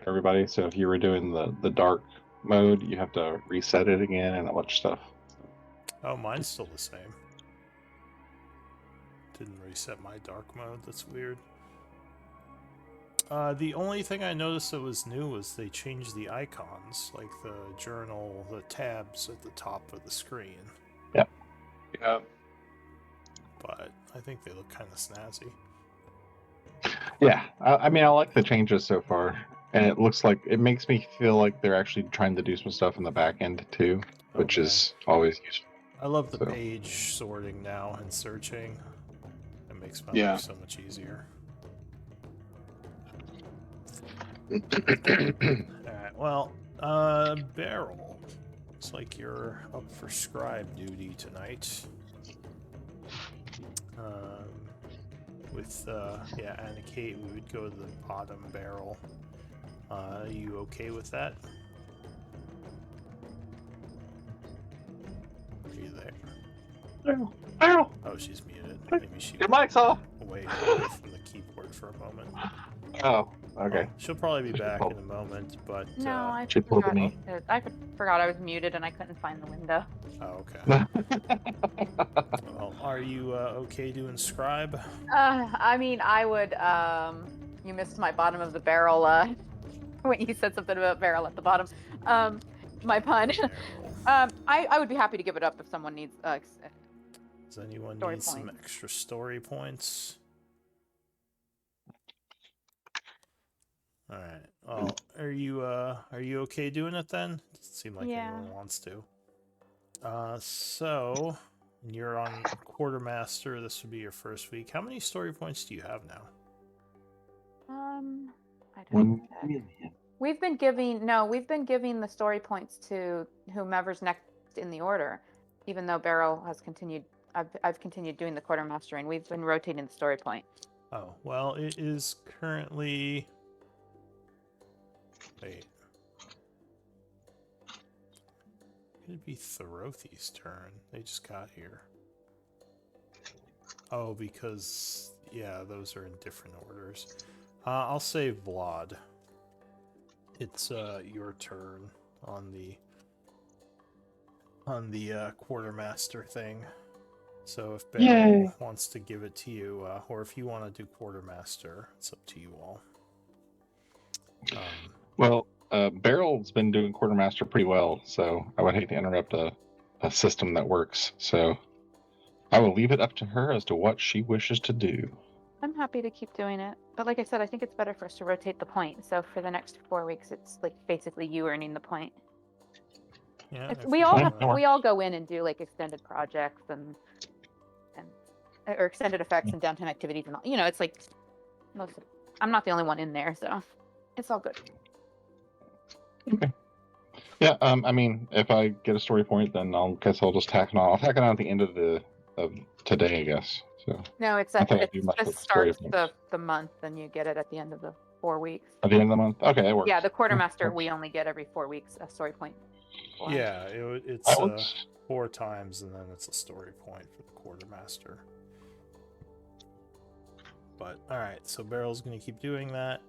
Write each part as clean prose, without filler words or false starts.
everybody. So if you were doing the dark mode, you have to reset it again and a bunch of stuff. Oh, mine's still the same. Didn't reset my dark mode. That's weird. The only thing I noticed that was new was they changed the icons, like the journal, the tabs at the top of the screen. Yeah. But I think they look kind of snazzy. Yeah. I mean, I like the changes so far. And it looks like it makes me feel like they're actually trying to do some stuff in the back end too, which is always useful. I love the page sorting now and searching. It makes my life so much easier. Alright, well, Beryl. Looks like you're up for scribe duty tonight. With, Anna Kate, we would go to the bottom barrel. Are you okay with that? Are you there? Beryl! Oh, she's muted. Maybe she Your mic's off! away from the keyboard for a moment. Oh, okay. Well, she'll probably be back in a moment, but... No, I she pulled me. forgot I was muted and I couldn't find the window. Oh, okay. Well, are you okay doing scribe? I mean, I would, you missed my bottom of the barrel, when you said something about barrel at the bottom. My pun. I would be happy to give it up if someone needs, Does anyone need some extra story points? Alright. Well, are you okay doing it then? Doesn't seem like anyone wants to. So you're on quartermaster. This would be your first week. How many story points do you have now? I don't know. We've been giving the story points to whomever's next in the order, even though Beryl has continued. I've continued doing the quartermastering. We've been rotating the story point. Oh, well, it is currently... Wait. It'd be Therothi's turn. They just got here. Oh, because... Yeah, those are in different orders. I'll say Vlad. It's your turn on the quartermaster thing. So if Beryl wants to give it to you, or if you want to do quartermaster, it's up to you all. Well, Beryl's been doing quartermaster pretty well, so I would hate to interrupt a system that works. So I will leave it up to her as to what she wishes to do. I'm happy to keep doing it, but like I said, I think it's better for us to rotate the point. So for the next 4 weeks, it's like basically you earning the point. Yeah, we all go in and do like extended projects and or extended effects and downtime activities and all. You know, it's like I'm not the only one in there, so it's all good. Okay. Yeah, I mean, if I get a story point, then I'll just tack it on. I'll tack it on at the end of today, I guess. So no, it just starts the month, and you get it at the end of the 4 weeks. At the end of the month? Okay, that works. Yeah, the quartermaster, we only get every 4 weeks a story point. Yeah, it's 4 times, and then it's a story point for the quartermaster. But, alright, so Beryl's going to keep doing that.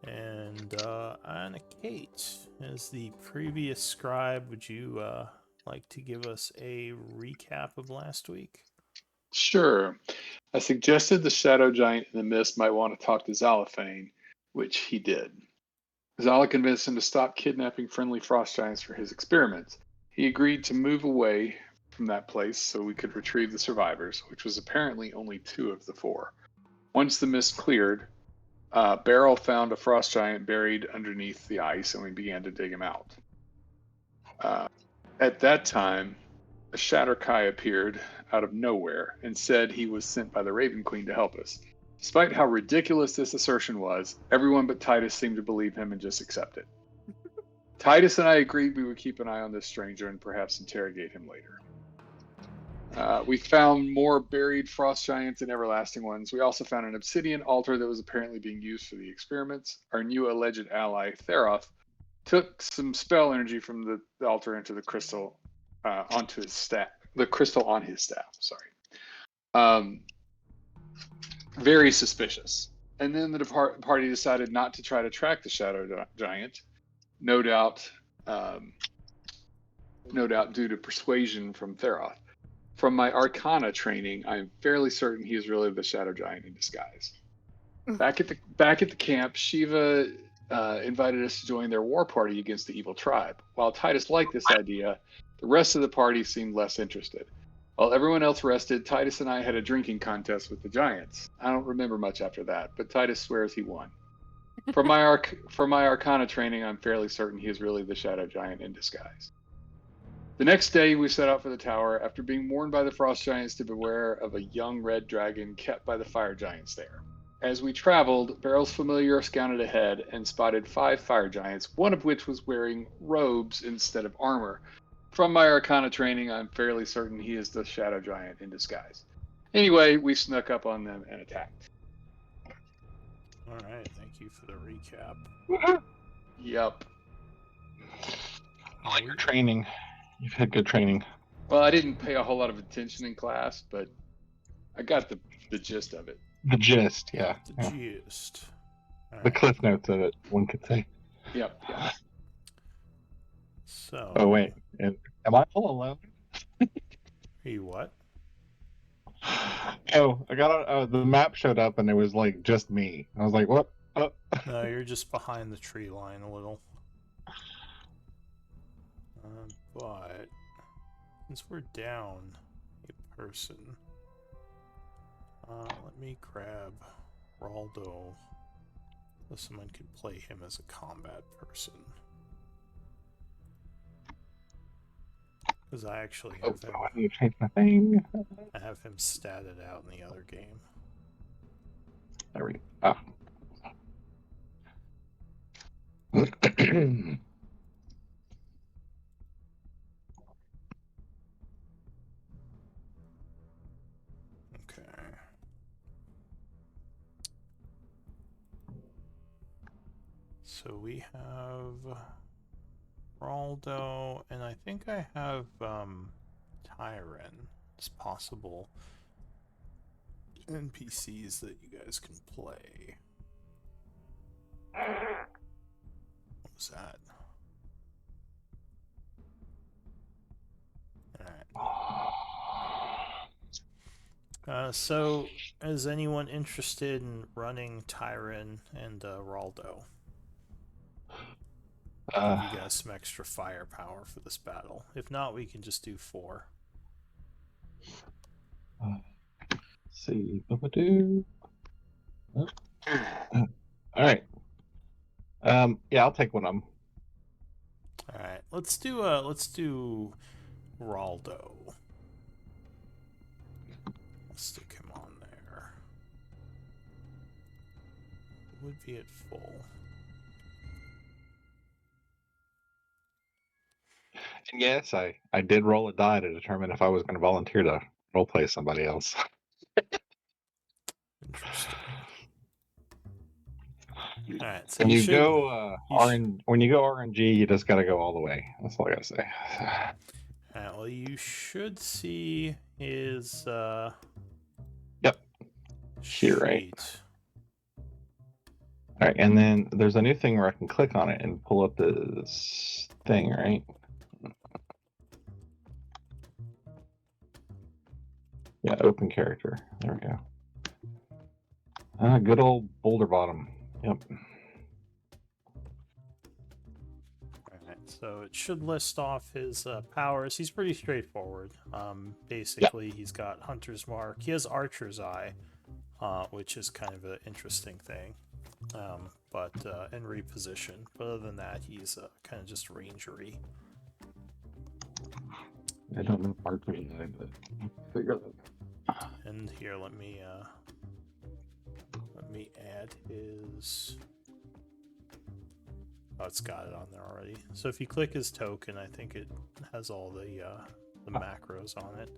And Anna Kate, as the previous scribe, would you like to give us a recap of last week? Sure. I suggested the Shadow Giant in the Mist might want to talk to Xalophane, which he did. Zala convinced him to stop kidnapping friendly frost giants for his experiments. He agreed to move away from that place so we could retrieve the survivors, which was apparently only 2 of the 4. Once the mist cleared, Beryl found a frost giant buried underneath the ice, and we began to dig him out. At that time, a Shatterkai appeared out of nowhere and said he was sent by the Raven Queen to help us. Despite how ridiculous this assertion was, everyone but Titus seemed to believe him and just accept it. Titus and I agreed we would keep an eye on this stranger and perhaps interrogate him later. We found more buried frost giants and everlasting ones. We also found an obsidian altar that was apparently being used for the experiments. Our new alleged ally, Theroth, took some spell energy from the altar into the crystal onto his staff. The crystal on his staff, sorry. Very suspicious. And then the party decided not to try to track the shadow giant, no doubt due to persuasion from Theroth. From my Arcana training, I am fairly certain he is really the shadow giant in disguise. Back at the camp, Shiva invited us to join their war party against the evil tribe. While Titus liked this idea, the rest of the party seemed less interested. While everyone else rested, Titus and I had a drinking contest with the giants. I don't remember much after that, but Titus swears he won. For my Arcana training, I'm fairly certain he is really the shadow giant in disguise. The next day, we set out for the tower after being warned by the frost giants to beware of a young red dragon kept by the fire giants there. As we traveled, Beryl's familiar scouted ahead and spotted 5 fire giants, one of which was wearing robes instead of armor. From my Arcana training, I'm fairly certain he is the shadow giant in disguise. Anyway, we snuck up on them and attacked. All right, thank you for the recap. Yep. I like your training. You've had good training. Well, I didn't pay a whole lot of attention in class, but I got the gist of it. The gist, yeah. The gist. The cliff notes of it, one could say. Yep. So. Oh wait, am I all alone? You what? Oh, I got the map showed up and it was like just me. I was like, what? Oh. No, you're just behind the tree line a little. But since we're down a person, let me grab Raldo so someone could play him as a combat person. Because I actually have him. I need to change my thing. I have him statted out in the other game. There we go. Oh. So we have Raldo, and I think I have Tyron. It's possible NPCs that you guys can play. What was that? Alright. So, is anyone interested in running Tyron and Raldo? Give you guys some extra firepower for this battle. If not, we can just do 4. Let's see. All right. Yeah, I'll take one of them. All right. Let's do Raldo. Let's stick him on there. It would be at full. And yes, I did roll a die to determine if I was going to volunteer to roleplay somebody else. Interesting. All right. So when you go RNG, you just got to go all the way. That's all I got to say. All right, well, you should see his. Yep. Sheet, right. All right, and then there's a new thing where I can click on it and pull up this thing, right? Yeah, open character. There we go. Good old Boulder Bottom. Yep. Alright, so it should list off his powers. He's pretty straightforward. Basically, He's got Hunter's Mark. He has Archer's Eye, which is kind of an interesting thing. And reposition. But other than that, he's kind of just rangery. I don't know Archer's Eye, but I'll figure that out. And here, let me add his. Oh, it's got it on there already. So if you click his token, I think it has all the macros on it.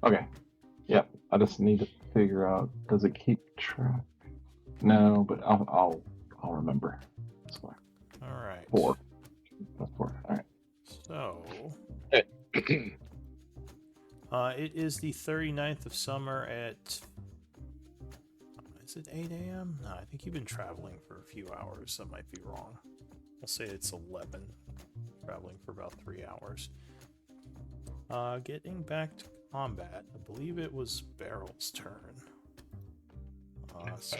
Okay. Yep. I just need to figure out. Does it keep track? No, but I'll remember. That's fine. All right. 4. That's 4. All right. So. It is the 39th of summer at... Is it 8 a.m.? No, I think you've been traveling for a few hours. That might be wrong. I'll say it's 11. Traveling for about 3 hours. Getting back to combat. I believe it was Barrel's turn.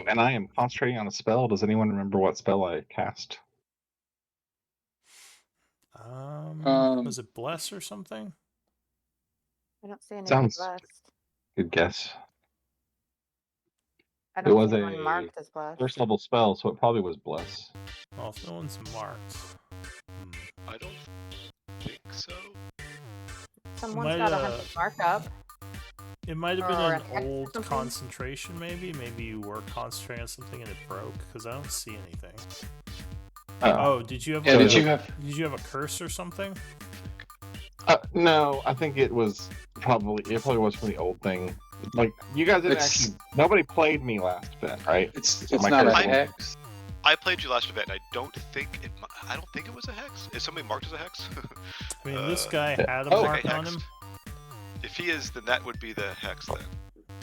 And I am concentrating on a spell. Does anyone remember what spell I cast? Was it Bless or something? I don't see anyone Sounds blessed. good guess. I It don't was see anyone a marked as blessed. first level spell, so it probably was Bless. Well, if no one's marked. I don't think so. Someone's might, got a hunter mark up. It might have Or been an an X old something? concentration, maybe. Maybe you were concentrating on something and it broke, because I don't see anything. Oh, did you have? Yeah, a, did you have? Did you have a curse or something? No, I think it probably was from the old thing. Like, you guys didn't nobody played me last event, right? It's My not a character- hex. I played you last event. And I don't think it was a hex. Is somebody marked as a hex? I mean, this guy had a oh, mark okay, on him. hexed. If he is, then that would be the hex then.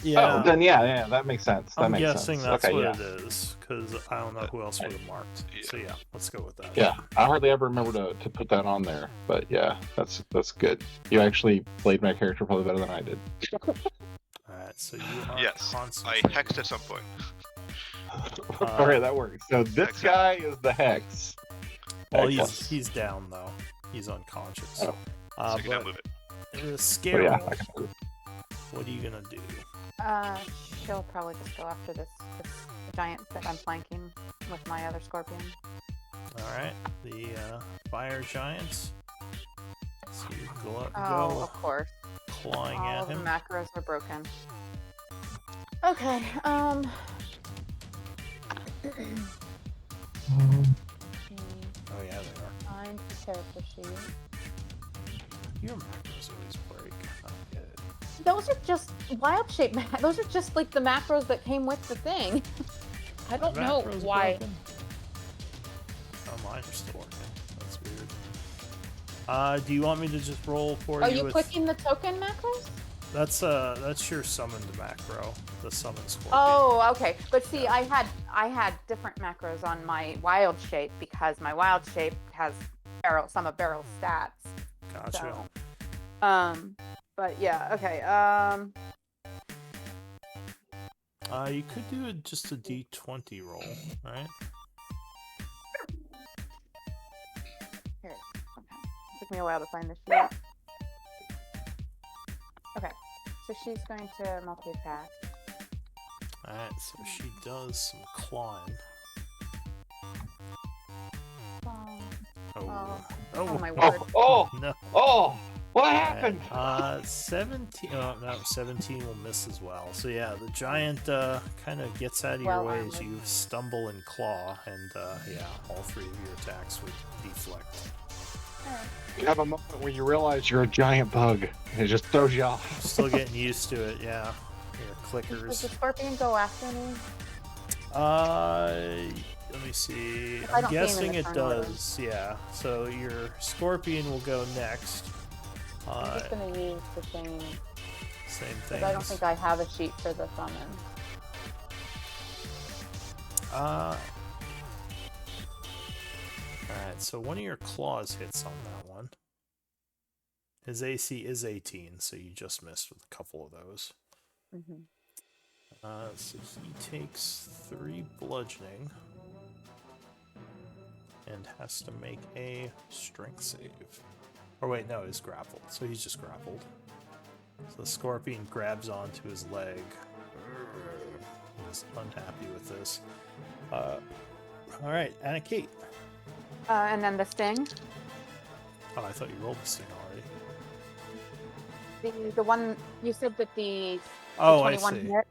Yeah. Oh, then yeah, that makes sense. That I'm makes guessing sense. that's Okay, what yeah. it is, because I don't know who else would have marked. Yeah. So yeah, let's go with that. Yeah, I hardly ever remember to put that on there, but yeah, that's good. You actually played my character probably better than I did. Alright, so you are Yes, I concentrating. hexed at some point. Okay, that works. So this guy is the hex. Well, Excellent. he's down though. He's unconscious. Oh. So you can now But move it. But Scare yeah, roll. I can move. What are you gonna do? She'll probably just go after this giant that I'm flanking with my other scorpion. Alright, the fire giants. So you Oh, go of course. clawing All at of the him. macros are broken. Okay, Oh yeah, they are. find the character sheet. Your macros always break. I don't get it. Those are just wild shape those are just like the macros that came with the thing. I don't know Macros why. broken? Oh, mine are still working. That's weird. Do you want me to just roll for Are you you with... clicking the token macros? That's your summoned macro, the summon scorpion. Oh, okay. But see, I had different macros on my wild shape because my wild shape has some of Barrel's stats. Gotcha. So, but yeah, okay. You could do just a D20 roll, right? Here. Okay. Took me a while to find this sheet. Okay. So she's going to multi-attack. Alright, so she does some clawing. Oh my Oh, word. No. What happened? 17. Oh, no, 17 will miss as well. So yeah, the giant kind of gets out of your way as you stumble and claw, and yeah, all three of your attacks would deflect. You have a moment where you realize you're a giant bug, and it just throws you off. Still getting used to it, yeah. Your Does the clickers. scorpion go after me? Let me see. I I'm don't see him in guessing the it turn order. does, yeah. So your scorpion will go next. I'm just gonna use the same. Same thing. Because I don't think I have a sheet for the summon. Alright, so one of your claws hits on that one. His AC is 18, so you just missed with a couple of those. Mm-hmm. So he takes 3 bludgeoning and has to make a strength save. Or wait, no, he's grappled, so he's just grappled. So the scorpion grabs onto his leg. He's unhappy with this. Alright, Anna Kate. And then the sting. Oh, I thought you rolled the sting already. The one you said that the Oh, I 21 see. hit.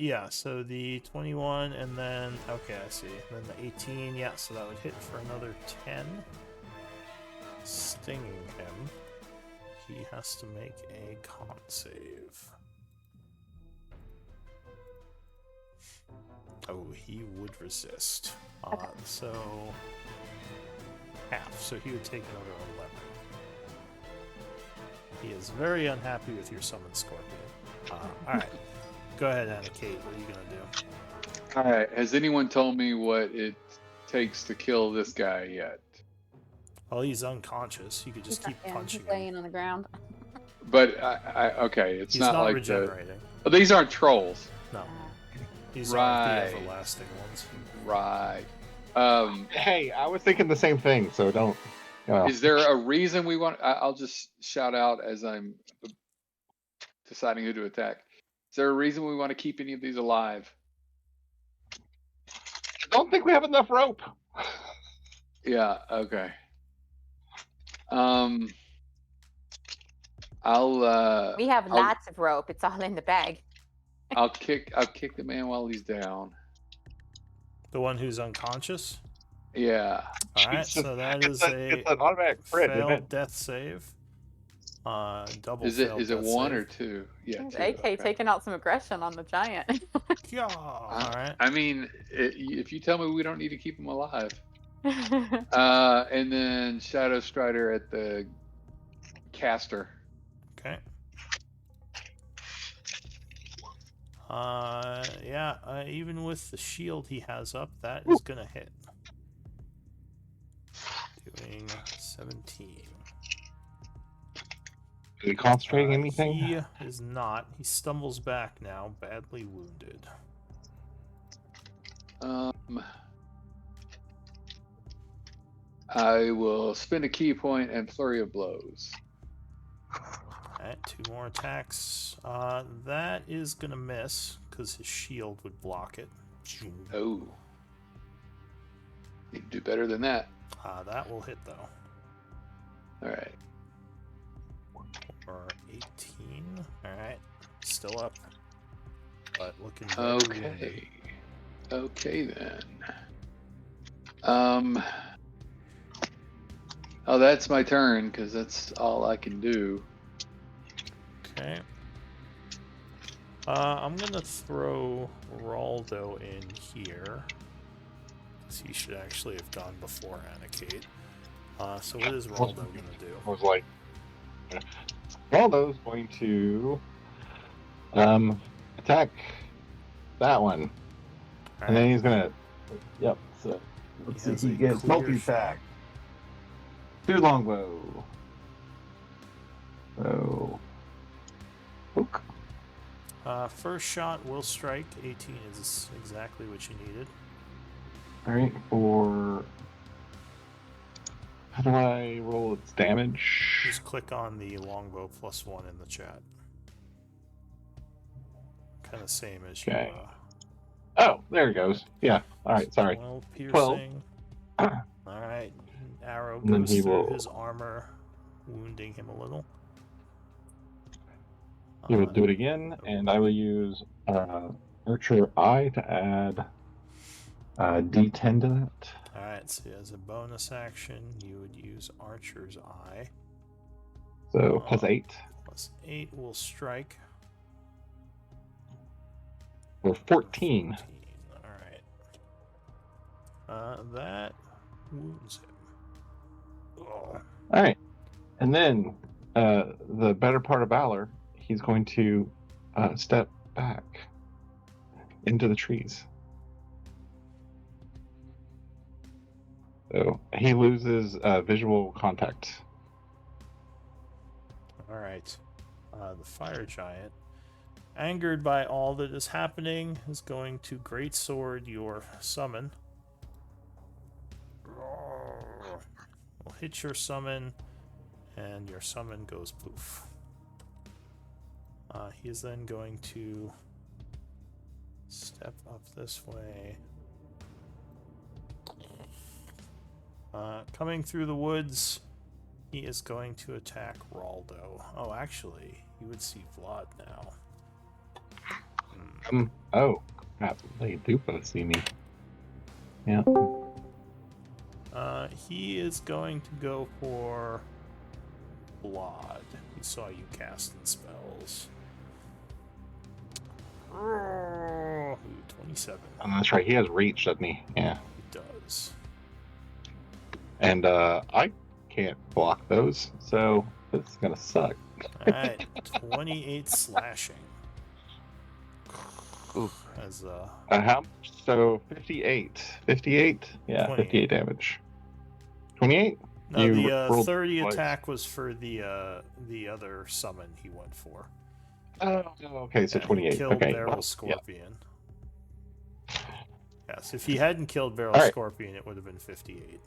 Yeah, so the 21 and then, okay, I see. And then the 18, yeah, so that would hit for another 10. Stinging him. He has to make a con save. Oh, he would resist. Okay. So half. So he would take another He is very unhappy with your summon Scorpion. Alright. Go ahead, Anna Kate. What are you going to do? All right. Has anyone told me what it takes to kill this guy yet? Well, he's unconscious. You could just keep punching he's him. laying on the ground. But okay, it's He's not like regenerating. Oh, these aren't trolls. No. These are the Right. everlasting ones. Right. Hey, I was thinking the same thing, so don't. Is there a reason we want? I'll just shout out as I'm deciding who to attack. Is there a reason we want to keep any of these alive? I don't think we have enough rope. Yeah. Okay. I'll. We have lots of rope. It's all in the bag. I'll kick the man while he's down. The one who's unconscious? Yeah. Alright, Jesus. so that is It's an automatic crit, isn't failed it? death save. Double Is it failed death one save. or two? Yeah. There's Two, AK okay. taking out some aggression on the giant. Yeah. Alright. I mean, if you tell me we don't need to keep him alive. And then Shadow Strider at the caster. Okay. Even with the shield he has up, that is gonna hit. Doing 17. Are you concentrating anything? He is not. He stumbles back now, badly wounded. I will spend a key point and flurry of blows. Alright, 2 more attacks. That is gonna miss, because his shield would block it. Oh. You can do better than that. That will hit, though. Alright. For 18. Alright, still up. But looking very wounded. Okay. Okay then. Oh, that's my turn, because that's all I can do. Okay. I'm gonna throw Raldo in here. Because he should actually have gone before Anakate. So what is Raldo gonna do? I was like, Waldo's going to attack that one, and then he's gonna. Yep. So let's He has see. He a gets clear multi-attack. 2 longbow. So. Poke. First shot will strike. 18 is exactly what you needed. All right. For how do I roll its damage? Just click on the longbow +1 in the chat. Kind of same as you. Okay. Oh, there it goes. Yeah. All right. Sorry. 12 piercing. All right. Arrow And then goes he through will- his armor, wounding him a little. He will do it again, and I will use Archer Eye to add D10 to that. Alright, so as a bonus action, you would use Archer's Eye. So +8 +8 will strike. for 14. Alright. That wounds him. Oh. All right, and then the better part of Valor, he's going to step back into the trees. So he loses visual contact. Alright. The fire giant, angered by all that is happening, is going to greatsword your summon. Will hit your summon, and your summon goes poof. He is then going to step up this way. Coming through the woods, he is going to attack Raldo. Oh, actually, you would see Vlad now. Oh, crap. They do both see me. Yeah. He is going to go for Vlad. He saw you casting spells. Ooh, 27. Oh, that's right. He has reach, doesn't he? Yeah. He does. And I can't block those, so This is gonna suck. Alright, 28 slashing. Ooh. As How much? So 58. 58? Yeah, 28. 58 damage. 28? no, You the rolled 30 twice. attack was for the other summon he went for. Oh, okay, so Yeah, he 28. killed Okay. Beryl Yeah. Scorpion. Yes, if he hadn't killed Beryl All right. Scorpion, it would have been 58.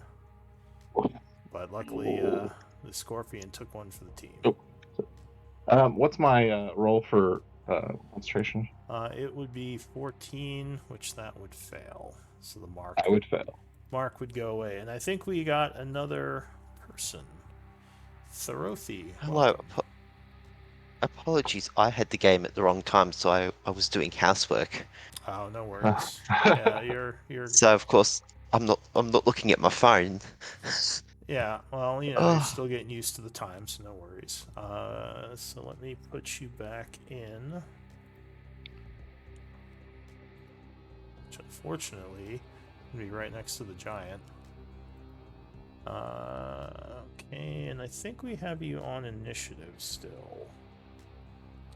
But luckily, the Scorpion took one for the team. Oh. What's my roll for concentration? It would be 14, which that would fail. So the mark I would fail. would go away. And I think we got another person. Thorothy. Hello. Apologies, I had the game at the wrong time, so I was doing housework. Oh, no worries. Yeah, you're. So of course I'm not looking at my phone. Yeah, well, you know, you're still getting used to the time, so no worries. So let me put you back in. Which unfortunately would be right next to the giant. Okay, and I think we have you on initiative still.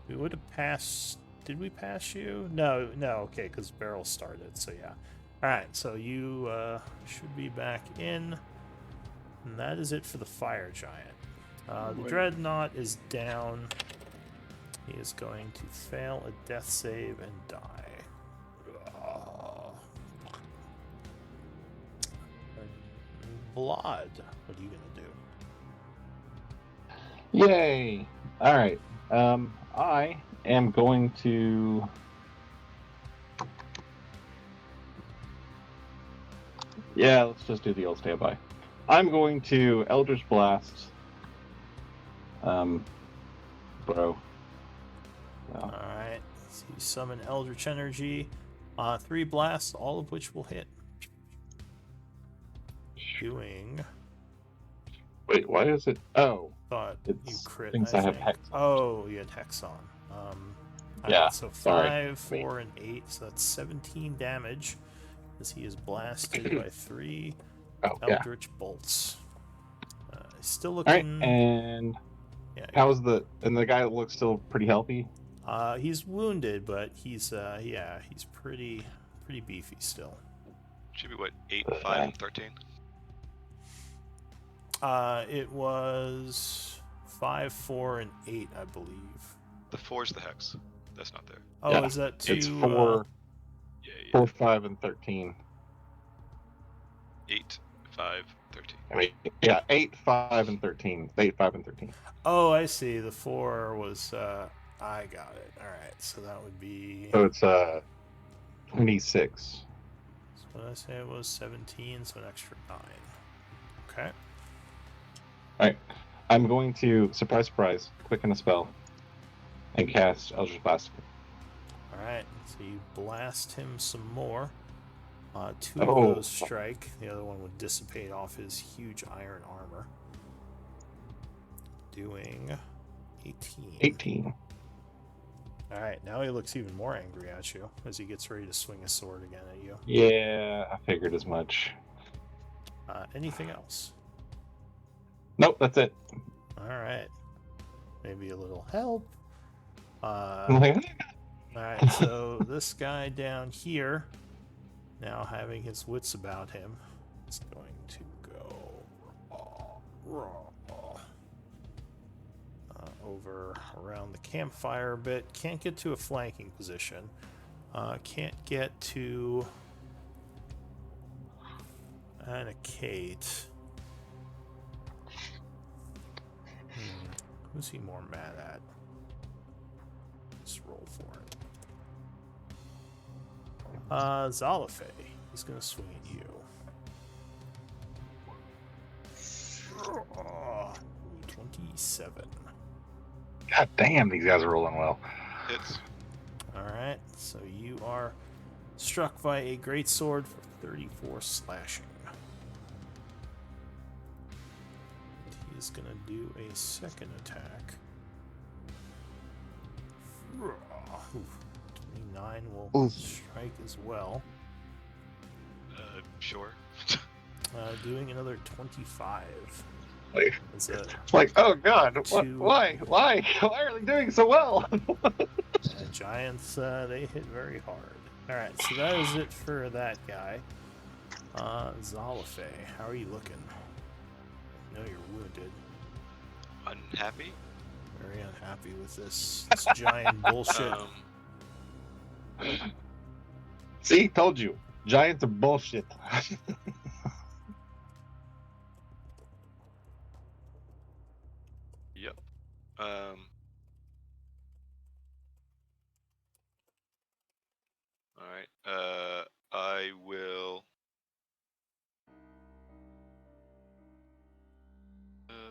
We would have passed. Did we pass you? No, okay, because Beryl started, so yeah. Alright, so you should be back in. And that is it for the fire giant. The dreadnought is down. He is going to fail a death save and die. Blood. What are you gonna do? Yay! Alright. I am going to... Yeah, let's just do the old standby. I'm going to Eldritch Blast. Bro. No. Alright. So you summon Eldritch Energy. 3 blasts, all of which will hit. Doing... Wait, why is it? Oh, Thought you it's crit. things I have think. hex. Oh, you had hex on. Yeah, Alright, so 5, sorry. 4, and 8. So that's 17 damage as he is blasted by 3 Oh, yeah. Eldritch bolts. He's still Alright, looking. and Yeah, how's the... And the guy looks still pretty healthy? he's wounded, but he's he's pretty beefy still. Should be what, 8, 5, and 13? It was 5, 4, and 8, I believe. The 4's the hex. That's not there. Oh, Yeah, is that 2? It's 4, Yeah. 4, 5, and 13. 8, 5, 13. I mean, yeah, 8, 5, and 13. 8, 5, and 13. Oh, I see. The 4 was. I got it. All right, so that would be. So it's 26. So what did I say? It was 17, so an extra 9. Okay. Alright. I'm going to, surprise, quicken a spell and cast Eldritch Blast. Alright, so you blast him some more. 2 Oh. of those strike. The other one would dissipate off his huge iron armor. Doing 18. 18. Alright, now he looks even more angry at you as he gets ready to swing his sword again at you. Yeah, I figured as much. Anything else? Nope, that's it. Alright. Maybe a little help. I'm like, Alright, so this guy down here, now having his wits about him, is going to go over around the campfire a bit. Can't get to a flanking position. Can't get to Anna Kate. Who's he more mad at? Let's roll for it. Zalafe. He's gonna swing at you. 27. God damn, these guys are rolling well. Hits. Alright, so you are struck by a great sword for 34 slashing. He is gonna do a second attack. Oof, 29 will Oof. strike as well. Sure. Doing another 25. Like, Is it it's like, oh god, Two- why are they doing so well? Giants? They hit very hard. All right, so that is it for that guy. Zalafe, how are you looking? I know you're wounded. Unhappy? Very unhappy with this giant bullshit. See, told you, Giants are bullshit. Yep. Alright. I will.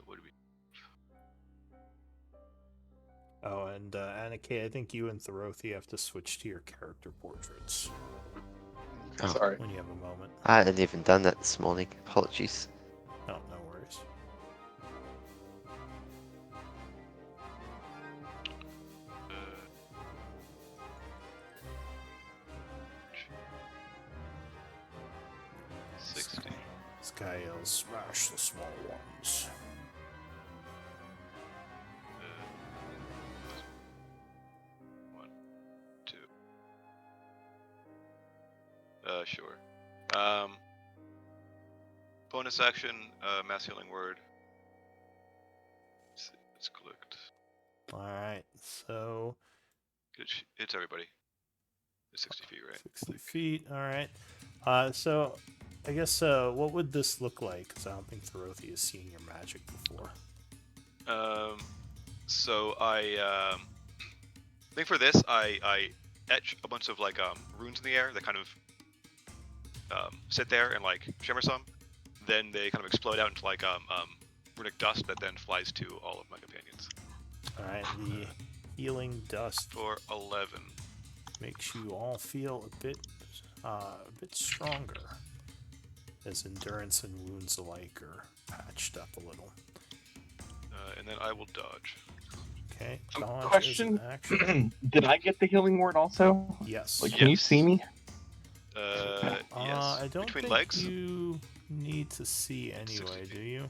What do we? Oh, and Annika, I think you and Thorothi have to switch to your character portraits Oh. Sorry. when you have a moment. I hadn't even done that this morning. Apologies. Oh, no worries. Uh, 60. This guy yells, "Smash the small ones." One, two. Sure. Bonus action, mass healing word. Let's see, it's clicked. Alright, so It's everybody. It's 60 feet, right? 60 feet, alright. So, I guess, what would this look like? Because I don't think Thorothi has seen your magic before. So I think for this, I etch a bunch of like runes in the air that kind of sit there and like shimmer some. Then they kind of explode out into like runic dust that then flies to all of my companions. Alright, the healing dust For 11. makes you all feel a bit stronger, as endurance and wounds alike are patched up a little. And then I will dodge. Okay, dodge is Question: an action. Did I get the healing word also? Yes. Like, can you see me? Yes. I don't Between think legs? you need to see anyway, 60 do you?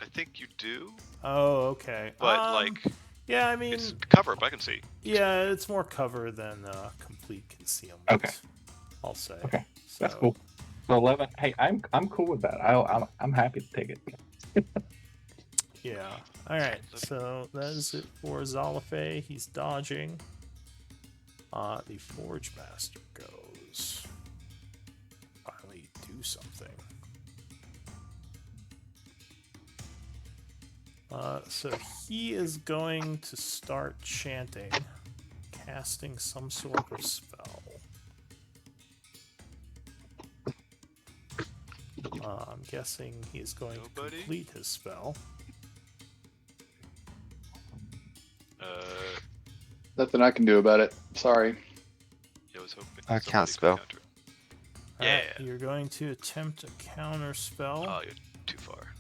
I think you do, Oh, okay. but like yeah, I mean, it's cover, but I can see. yeah, it's more cover than complete concealment. Okay. I'll say. Okay, that's So, cool. So 11. Hey, I'm cool with that. I'm happy to take it. Yeah. All right. So that is it for Zalafe. He's dodging. The Forge Master goes. Finally, do something. So he is going to start chanting, casting some sort of spell. I'm guessing he is going to Nobody? complete his spell. Nothing I can do about it. Sorry. I was hoping. I somebody can't could spell. counter. Alright, Yeah. you're going to attempt a counter spell. Oh, you're too far.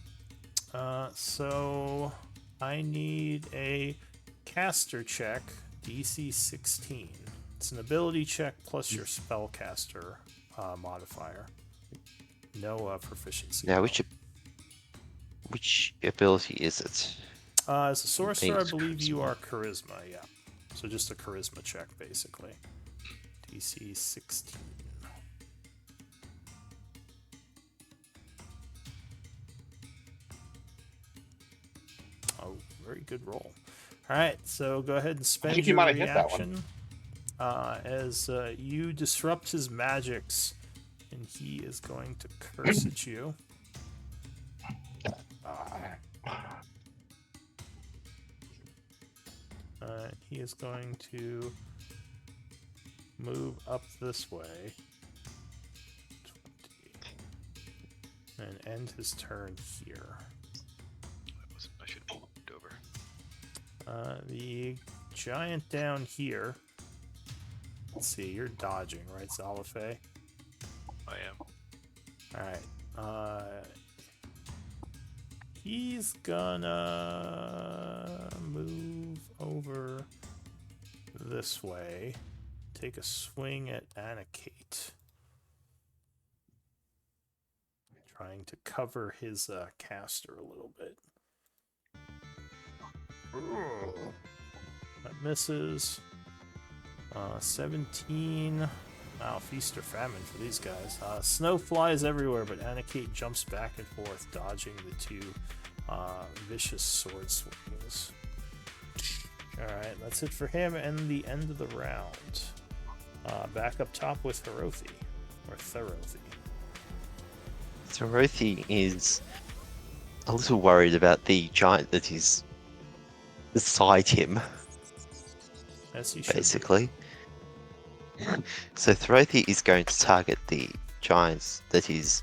So I need a caster check, DC 16. It's an ability check plus your spellcaster modifier. No proficiency. Now, though. which ability is it? As a sorcerer, I it's believe you charisma. are charisma, yeah. So just a charisma check, basically. DC 16. Oh, very good roll. Alright, so go ahead and spend think you your might have hit that one. reaction as you disrupt his magics, and he is going to curse at you. He is going to move up this way 20, and end his turn here. I should have moved over. The giant down here. Let's see, you're dodging, right, Zalafe? I am. Alright. He's gonna move over this way. Take a swing at Anakate. trying to cover his caster a little bit. That misses. 17. Wow, feast or famine for these guys. Snow flies everywhere, but Anakate jumps back and forth, dodging the two vicious sword swings. Alright, that's it for him and the end of the round. Back up top with Herothi. Or Therothi. Therothi is a little worried about the giant that is beside him, As he should be. basically. So Therothi is going to target the giant that is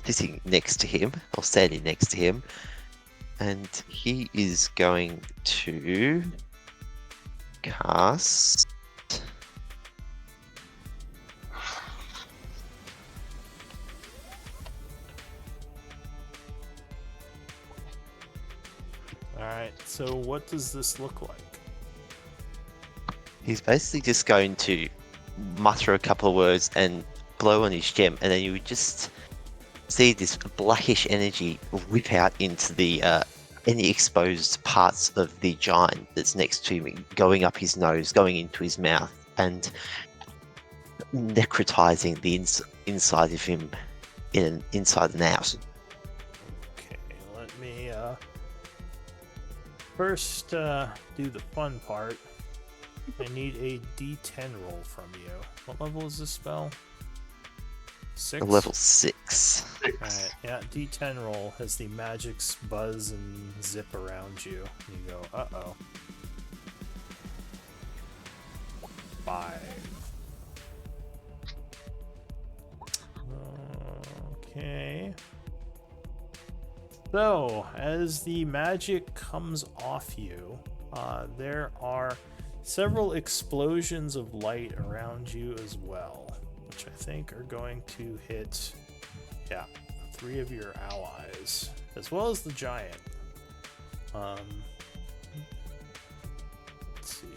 sitting next to him, or standing next to him, and he is going to cast... Alright, so what does this look like? He's basically just going to mutter a couple of words and blow on his gem, and then you would just see this blackish energy whip out into the any exposed parts of the giant that's next to him, going up his nose, going into his mouth, and necrotizing the inside of him inside and out. Okay, let me first do the fun part. I need a D10 roll from you. What level is this spell? 6? Level 6. Alright, yeah, D10 roll as the magics buzz and zip around you. You go, uh-oh. 5. Okay. So, as the magic comes off you, there are several explosions of light around you as well, which I think are going to hit, 3 of your allies, as well as the giant. Let's see.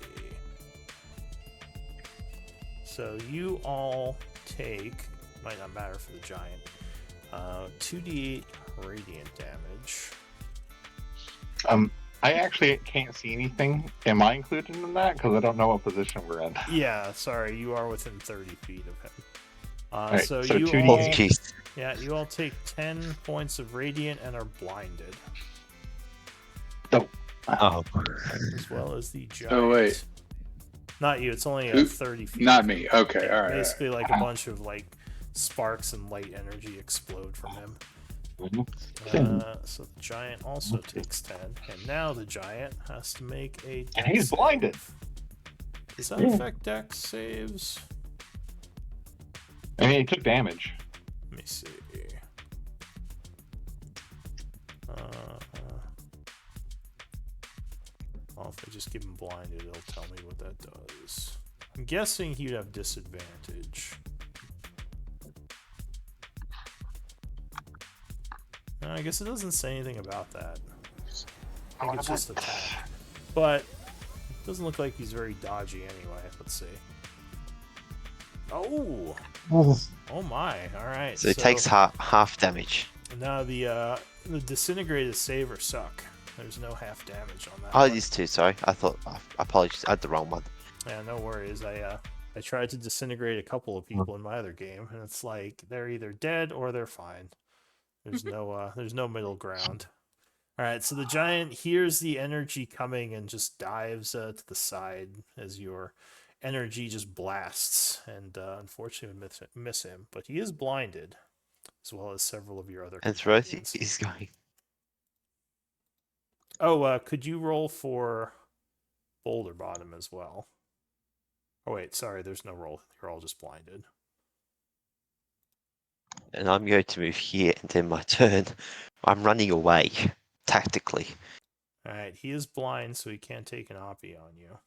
So you all take, might not matter for the giant, 2d8 radiant damage. I actually can't see anything. Am I included in that? Because I don't know what position we're in. Yeah, sorry, you are within 30 feet of him. Right, so so you 2d8. all, Oh, jeez. yeah, you all take 10 points of radiant and are blinded, Oh. as well as the giant. Oh, wait. Not you. It's only Who? 30 feet. Not me. Okay, Yeah, all right. basically, like a bunch of like sparks and light energy explode from him. So the giant also takes 10, and now the giant has to make a. And he's dex blinded. save. Does that affect dex saves? I mean, he took damage. Let me see. Well, if I just give him blinded, it'll tell me what that does. I'm guessing he'd have disadvantage. No, I guess it doesn't say anything about that. I think it's just attack. But it doesn't look like he's very dodgy anyway. Let's see. Oh! Oh my, alright. So it takes half damage. Now the disintegrated saver suck. There's no half damage on that. Oh, one. it is too, sorry. I apologize, I had the wrong one. Yeah, no worries. I tried to disintegrate a couple of people in my other game, and it's like they're either dead or they're fine. There's no middle ground. All right, so the giant hears the energy coming and just dives to the side as your energy just blasts, and unfortunately miss him. But he is blinded, as well as several of your other And Therothi companions. is going. Oh, could you roll for Boulder Bottom as well? Oh wait, sorry, there's no roll. You're all just blinded. And I'm going to move here and then my turn. I'm running away, tactically. Alright, he is blind, so he can't take an Oppie on you.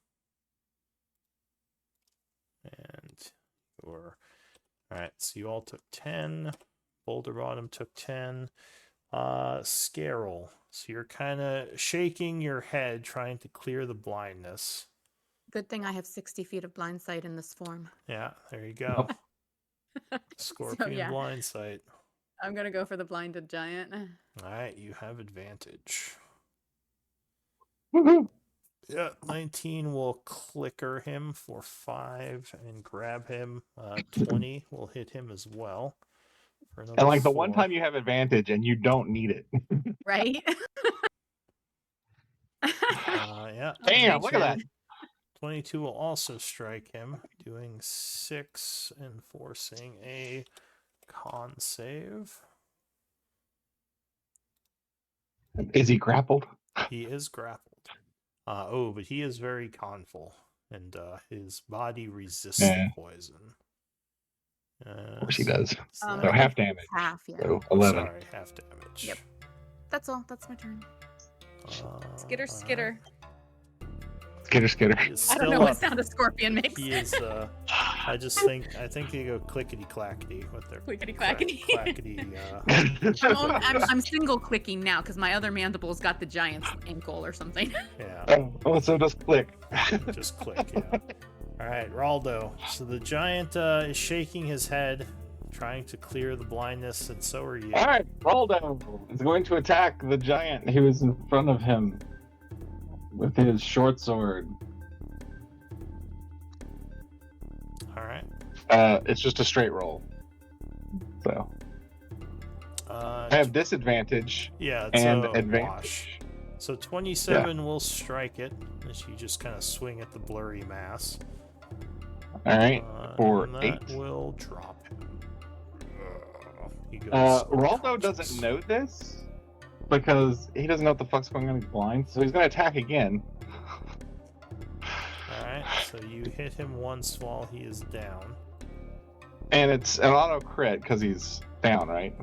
And alright, so you all took 10. Boulder Bottom took 10. Scarol. So you're kind of shaking your head, trying to clear the blindness. Good thing I have 60 feet of blind sight in this form. Yeah, there you go. Scorpion yeah. blind sight. I'm gonna go for the blinded giant. All right, you have advantage. Woohoo! Yeah, 19 will clicker him for 5 and grab him. 20 will hit him as well. For another And like the one 4. time you have advantage and you don't need it. Right? Yeah. Damn, look at that. 22 will also strike him, doing 6 and forcing a con save. Is he grappled? He is grappled. But he is very conful, and his body resists the poison. Of course he does. So So half damage. Half, yeah. So 11. Sorry, half damage. Yep. That's all. That's my turn. Skitter, alright. skitter. Skitter. He is I don't still know what up. sound a scorpion makes. He is. I think they go clickety clackety with their Clickety clackety. clackety. I'm single clicking now because my other mandible's got the giant's ankle or something. Yeah, Oh, so just click. just click. Yeah. All right, Raldo. So the giant is shaking his head, trying to clear the blindness, and so are you. All right, Roldo is going to attack the giant who is in front of him with his short sword. All right. It's just a straight roll. So I have disadvantage Yeah, it's and a advantage. wash. So 27 will strike it as you just kind of swing at the blurry mass. All right, for and that 8. will drop him. He goes Roldo unconscious. doesn't know this because he doesn't know what the fuck's going on. He's blind, so he's going to attack again. Alright, so you hit him once while he is down. And it's an auto crit because he's down, right?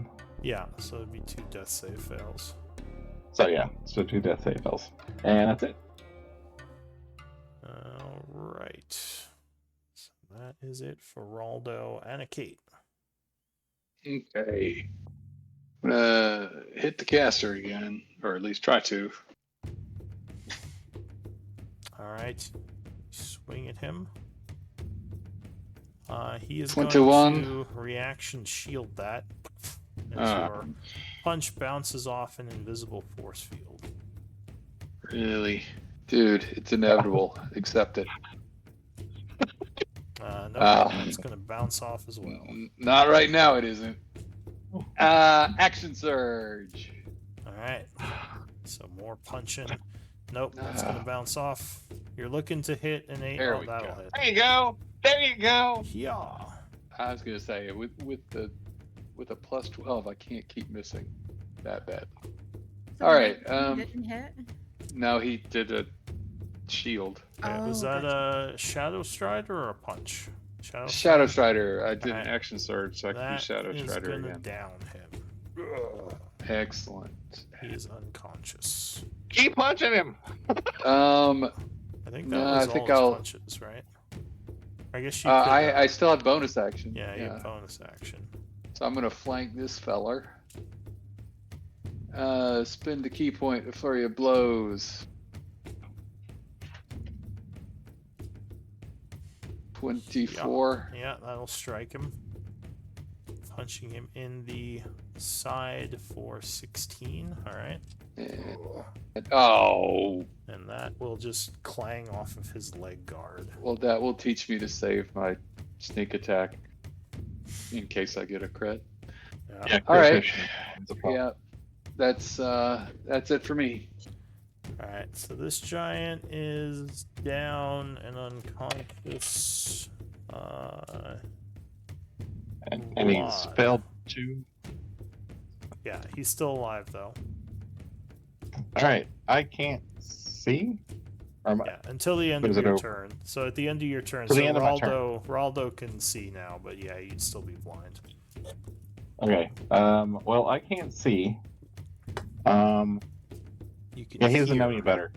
Yeah, so it'd be 2 death save fails. So yeah, so 2 death save fails, and that's it. Alright. So that is it for Raldo and a Kate. Okay. I'm gonna hit the caster again, or at least try to. Alright. Swing at him. He is 21. going to reaction shield that as your punch bounces off an invisible force field. Really? Dude, it's inevitable. Accept it. No, it's going to bounce off as well. Not right now, it isn't. Action surge. Alright. So more punching. Nope, that's going to bounce off. You're looking to hit an 8. There Oh, we that'll go. hit. There you go. There you go. Yeah. I was gonna say with a plus 12, I can't keep missing that bad. All right. Didn't hit. No, he did a shield. Okay, was that a Shadow Strider or a punch? Shadow Strider. I did an Alright. action surge, so I can That use Shadow is Strider gonna again. down him. Excellent. He is unconscious. Keep punching him. I think that No, was I think all I'll- his punches, right? I guess you could. I still have bonus action. yeah, you have bonus action. So I'm gonna flank this feller. Spend the key point, a flurry of blows. 24. Yeah, that'll strike him. Punching him in the side for 16. All right, Oh, and that will just clang off of his leg guard. well, that will teach me to save my sneak attack in case I get a crit. Yeah. All right. It's a problem. Yeah, that's it for me. All right. So this giant is down and unconscious. And he's Blood. failed 2. Yeah, he's still alive though. All right, I can't see. Or am I- Yeah, until the end But of is it your over? turn. So at the end of your turn, To so the end of my turn. Raldo can see now, but yeah, you'd still be blind. Okay. Well, I can't see. You can. Yeah, he doesn't know hear. any better.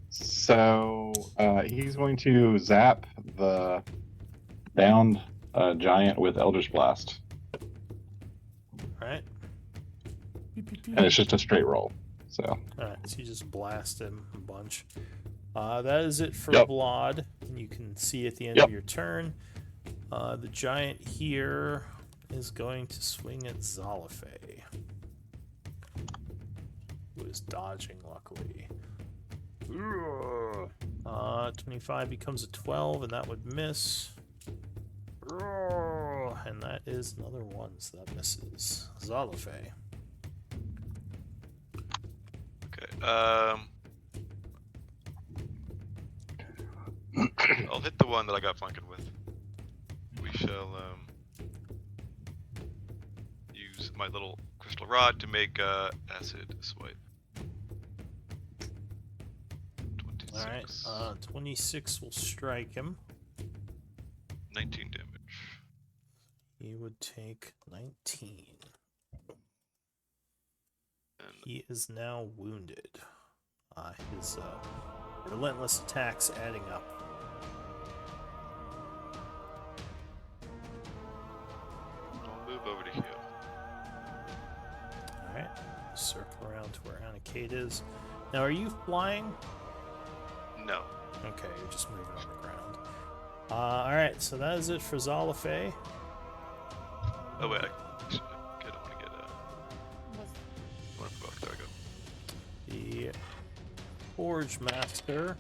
So he's going to zap the downed giant with Eldritch Blast, All right. and it's just a straight roll. So Alright, so you just blast him a bunch. That is it for Yep. Blod. And you can see at the end Yep. of your turn. The giant here is going to swing at Zalafay. is dodging, luckily. 25 becomes a 12, and that would miss. And that is another one, so that misses. Zalafe. Okay. I'll hit the one that I got flanking with. We shall use my little crystal rod to make acid swipe. 26. Alright, 26 will strike him. 19 damage. He would take 19. And He is now wounded. His relentless attacks adding up. I'll move over to here. Alright, circle around to where Anakate is. Now, are you flying? No. Okay, you're just moving on the ground. Alright, so that is it for Zalafe. Oh wait, I don't want to get I want to provoke. There we go. The Forge Master.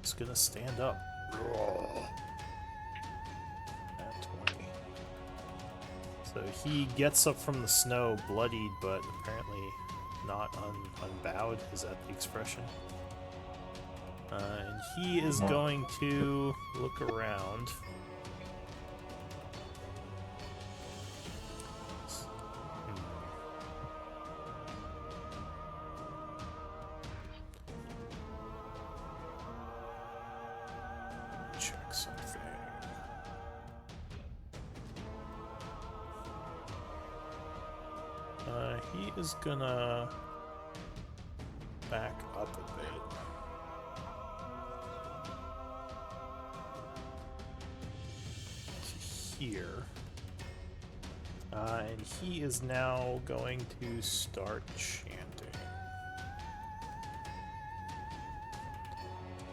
It's gonna stand up. At 20. So he gets up from the snow, bloodied, but apparently not unbowed. Is that the expression? And he is going to look around. Check something. He is gonna back up a bit. To here. And he is now going to start chanting.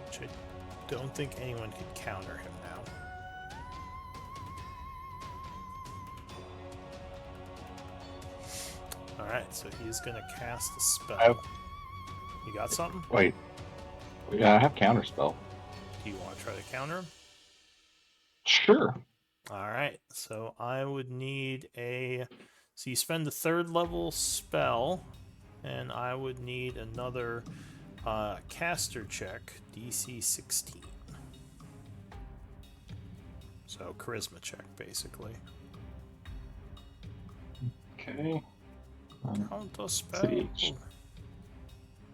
Which I don't think anyone could counter him now. Alright, so he's gonna cast a spell. You got something? Wait. Yeah, I have counterspell. Do you want to try to counter him? Sure. Alright, so I would need a... So you spend a 3rd level spell, and I would need another caster check, DC 16. So charisma check, basically. Okay. Counter spell. see.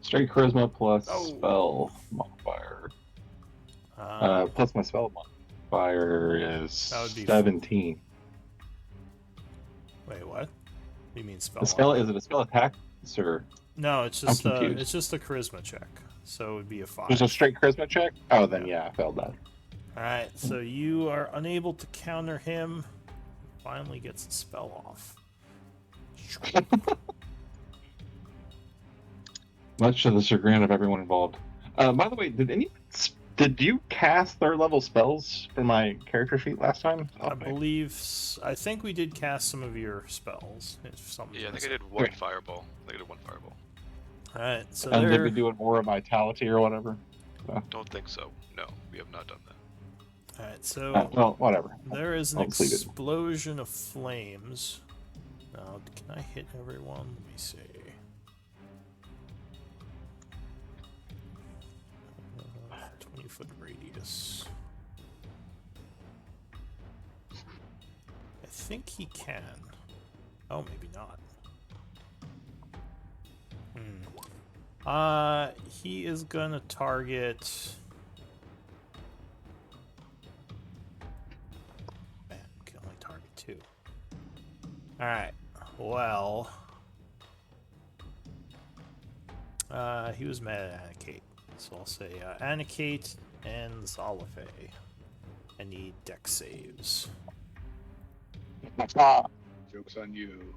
Straight charisma plus Oh. spell modifier. Plus my spell modifier is That would be 17. Wait, what? What do you mean spell? The spell mod? is it a spell attack or No, it's I'm just confused. it's just a charisma check. So it would be a 5. just a straight charisma check? Oh, then yeah, I failed that. Alright, so you are unable to counter him. Finally gets the spell off. Much to the chagrin of everyone involved. By the way, did you cast 3rd level spells for my character sheet last time? I think we did cast some of your spells. If something's Yeah, I think I missing. did one fireball. Alright, so And did there. we do an Aura Vitality or whatever? Don't think so. No, we have not done that. Alright, so Well, whatever. there is an I'll leave it. explosion of flames. Now, can I hit everyone? Let me see. 20-foot radius. I think he can. Oh, maybe not. He is gonna target. Man, can only target 2. Alright, well. He was mad at Anakate. So I'll say Anakate and Zalafe. I need dex saves. Joke's on you.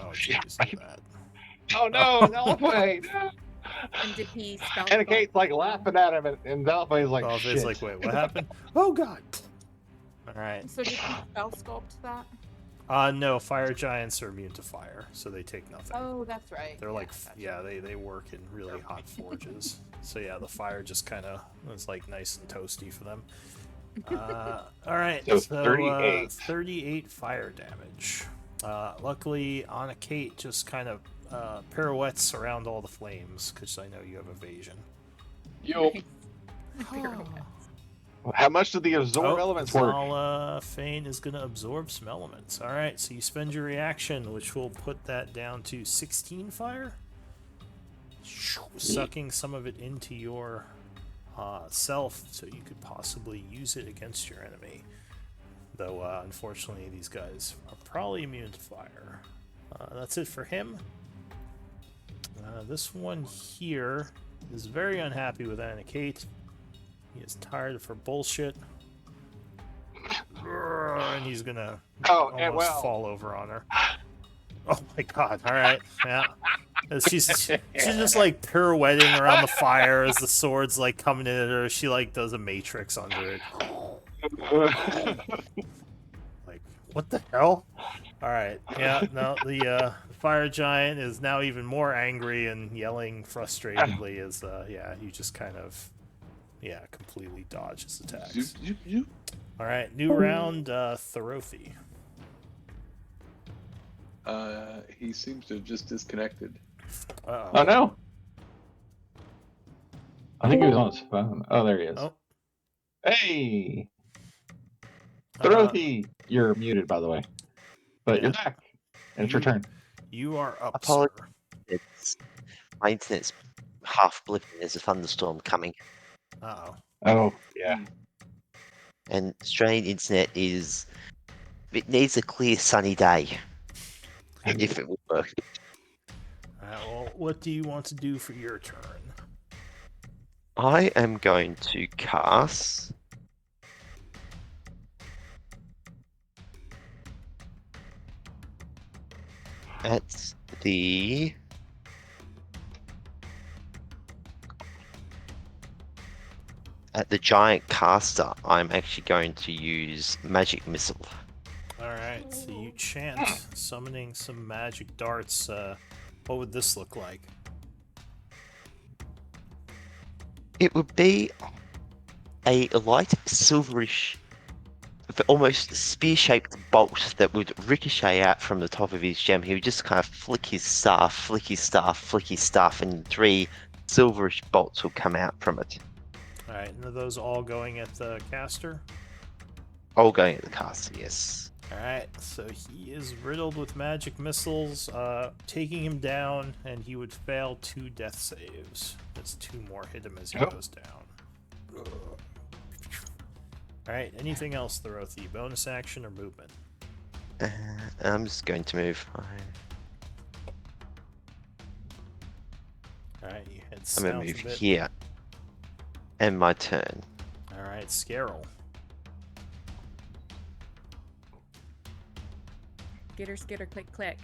Oh, jeez, look at that. Oh no, Zalafay! No! And did he spell? And Kate's like laughing at him, and Zalafay's like, Zalafe's shit. like, wait, what happened? Oh god! Alright. So did he spell sculpt that? No, fire giants are immune to fire, so they take nothing. Oh, that's right. They're Yeah, like, gotcha. yeah, they work in really hot forges. So yeah, the fire just kind of is like nice and toasty for them. All right, So so 38. 38 fire damage. Luckily, Anna Kate just kind of pirouettes around all the flames because I know you have evasion. Yo, how much did the absorb elements work? Zala Fane is going to absorb some elements. All right, so you spend your reaction, which will put that down to 16 fire, sucking some of it into your self, so you could possibly use it against your enemy. Though, unfortunately, these guys are probably immune to fire. That's it for him. This one here is very unhappy with Anna Kate. He is tired of her bullshit. And he's gonna almost fall over on her. Oh my god, alright, yeah. She's just like pirouetting around the fire as the sword's like coming in at her. She like does a matrix under it. Like, what the hell? Alright, yeah, no, the fire giant is now even more angry and yelling frustratedly as, you just kind of, completely dodge his attacks. Alright, new round, Thorothy. He seems to have just disconnected. Uh-oh. Oh no! I think he was on his phone. Oh, there he is. Oh. Hey! Thorothy! You're muted, by the way. But you're back. And it's your turn. You are up, Apologies. sir. It's my internet's half blipping. There's a thunderstorm coming, Uh-oh. Oh, yeah. and Australian internet it needs a clear sunny day. If it would work. Alright, well, what do you want to do for your turn? I am going to cast at the giant caster. I'm actually going to use magic missile. Alright, so you chant summoning some magic darts. What would this look like? It would be a light silverish, almost spear-shaped bolt that would ricochet out from the top of his gem. He would just kind of flick his staff, flick his staff, flick his staff, and 3 silverish bolts will come out from it. Alright, and are those all going at the caster? All going at the caster, yes. Alright, so he is riddled with magic missiles, taking him down, and he would fail 2 death saves. That's 2 more hit him as he goes down. Alright, anything else, Thorothy? Bonus action or movement? I'm just going to move. Alright, you head I'm south going to move a bit. here. And my turn. Alright, Scarol. Skitter, skitter, click, click.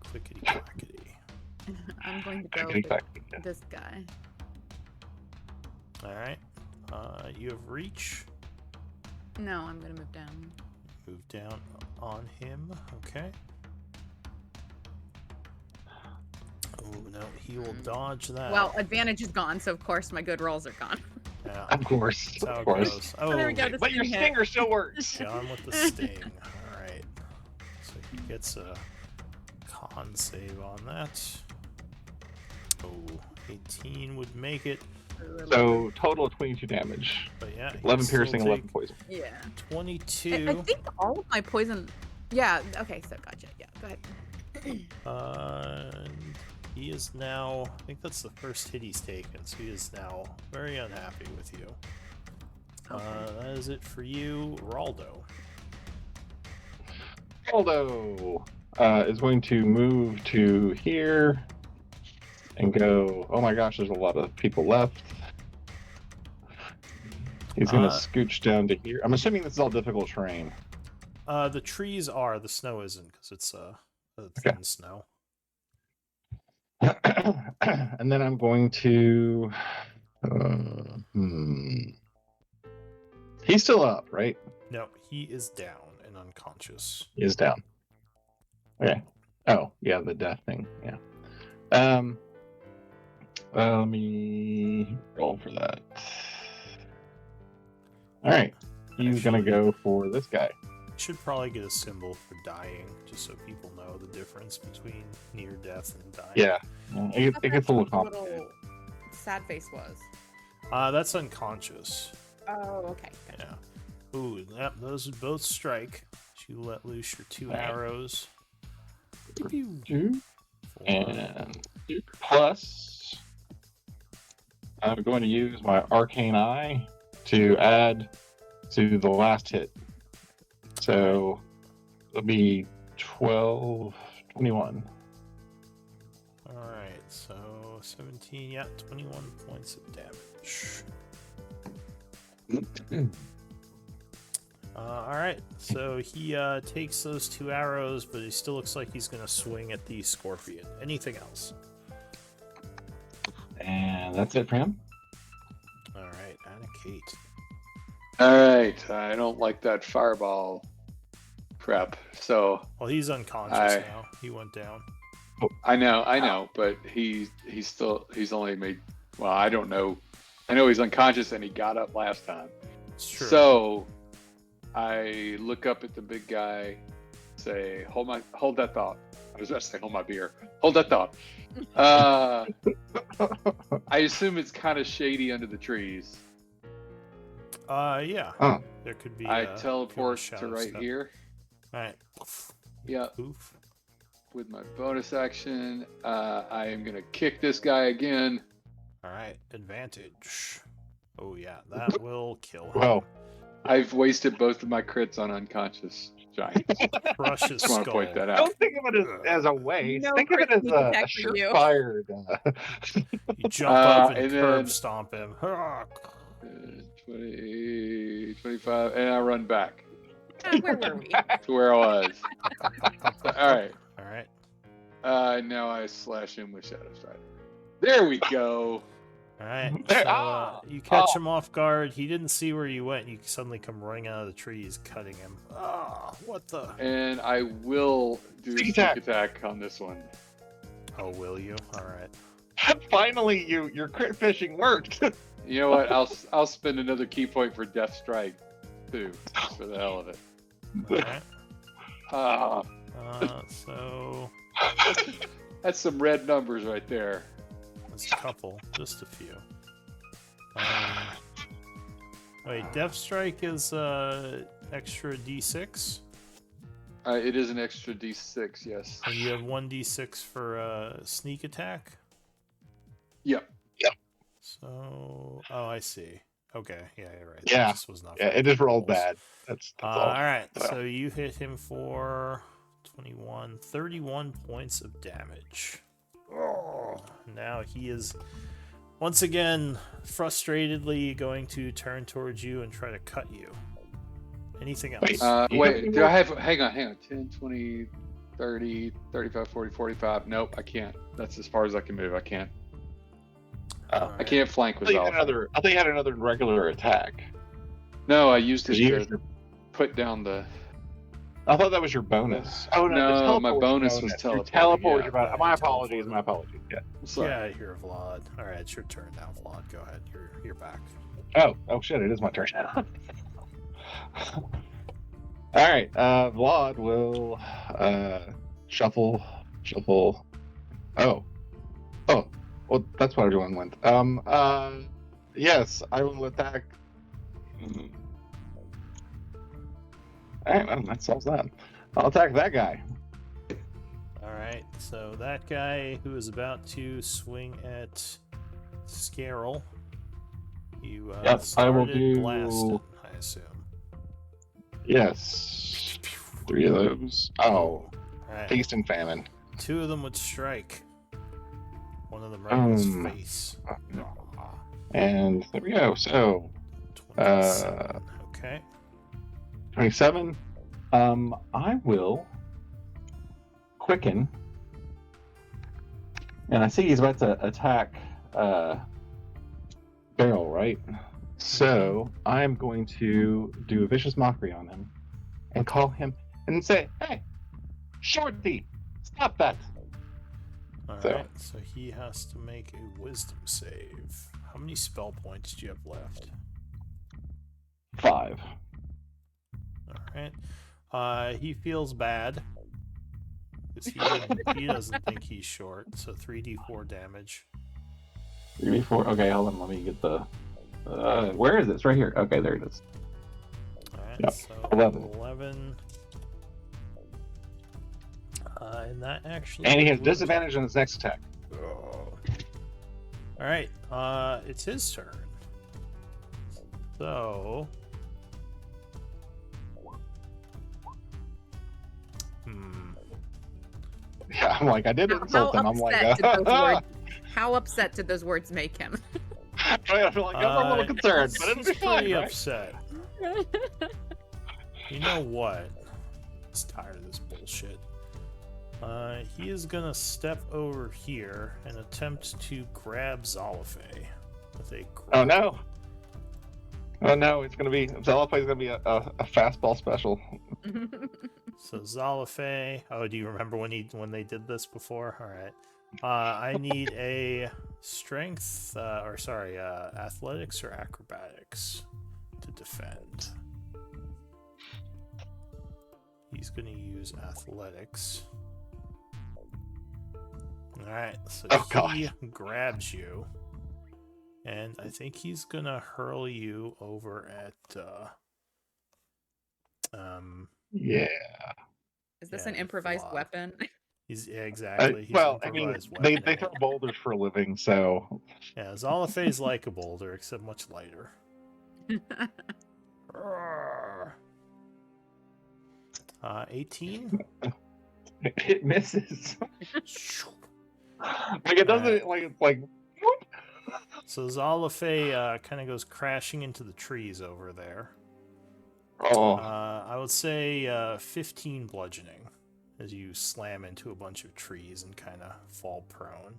Clickety clackety. I'm going to go Clickety with clack. this guy. Alright. You have reach. No, I'm going to move down. Move down on him. Okay. Oh, no, he will dodge that. Well, advantage is gone, so of course my good rolls are gone. Yeah, Of course. that's how Of it course. goes. Oh, there we go. The But your sting hit. stinger still works. Gone with the sting. Alright. So he gets a con save on that. Oh, 18 would make it. So, total of 22 damage. But yeah, he 11 would still piercing, 11 take poison. Yeah. 22. I think all of my poison. Yeah. Okay. So gotcha. Yeah. Go ahead. And he is now, I think that's the first hit he's taken, so he is now very unhappy with you. That is it for you, Raldo. Aldo is going to move to here and go, oh my gosh, there's a lot of people left. He's going to scooch down to here. I'm assuming this is all difficult terrain. The trees are, the snow isn't, because it's a thin snow. And then I'm going to... He's still up, right? No, he is down and and unconscious. He is down. Okay. Oh, yeah, the death thing. Yeah. Let me roll for that. All right. He's gonna go for this guy. Should probably get a symbol for dying, just so people know the difference between near death and dying. Yeah. It gets a little What complicated. little sad face was. That's unconscious. Oh, okay. Yeah. Ooh, yep, those would both strike. You let loose your 2 arrows. Pew. 2 4. and 2 plus. I'm going to use my Arcane Eye to add to the last hit. So it'll be 12, 21. Alright, so 17, yeah, 21 points of damage. Alright, so he takes those 2 arrows, but he still looks like he's going to swing at the scorpion. Anything else? And that's it for him. Alright, Anna Kate. Alright, I don't like that fireball prep. So Well, he's unconscious now. He went down. I know, but he's only made, well, I don't know. I know he's unconscious and he got up last time. It's true. So I look up at the big guy, say, hold that thought. I was about to say, hold my beer. Hold that thought. I assume it's kind of shady under the trees. Yeah. Oh. There could be. I teleport shadow to right step. here. Alright. Yeah, Poof. with my bonus action. I am going to kick this guy again. Alright, advantage. Oh, yeah, that will kill him. Well, I've wasted both of my crits on unconscious giants. Crush his Just want to skull. point that out. don't think of it as a waste. No think of it crit as sneak a attack for you. surefire. You jump up and and curb then- stomp him. 20, 25, and I run back Where were we? to where I was. All right. Alright. Now I slash him with Shadow Strike. There we go. Alright. There- So, you catch him off guard. He didn't see where you went. You suddenly come running out of the trees, cutting him. Ah, what the? And I will do Sneak sneak attack. attack on this one. Oh, will you? Alright. Finally, your crit fishing worked. You know what? I'll spend another key point for Death Strike too, just for the hell of it. Alright. Ah, So, that's some red numbers right there. there's a couple. Just a few. Wait, Death Strike is extra d6? It is an extra D6, yes. And you have 1d6 for sneak attack? Yep. So, oh, I see. Okay, yeah, you're right. Yeah. This was not Yeah, very it just rolled rolls. bad. That's all. All right, Well. so you hit him for 21, 31 points of damage. Oh, now he is once again frustratedly going to turn towards you and try to cut you. Anything else? Wait. Wait, do I have, hang on. 10, 20, 30, 35, 40, 45. Nope, I can't. That's as far as I can move. I can't. All I right. can't flank I with thought you had Alpha. I thought you had another regular attack. No, I used it You to used your- put down the. I thought that was your bonus. Oh No, the teleport my was bonus your was bonus. Your teleporting, teleport was yeah. your bonus. Yeah, My you apologies. teleported. My apologies. Yeah. Sorry. Yeah, here, Vlad. All right, it's your turn now, Vlad. Go ahead. You're back. Oh shit! It is my turn now. All right. Vlad will shuffle. Oh. Well, that's what everyone went. Yes, I will attack. All right, well, that solves that. I'll attack that guy. All right, so that guy who is about to swing at Scarol, you Yep, I will started do- blasting, I assume. Yes. 3 of those. Oh, All right, feast and famine. 2 of them would strike. One of them right in his Um, face. And there we go. So 27. Okay. 27. I will quicken, and I see he's about to attack Barrel, right? So I'm going to do a vicious mockery on him, and call him and say, "Hey, Shorty, stop that!" All So- right, so he has to make a wisdom save. How many spell points do you have left? 5. All right. He feels bad because he doesn't think he's short. So 3d4 damage. 3d4. Okay, hold on. Let me get the. Where is it? It's right here. Okay, there it is. All right. Yep, So 11. 11. And that actually. And he has would- disadvantage on his next attack. Oh. All right. It's his turn. So. Yeah, I'm like, I did How insult him. I'm like, upset did those words? How upset did those words make him? I feel like I'm a little concerned, but it'll he's be fine, pretty right? upset. You know what? He's tired of this bullshit. He is gonna step over here and attempt to grab Zalafe with a. Oh no! Oh no! It's gonna be Zalafe's gonna be a fastball special. So Zalafe. Oh, do you remember when they did this before? All right. I need a strength, athletics or acrobatics to defend. He's gonna use athletics. All right. So Oh, he God. grabs you, and I think he's gonna hurl you over at. Yeah. Is this Yeah, an improvised flawed. weapon? Exactly. He's Well, I mean, improvised they weapon. throw boulders for a living, so Yeah, Zalafe is like a boulder, except much lighter. 18. it misses. Like it doesn't like it's like. Whoop. So Zalafe kind of goes crashing into the trees over there. Oh, I would say 15 bludgeoning as you slam into a bunch of trees and kind of fall prone.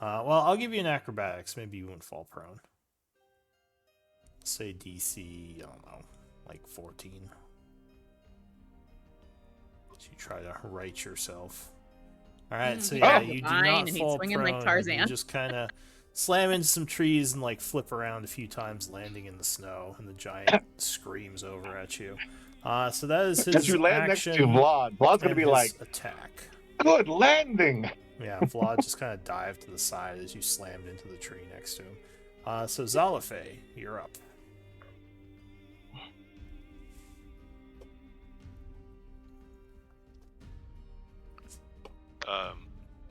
Well, I'll give you an acrobatics. Maybe you won't fall prone. Say DC, I don't know, like 14. So you try to right yourself. All right, so yeah, you do Fine, not and he's fall swinging prone. like Tarzan. You just kind of slam into some trees and like flip around a few times, landing in the snow, and the giant screams over at you. So that is his as you land action. next to Vlad, Vlad's gonna and be his like, attack. "Good landing." Yeah, Vlad just kind of dived to the side as you slammed into the tree next to him. So Zalafe, you're up.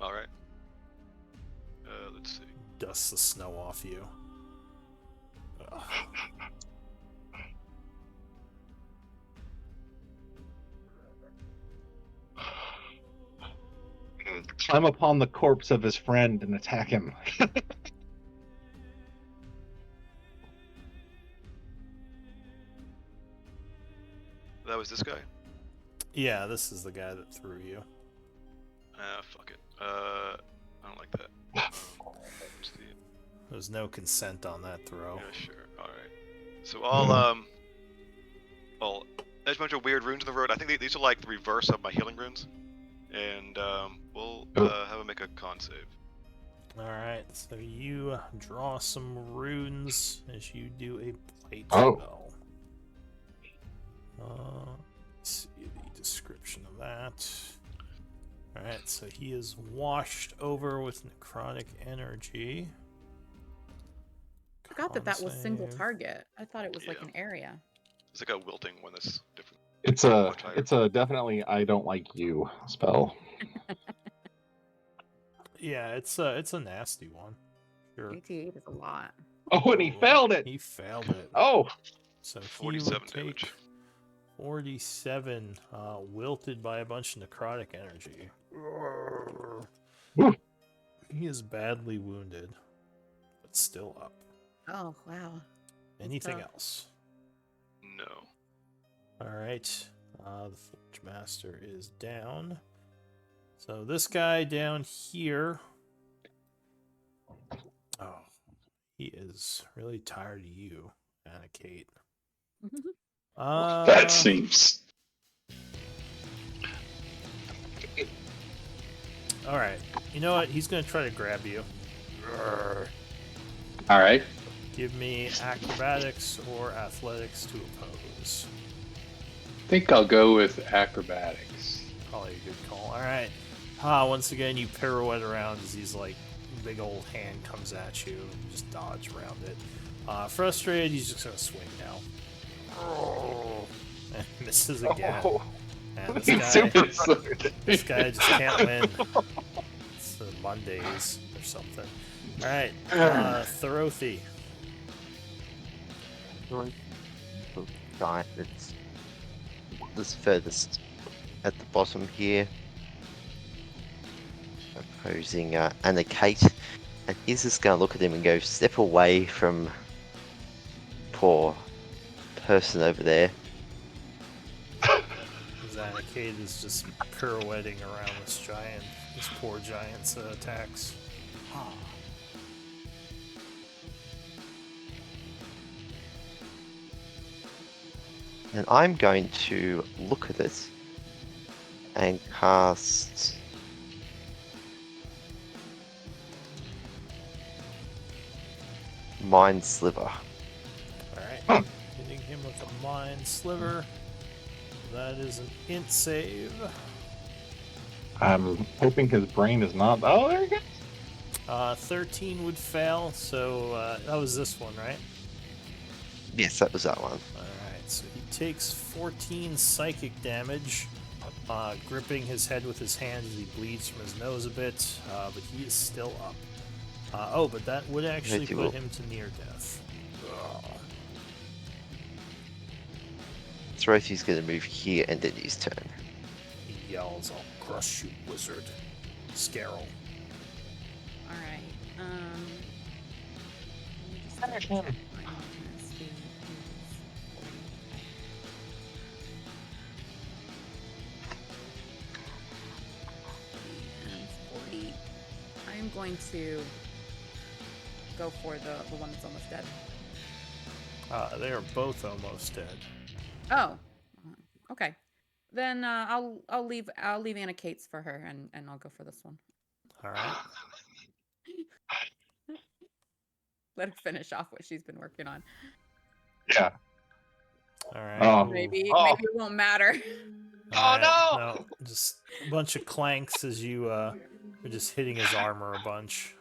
All right. Let's see. Dust the snow off you. Ugh. Climb upon the corpse of his friend and attack him. That was this guy. Yeah, this is the guy that threw you. Fuck it. I don't like that. What's the... There's no consent on that throw. Yeah, sure. All right. So I'll there's a bunch of weird runes in the road. I think these are like the reverse of my healing runes, and we'll have him make a con save. Alright, so you draw some runes as you do a plate Oh. spell. Let's see the description of that. Alright, so he is washed over with necrotic energy. I forgot that that was Con single save. target. I thought it was like Yeah. an area. It's like a wilting one that's different. It's a definitely I don't like you spell. Yeah, it's a nasty one. Sure. 88 is a lot. Oh, and he failed it. He failed it. Oh, So he 47 would take damage. 47, wilted by a bunch of necrotic energy. Woo. He is badly wounded, but still up. Oh, wow. Anything tough. else? No. All right. The Forge Master is down. So this guy down here. Oh, he is really tired of you, Anna Kate. That seems All right. You know what? He's gonna try to grab you. All right. Give me acrobatics or athletics to oppose. I think I'll go with acrobatics. Probably a good call. All right. Once again, you pirouette around as he's like big old hand comes at you. You just dodge around it. Frustrated, he's just gonna swing now. And misses again. And this guy just can't win. It's the Mondays or something. All right, Thorothy. Giant that's this furthest at the bottom here. Opposing Anna Kate. And he's just going to look at him and go, step away from poor person over there. Anna Kate is just pirouetting around this poor giant's attacks. And I'm going to look at it and cast Mind Sliver. Alright, hitting him with a Mind Sliver. That is an int save. I'm hoping his brain is not. Oh, there he goes. 13 would fail, so that was this one, right? Yes, that was that one. Alright, so he takes 14 psychic damage, gripping his head with his hand as he bleeds from his nose a bit, but he is still up. But that would actually put him to near death. Thorothy's going to move here and then his turn. He yells, "I'll crush you, wizard." Scarel. Alright. I'm going to go for the one that's almost dead. They are both almost dead. Oh, okay. Then I'll leave Anna Kate's for her, and I'll go for this one. All right. Let her finish off what she's been working on. Yeah. All right. Maybe it won't matter. No! Just a bunch of clanks as you are just hitting his armor a bunch.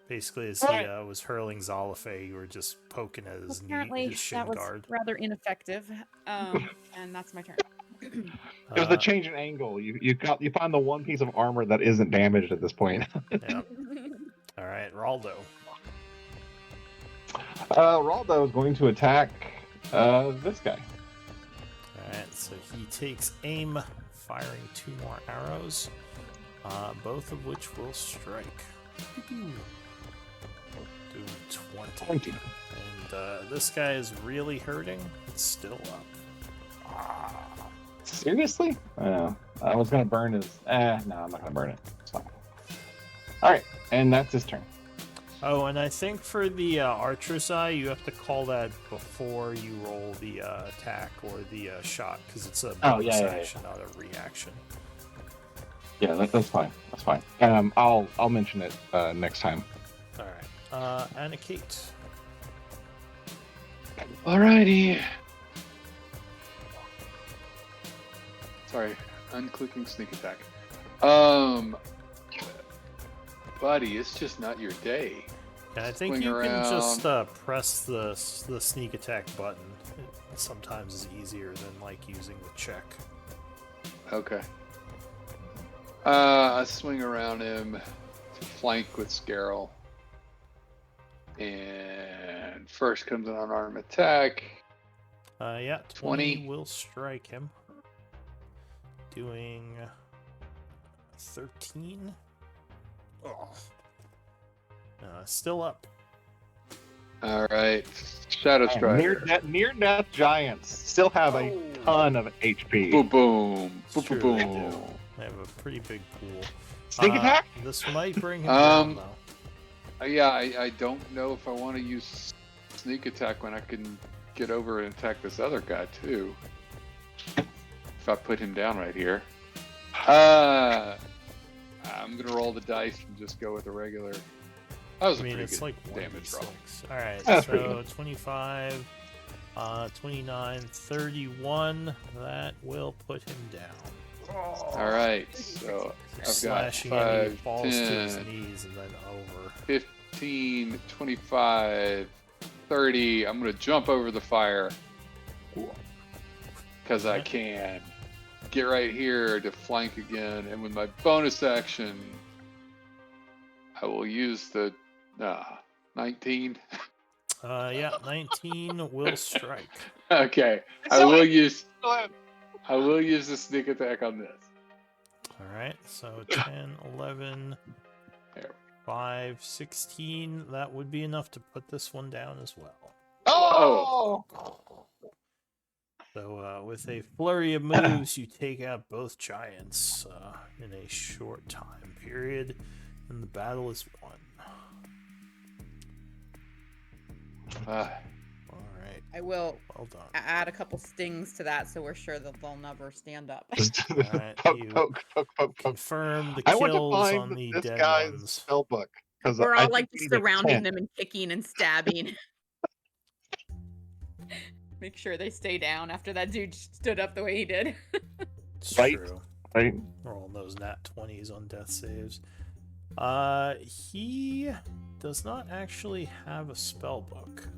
Basically, as he was hurling Zalafe, you were just poking at his knee, his shin that was guard. rather ineffective. And that's my turn. It was the change in angle. You find the one piece of armor that isn't damaged at this point. Yeah. All right, Raldo. Raldo is going to attack this guy. Alright, so he takes aim, firing 2 more arrows, both of which will strike. Doing 20. And this guy is really hurting. It's still up. Seriously? I was going to burn his... no, I'm not going to burn it. It's fine. Alright, and that's his turn. Oh, and I think for the Archer's Eye, you have to call that before you roll the attack or the shot, because it's a bonus action, not a reaction. Yeah, that's fine. That's fine. I'll mention it next time. All right, Anna Kate. Alrighty. Sorry, unclicking sneak attack. Buddy, it's just not your day. And I think you can just press the sneak attack button. It sometimes is easier than like using the check. Okay. I swing around him to flank with Scarel. And first comes an unarmed attack. Yeah, 20 will strike him. Doing 13. Oh. Still up. All right. Shadow Strider. Near death giants still have a ton of HP. Boom, boom. Boom, boom, boom. They have a pretty big pool. Sneak attack? This might bring him down, though. Yeah, I don't know if I want to use sneak attack when I can get over and attack this other guy, too. If I put him down right here. I'm gonna roll the dice and just go with the regular. That was I mean, a pretty it's good like damage roll. 1d6. All right, That's pretty so 25, 29, 31. That will put him down. All right, so I've got Slashing into your 5, balls to his 10, knees and then over. 15, 25, 30. I'm gonna jump over the fire because I can. Get right here to flank again, and with my bonus action, I will use the 19. Yeah, 19 will strike. Okay, I will use the sneak attack on this. All right, so 10, 11, There. 5, 16. That would be enough to put this one down as well. Oh! So with a flurry of moves, you take out both giants in a short time period, and the battle is won. All right, I will well done. add a couple stings to that so we're sure that they'll never stand up. Alright, poke, you poke, poke, poke, poke. Confirm the I want to kills find on the this dead guy's ones. spell book because We're I all like think we need a surrounding tent. them and kicking and stabbing. Make sure they stay down after that dude stood up the way he did. It's Right. true. Right? Rolling those nat 20s on death saves. He does not actually have a spell book.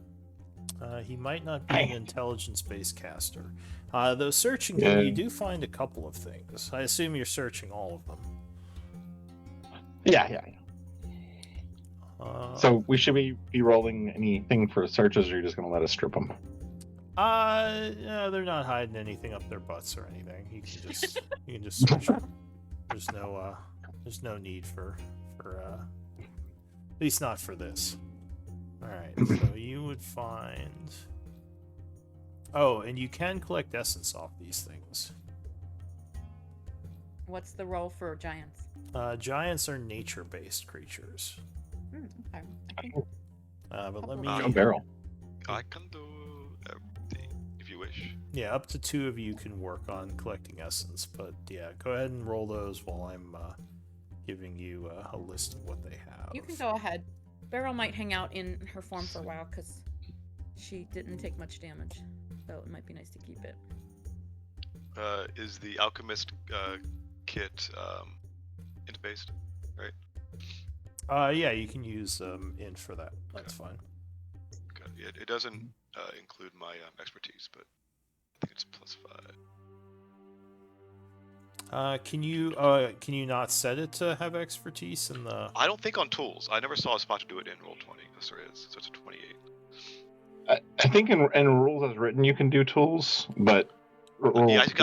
He might not be an intelligence-based caster. Though searching him, you do find a couple of things. I assume you're searching all of them. Yeah. So we should be rolling anything for searches, or you're just going to let us strip them? Yeah, they're not hiding anything up their butts or anything. You can just search them. There's no need for at least not for this. All right, so you would find. Oh, and you can collect essence off these things. What's the role for giants? Giants are nature-based creatures. Okay. I think But let me. Oh, Go barrel. I can do everything if you wish. Yeah, up to 2 of you can work on collecting essence, but yeah, go ahead and roll those while I'm giving you a list of what they have. you can go ahead. Beryl might hang out in her form for a while because she didn't take much damage, so it might be nice to keep it. Is the alchemist kit int-based? Yeah, you can use int for that. That's fine. Okay. It doesn't include my expertise, but I think it's +5. Can you not set it to have expertise in the? I don't think on tools. I never saw a spot to do it in Roll20. Yes, there is. So it's a 28. I think in rules as written, you can do tools, but Yeah, I can't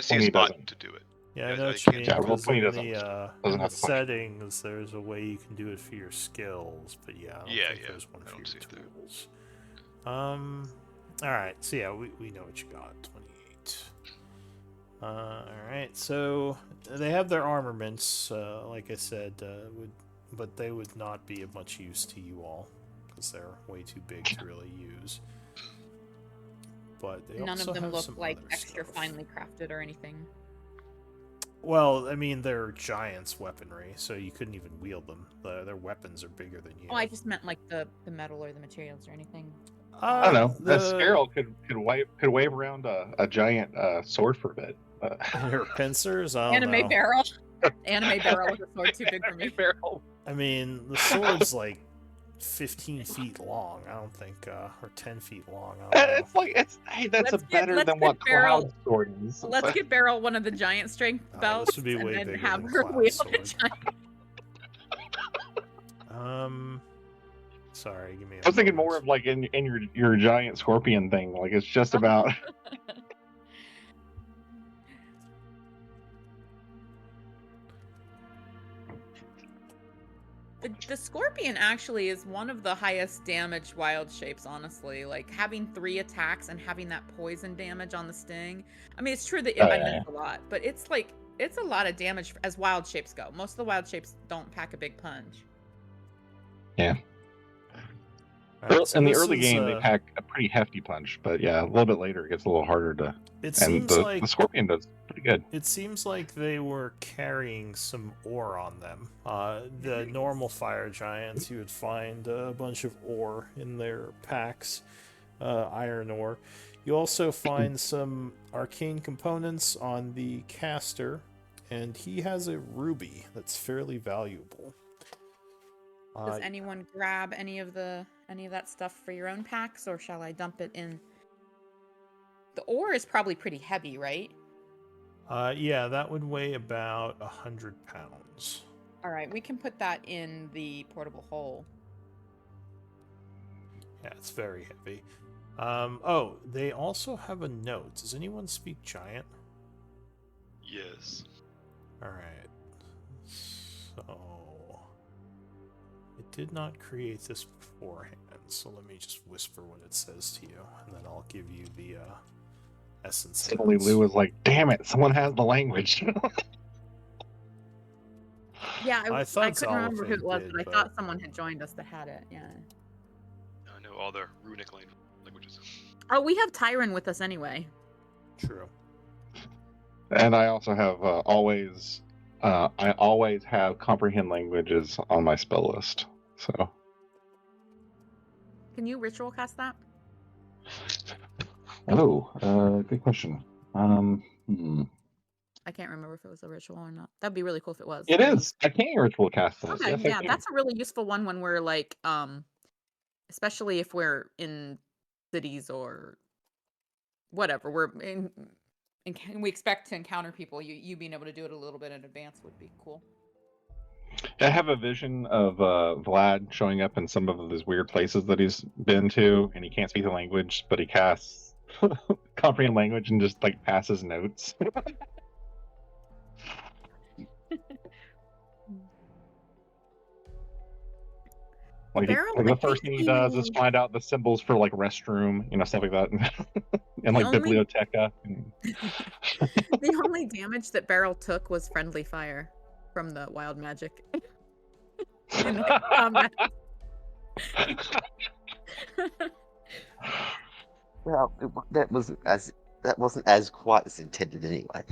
see a Roll20 spot doesn't. to do it. Yeah, I Yeah, know I what you can't mean. tell. Because Roll20 in doesn't- the, doesn't in the have the function. settings, there's a way you can do it for your skills, but yeah, I don't think there's one I for don't your see it there. tools. All right. So yeah, we know what you got. 28. All right. So they have their armaments, like I said, but they would not be of much use to you all because they're way too big to really use. But they None also of them have look some like other extra stuff. finely crafted or anything. Well, I mean, they're giants' weaponry, so you couldn't even wield them. Their weapons are bigger than you. Oh, I just meant like the metal or the materials or anything. I don't know. The Scarrow could wave around a giant sword for a bit. Her pincers. I don't Anime know. barrel. Anime barrel with a sword too big for me. I mean, the sword's like 15 feet long. I don't think, or 10 feet long. I don't know. It's like that's Let's better get than what Beryl- Cloud sword is. Let's get Beryl one of the giant strength Oh, belts this would be and way then bigger have than her Cloud's wield sword. a giant. Sorry, give me. I was thinking more of like in your giant scorpion thing. Like it's just about. The scorpion actually is one of the highest damage wild shapes, honestly. Like having 3 attacks and having that poison damage on the sting. I mean, it's true that I miss a lot, but it's a lot of damage as wild shapes go. Most of the wild shapes don't pack a big punch. Yeah. Alright, so In the this early is, game, they pack a pretty hefty punch, but yeah, a little bit later, it gets a little harder to. It And seems the like Scorpion does pretty good. It seems like they were carrying some ore on them. The normal fire giants, you would find a bunch of ore in their packs, iron ore. You also find some arcane components on the caster, and he has a ruby that's fairly valuable. Does anyone grab any of that stuff for your own packs, or shall I dump it in? The ore is probably pretty heavy, right? Yeah, that would weigh about 100 pounds. All right, we can put that in the portable hole. Yeah, it's very heavy. Oh, they also have a note. Does anyone speak giant? Yes. Alright. So... I did not create this beforehand, so let me just whisper what it says to you, and then I'll give you the essence. Suddenly notes. Lou was like, damn it, someone has the language. Yeah, I I thought couldn't remember who it was, Xylophane but I did, thought someone had joined us that had it. Yeah. I know all the runic languages. Oh, we have Tyron with us anyway. True. And I also have I always have comprehend languages on my spell list. So Can you ritual cast that? good question. I can't remember if it was a ritual or not. That'd be really cool if it was. It is. I can ritual cast this. Okay, Yes, I yeah, can. that's a really useful one when we're like, especially if we're in cities or whatever. We expect to encounter people. You being able to do it a little bit in advance would be cool. I have a vision of Vlad showing up in some of those weird places that he's been to, and he can't speak the language, but he casts comprehend language and just like passes notes. Like, Barrel, like I the first think thing he does is find out the symbols for like restroom, stuff like that, and like only- biblioteca. The only damage that Beryl took was friendly fire from the wild magic in the combat. Well, that wasn't as quite as intended anyway.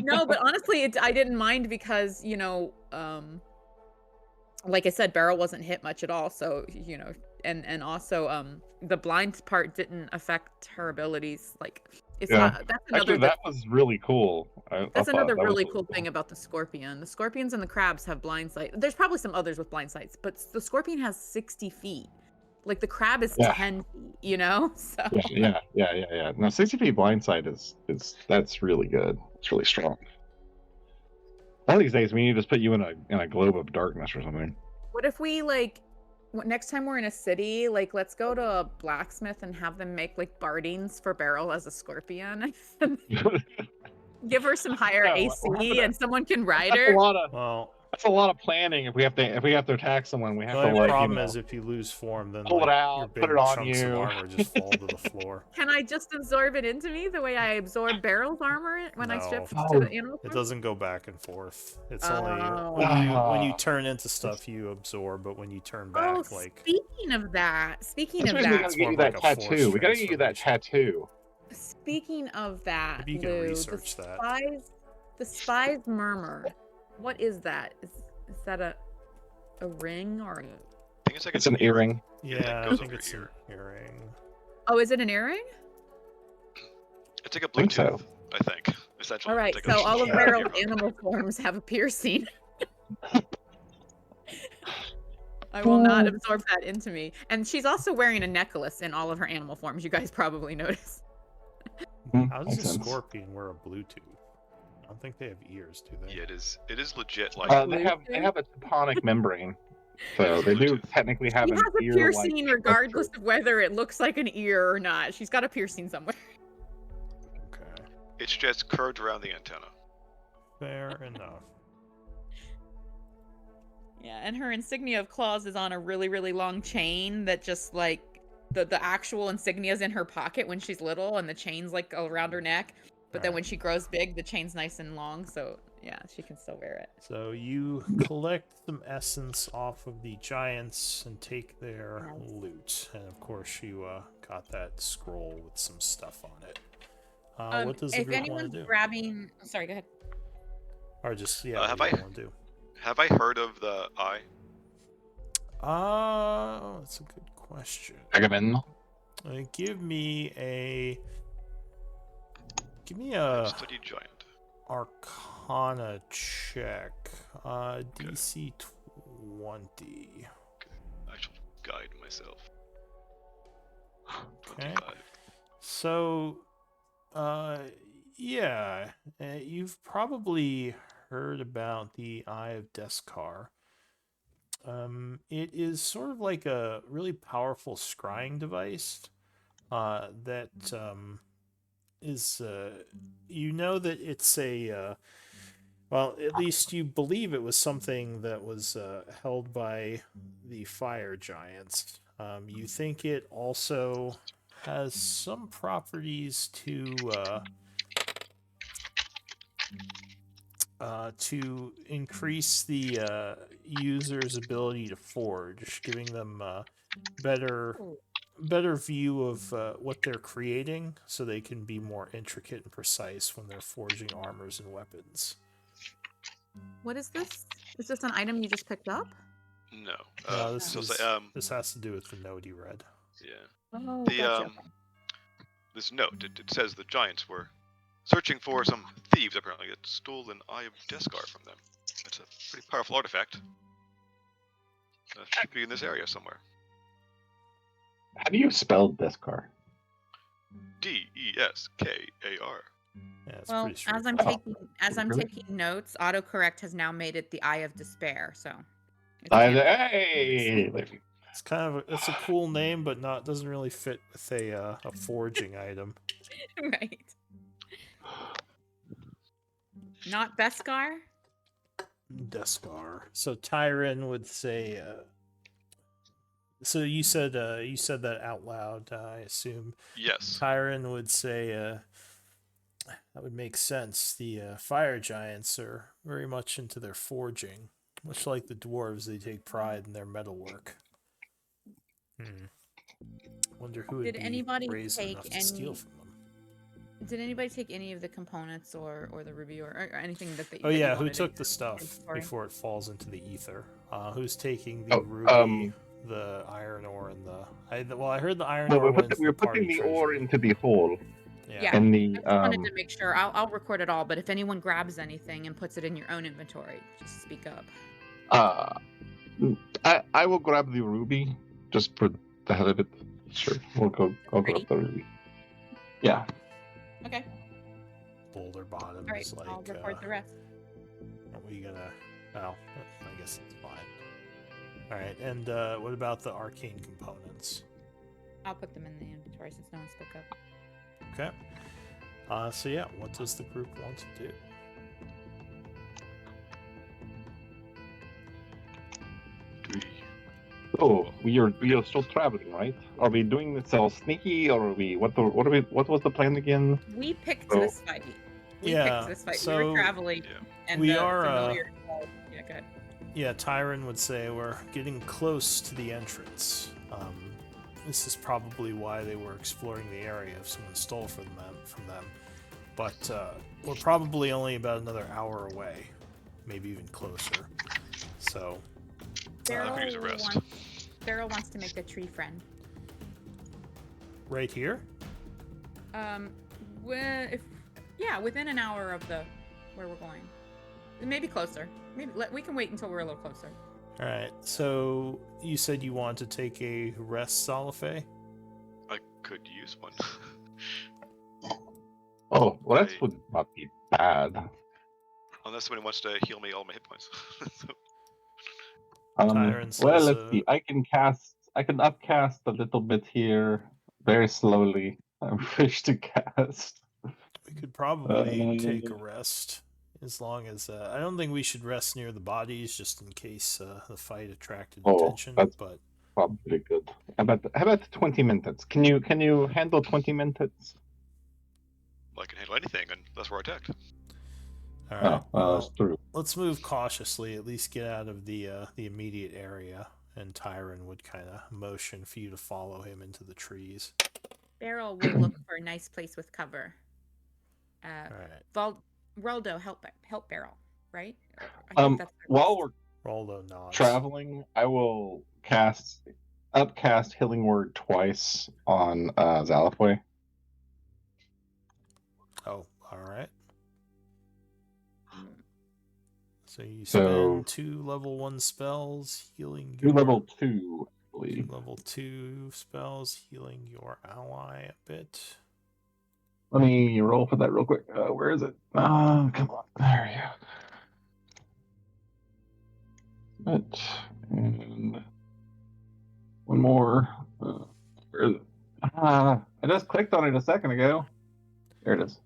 No, but honestly, I didn't mind because like I said, Beryl wasn't hit much at all. So and also the blind part didn't affect her abilities. Like it's not. That's another. Actually, that was really cool. That's another really cool thing about the scorpion. The scorpions and the crabs have blind sight. There's probably some others with blind sights, but the scorpion has 60 feet. Like the crab is 10 feet, So Yeah. Now 60 feet blind sight is that's really good. It's really strong. One of these days we need to just put you in a globe of darkness or something. What if we next time we're in a city, let's go to a blacksmith and have them make bardings for Beryl as a scorpion. Give her some higher AC and someone can ride her. That's a lot of planning. If we have to attack someone, we have The to only problem is if you lose form, then pull it out, your big put it on chunks of you. armor just fall to the floor. Can I just absorb it into me the way I absorb Beryl's armor when I strip No. to the animal It form? doesn't go back and forth. It's Oh. only when you turn into stuff you absorb, but when you turn back, Oh, speaking of that, That's why we gotta get you that tattoo. We gotta get you that tattoo. Speaking of that, Maybe you can Lou, research that. The spies murmur. What is that? Is that a ring or? I think it's like It's an earring. Yeah, I goes think over it's your an earring. Oh, is it an earring? It's like a think so. Bluetooth, I think. Essentially. All right, It's like so a all of ear- Beryl's earphone. animal forms have a piercing. I will not absorb that into me. And she's also wearing a necklace in all of her animal forms. You guys probably noticed. How does a scorpion wear a Bluetooth? I don't think they have ears, do they? Yeah, it is legit like They have a tympanic membrane, so they do technically have She an has a ear-like piercing regardless structure. of whether it looks like an ear or not. She's got a piercing somewhere. Okay, it's just curved around the antenna. fair enough. Yeah, and her insignia of claws is on a really, really long chain that just the actual insignia is in her pocket when she's little and the chain's around her neck. But then when she grows big, the chain's nice and long, so Yeah, she can still wear it. So you collect some essence off of the giants and take their Nice. loot, and of course you got that scroll with some stuff on it. What does the If group want anyone's to do? grabbing, sorry, go ahead. Or just have what do you I- want to do? Have I heard of the eye? That's a good question. Agamemnon. Give me a Study giant. Arcana check. DC 20. I shall guide myself. Okay. 25. So, yeah, you've probably heard about the Eye of Deskar. It is sort of like a really powerful scrying device that is, you know that it's a, well, at least you believe it was something that was held by the fire giants. You think it also has some properties to increase the user's ability to forge, giving them better view of what they're creating, so they can be more intricate and precise when they're forging armors and weapons. What is this? Is this an item you just picked up? No. No, this so is it's like, this has to do with the note you read. yeah. Oh, The gotcha. this note it says the giants were searching for some thieves apparently that stole an Eye of Deskar from them. It's a pretty powerful artifact. Should be in this area somewhere. How do you spell Deskar? Deskar. Yeah, it's Well, pretty as I'm straightforward. taking notes, autocorrect has now made it the Eye of Despair. So. it's Hey! It's kind of it's a cool name, but doesn't really fit with a forging item. right. Not Beskar. Deskar. So Tyron would say. So you said that out loud. I assume. Yes. Tyron would say. That would make sense. The fire giants are very much into their forging, much like the dwarves. They take pride in their metalwork. Wonder who would Did be anybody brazen take enough to steal from them. Did anybody take any of the components or the ruby or anything that they? Oh that you yeah, who wanted took in the your stuff inventory? before it falls into the ether? Who's taking the Oh, ruby, the iron ore, and I heard the iron No, ore we're went to we're the party putting the ore treasury. into the hole. Yeah. And the I just wanted to make sure. I'll record it all, but if anyone grabs anything and puts it in your own inventory, just speak up. I will grab the ruby just for the hell of it. Sure, I'll grab Ready? the ruby. Yeah. Okay. Boulder bottom All right. is like. I'll record the rest. Are we gonna? Oh, I guess it's fine. All right, and what about the arcane components? I'll put them in the inventory since no one spoke up. Okay. So yeah, what does the group want to do? Oh, we are still traveling, right? Are we doing this all sneaky, or are we? What was the plan again? We picked Oh. this fight. We Yeah, picked this fight. we so were traveling, Yeah. and we the are, familiar. Yeah, go ahead. Yeah, Tyron would say we're getting close to the entrance. This is probably why they were exploring the area if someone stole from them. But we're probably only about another hour away, maybe even closer. So, I could use a rest. Beryl wants to make a tree friend. right here? Within an hour of where we're going. Maybe closer. Maybe we can wait until we're a little closer. All right. So you said you want to take a rest, Salife? I could use one. Oh, well, that I- would not be bad. Unless somebody wants to heal me all my hit points. So, Tyron Well, says, let's see. I can upcast a little bit here, very slowly. I wish to cast. We could probably take a rest, as long as I don't think we should rest near the bodies, just in case the fight attracted Oh, attention. that's- But Probably good. How about 20 minutes? Can you handle 20 minutes? I can handle anything unless we're attacked. All right. That's true. Let's move cautiously. At least get out of the immediate area. And Tyron would kind of motion for you to follow him into the trees. Beryl will look for a nice place with cover. All right. Roldo, help Beryl, right? I think that's While we're Roldo nods. traveling, I will upcast Healing Word twice on Zalafway. Oh, all right. So you spend 2 level 1 spells healing your... 2 level 2, I believe. 2 level 2 spells healing your ally a bit. Let me roll for that real quick. Where is it? Come on. There we go. And one more. Where is it? I just clicked on it a second ago. There it is.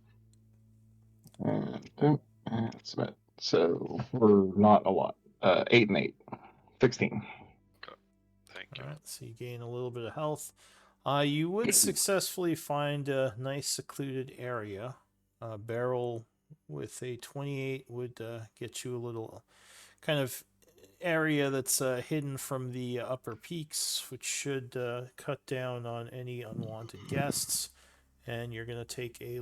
And submit. So we're not a lot. 8 and 8. 16. Thank you. All right, so you gain a little bit of health. You would successfully find a nice secluded area. Beryl with a 28 would get you a little kind of area that's hidden from the upper peaks, which should cut down on any unwanted guests. And you're gonna take a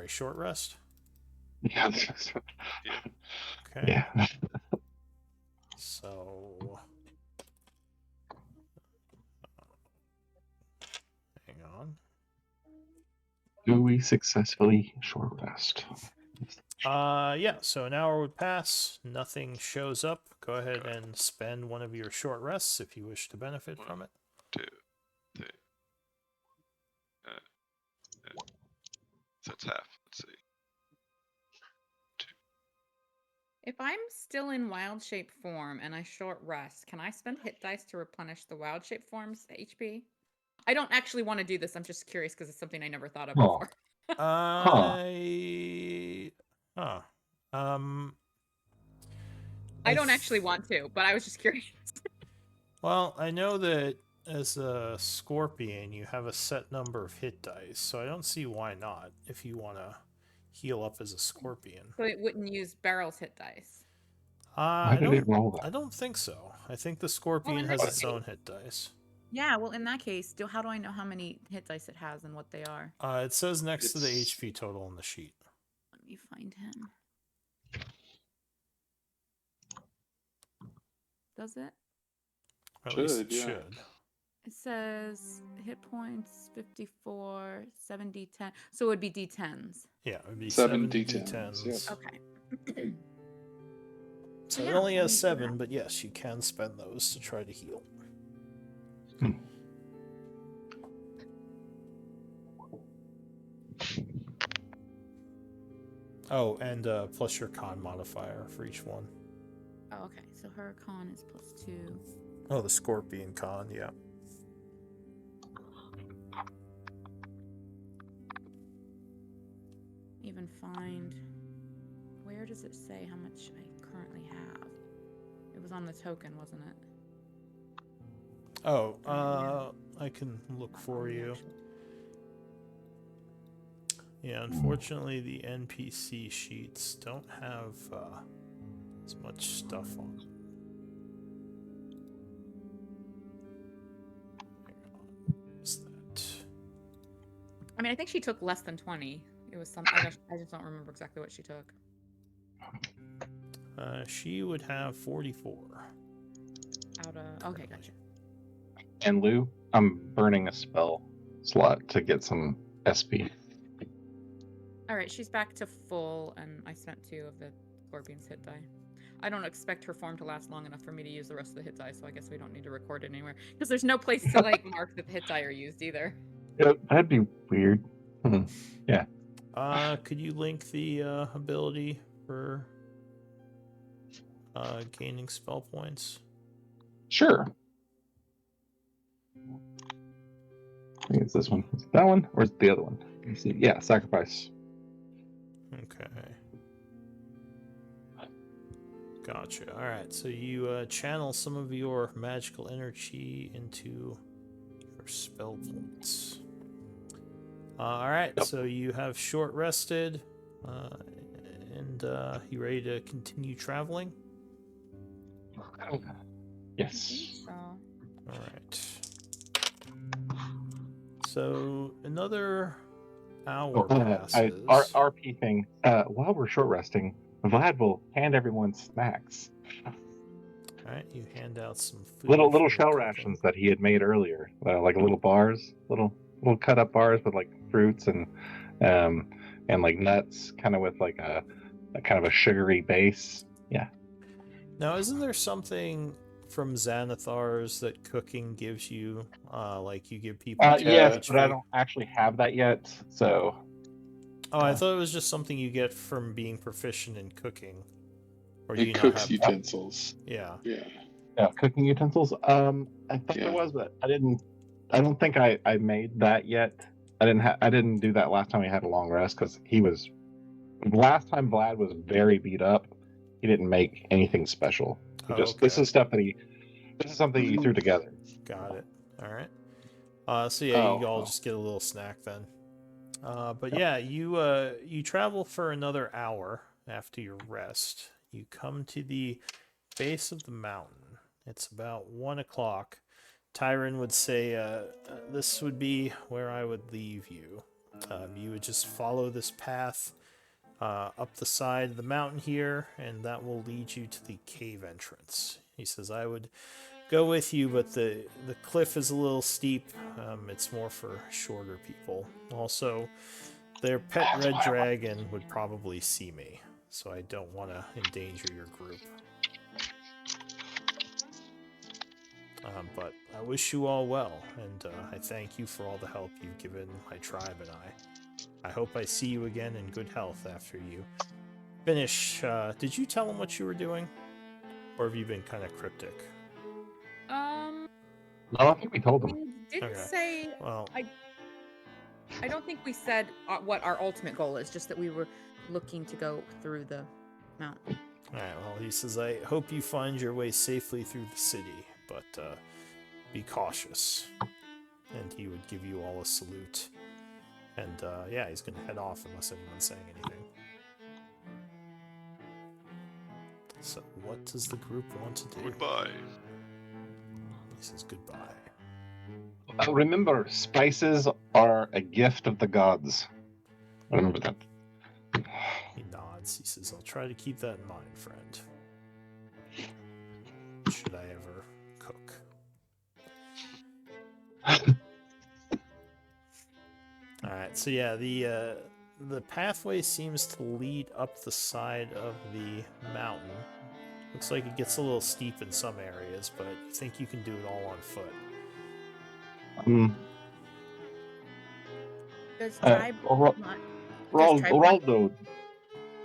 short rest. Yeah. Okay. Yeah. So, hang on. Do we successfully short rest? Yeah, so an hour would pass, nothing shows up. Go ahead and spend one of your short rests if you wish to benefit from it. 2, 3. So it's half. Let's see. If I'm still in wild shape form and I short rest, can I spend hit dice to replenish the wild shape form's HP? I don't actually want to do this. I'm just curious because it's something I never thought of before. I don't actually want to, but I was just curious. Well, I know that as a scorpion, you have a set number of hit dice, so I don't see why not if you want to heal up as a scorpion. So it wouldn't use Beryl's hit dice. Why did it roll that? I don't think so. I think the scorpion has its own hit dice. Yeah, well, in that case, how do I know how many hit dice it has and what they are? It says next to the HP total on the sheet. Let me find him. Does it? At least it yeah. should. It says hit points 54, 7 D10. So it would be D10s. Yeah, it would be 7 7 D10s, D10s. yes. Okay. So Yeah, it only has let me do 7, but yes, you can spend those to try to heal. Oh, and plus your con modifier for each one. Oh, okay. So her con is +2. Oh, the scorpion con, yeah. Even find. Where does it say how much I currently have? It was on the token, wasn't it? Oh, I can look for you. Yeah, unfortunately, the NPC sheets don't have as much stuff on them. Hang on. What's that? I mean, I think she took less than 20. It was something. I just don't remember exactly what she took. She would have 44. Out of. Okay, gotcha. And Lou, I'm burning a spell slot to get some SP. All right, she's back to full, and I spent 2 of the scorpion's hit die. I don't expect her form to last long enough for me to use the rest of the hit die, so I guess we don't need to record it anywhere. Because there's no place to like mark that the hit die are used either. Yeah, that'd be weird. Yeah. Could you link the ability for gaining spell points? Sure. I think it's this one. Is it that one or is it the other one? Let me see. Yeah, sacrifice. Okay. Gotcha. Alright, so you channel some of your magical energy into your spell points. Alright, so you have short rested, And you ready to continue traveling? Yes. So, All right. So another hour passes. RP thing. While we're short resting, Vlad will hand everyone snacks. All right, you hand out some food. Little from the shell cooking. rations that he had made earlier, like little bars, little cut up bars with like fruits and like nuts, kind of with like a kind of a sugary base. Yeah. Now, isn't there something from Xanathar's that cooking gives you? Like you give people. Yes, but I don't actually have that yet. So. Oh, I thought it was just something you get from being proficient in cooking. Or do It you not cooks have... utensils. Yeah. Yeah, cooking utensils. I thought there was, but I don't think I made that yet. I didn't do that last time we had a long rest because last time Vlad was very beat up. He didn't make anything special. This is something he threw together. Got it. All right. So yeah, you all just get a little snack then. But yeah, you travel for another hour after your rest. You come to the base of the mountain. It's about 1 o'clock. Tyron would say, this would be where I would leave you. You would just follow this path up the side of the mountain here, and that will lead you to the cave entrance. He says, I would go with you, but the cliff is a little steep. It's more for shorter people. Also, their pet red dragon would probably see me, so I don't want to endanger your group. But I wish you all well, and I thank you for all the help you've given my tribe and I. I hope I see you again in good health after you finish. Did you tell him what you were doing? Or have you been kind of cryptic? No, I think we told him. We didn't say... Well, I don't think we said what our ultimate goal is, just that we were looking to go through the mountain. Alright, well, he says, I hope you find your way safely through the city, but be cautious. And he would give you all a salute. And yeah, he's going to head off unless anyone's saying anything. So what does the group want to do? Goodbye. He says goodbye. Remember, spices are a gift of the gods. Remember that. He nods. He says, I'll try to keep that in mind, friend. Should I ever cook? Alright, so yeah, the pathway seems to lead up the side of the mountain. Looks like it gets a little steep in some areas, but I think you can do it all on foot. Does tribe Raldo,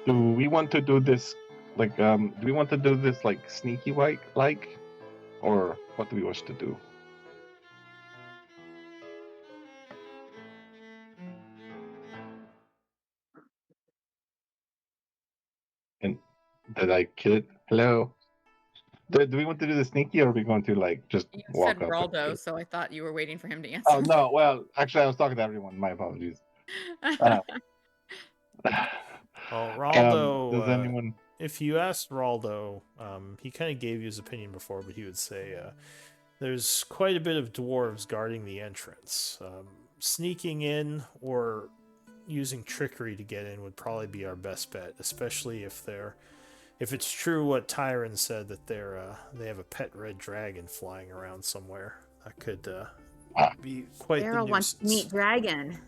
do we want to do this like sneaky like, or what do we wish to do? And did I kill it? Hello? Do we want to do the sneaky, or are we going to like just You walk said up? Raldo, so I thought you were waiting for him to answer. Oh no! Well, actually, I was talking to everyone. My apologies. Well, Raldo, does anyone? if you asked Raldo, he kind of gave you his opinion before, but he would say there's quite a bit of dwarves guarding the entrance. Sneaking in or using trickery to get in would probably be our best bet, especially if it's true what Tyron said that they have a pet red dragon flying around somewhere. That could be quite Daryl the wants to meet Dragon.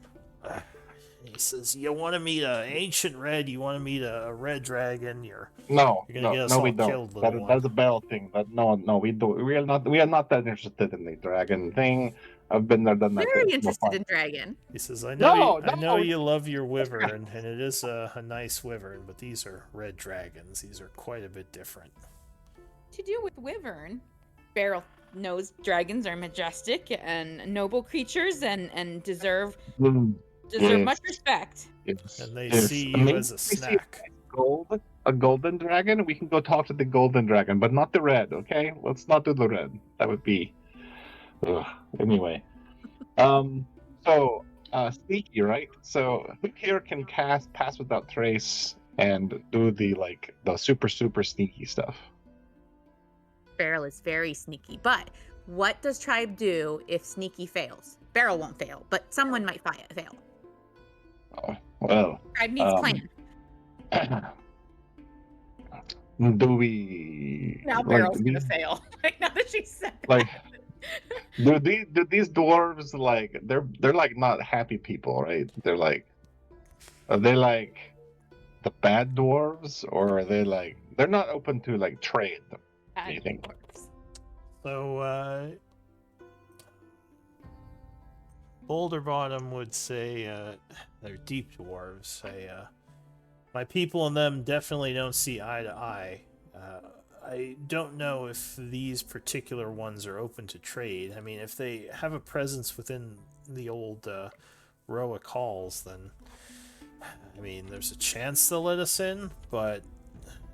He says, "You want to meet an ancient red? You want to meet a red dragon? You're we all don't. killed, little one." That's a bell thing. We do. We are not that interested in the dragon thing. I've been there, done that. Very interested in Dragon. He says, I know you love your wyvern, and it is a nice wyvern, but these are red dragons. These are quite a bit different. To do with Wyvern, Beryl knows dragons are majestic and noble creatures and deserve much respect. Yes. And they see you as a snack. A golden dragon? We can go talk to the golden dragon, but not the red, okay? Let's not do the red. That would be... Anyway. So, sneaky, right? So, who here can cast Pass Without Trace and do the super sneaky stuff. Beryl is very sneaky, but what does Tribe do if sneaky fails? Beryl won't fail, but someone might fail. Oh, well, Tribe needs plan. do we Now Beryl's gonna fail. Now that she said that. like do these dwarves they're like not happy people, right? Are they like the bad dwarves, or are they like they're not open to like trade? Do you think? So, Boulder Bottom would say they're deep dwarves. Say, my people and them definitely don't see eye to eye. I don't know if these particular ones are open to trade. I mean, if they have a presence within the old Roa Calls, then I mean, there's a chance they'll let us in, but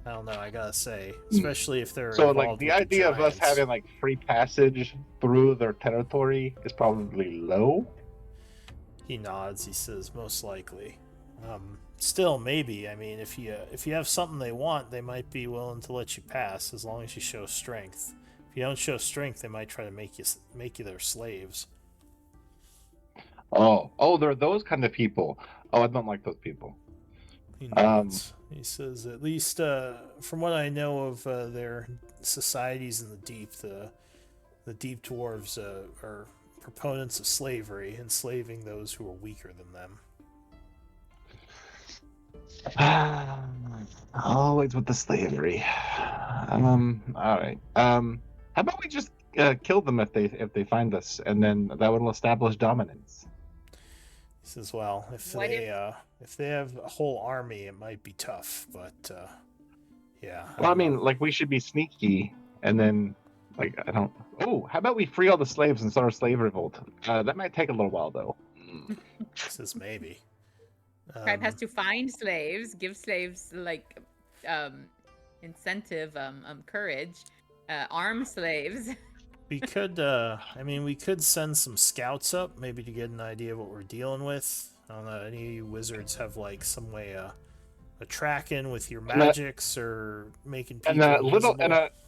I don't know. I gotta say, especially if they're so involved the with idea of us giants. having like free passage through their territory is probably low. He nods. He says, "Most likely." Still, maybe. I mean, if you have something they want, they might be willing to let you pass as long as you show strength. If you don't show strength, they might try to make you their slaves. Oh, they're those kind of people. Oh, I don't like those people. He nods. He says, "At least from what I know of their societies in the deep dwarves are proponents of slavery, enslaving those who are weaker than them." Always with the slavery. All right. How about we just kill them if they find us, and then that will establish dominance. He says, "Well, if What they have a whole army, it might be tough, but yeah." Well, I mean, like we should be sneaky, and then like I don't. Oh, how about we free all the slaves and start a slave revolt? That might take a little while, though. He says maybe. Tribe has to find slaves, give slaves like incentive, courage, arm slaves. We could, we could send some scouts up, maybe to get an idea of what we're dealing with. I don't know, any of you wizards have like some way a tracking with your magics or making people invisible?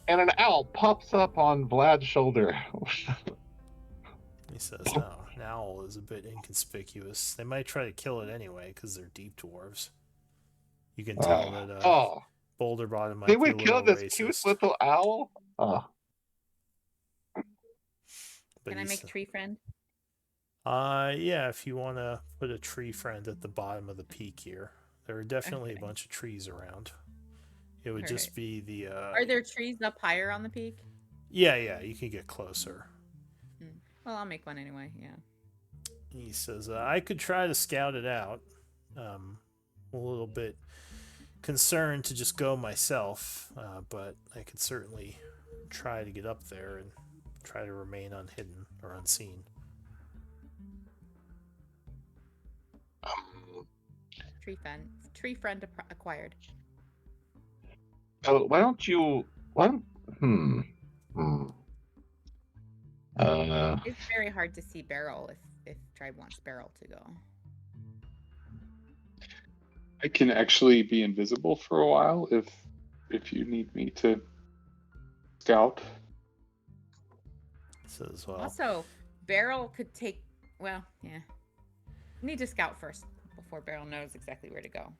and an owl pops up on Vlad's shoulder. He says, "No, an owl is a bit inconspicuous. They might try to kill it anyway because they're deep dwarves." You can tell that Boulder Bottom might Did be we a kill little this racist. cute little owl? Oh. But Can I he make sa- tree friend? Yeah, if you want to put a tree friend at the bottom of the peak here. There are definitely a bunch of trees around. It would just Alright. be the... Are there trees up higher on the peak? Yeah, you can get closer. Well, I'll make one anyway, yeah. He says, I could try to scout it out. A little bit concerned to just go myself, but I could certainly try to get up there and try to remain unhidden or unseen. Tree friend acquired. Why don't you? It's very hard to see Beryl if Tribe wants Beryl to go. I can actually be invisible for a while if you need me to scout. Says, well, Also, Beryl could take. Well, yeah. Need to scout first before Beryl knows exactly where to go.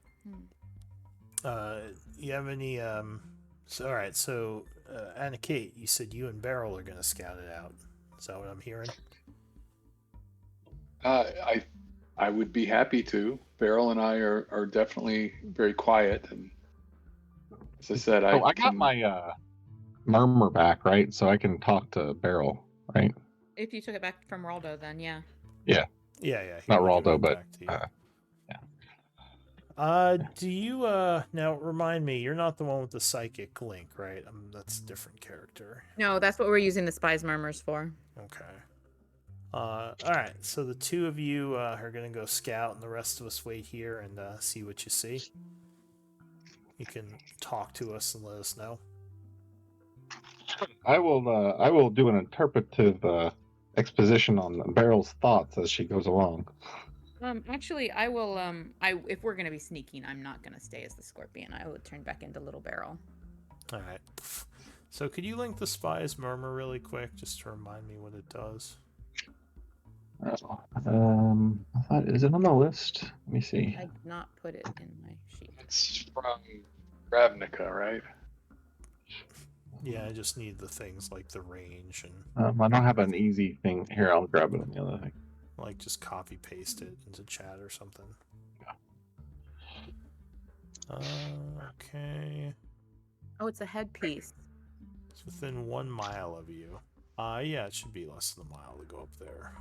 you have any all right, so Anna Kate, you said you and Beryl are gonna scout it out. Is that what I'm hearing? I would be happy to. Beryl and I are definitely very quiet, and as I said, I got can- my murmur back, right? So I can talk to Beryl, right? If you took it back from Raldo, then yeah. Yeah. Not he'll give Raldo, it but back to you. Do you now remind me? You're not the one with the psychic link, right? That's a different character. No, that's what we're using the spies murmurs for. Okay. All right. So the two of you are gonna go scout, and the rest of us wait here and see what you see. You can talk to us and let us know. I will do an interpretive exposition on Beryl's thoughts as she goes along. Actually, I will. If we're gonna be sneaking, I'm not gonna stay as the scorpion. I will turn back into Little Barrel. All right. So could you link the Spy's Murmur really quick, just to remind me what it does? I thought, is it on the list? Let me see. I did not put it in my sheet. It's from Ravnica, right? Yeah, I just need the things like the range and I don't have an easy thing here. I'll grab it on the other thing. like just copy paste it into chat or something. Okay. Oh, it's a headpiece. It's within 1 mile of you. Yeah, it should be less than a mile to go up there.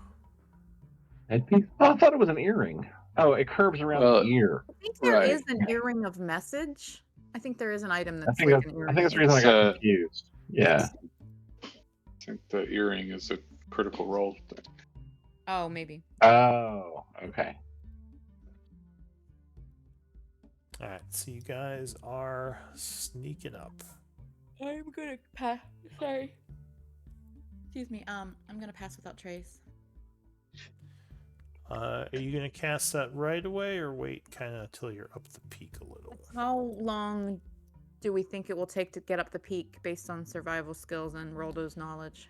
Headpiece? Oh, I thought it was an earring. Oh, it curves around the ear. I think there is Right. an earring of message. I think there is an item I that's think like that's, an earring. I think that's the reason I got confused. Yeah. I think the earring is a critical role thing. Oh, maybe. Oh, okay. Alright, so you guys are sneaking up. I'm gonna pass. Sorry. Excuse me. I'm gonna pass without trace. Are you gonna cast that right away or wait kind of till you're up the peak a little? How long do we think it will take to get up the peak based on survival skills and Roldo's knowledge?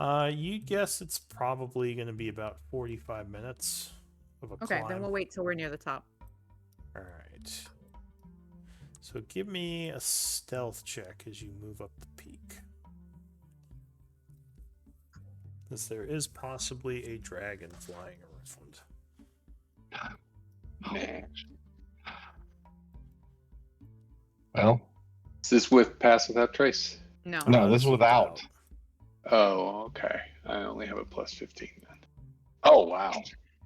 You guess it's probably gonna be about 45 minutes of a Okay, climb. then we'll wait till we're near the top. Alright. So give me a stealth check as you move up the peak. Because there is possibly a dragon flying around. Man. Well, Is this with pass without trace? No. no, this is without. Oh, okay. I only have a plus 15 then. Oh, wow.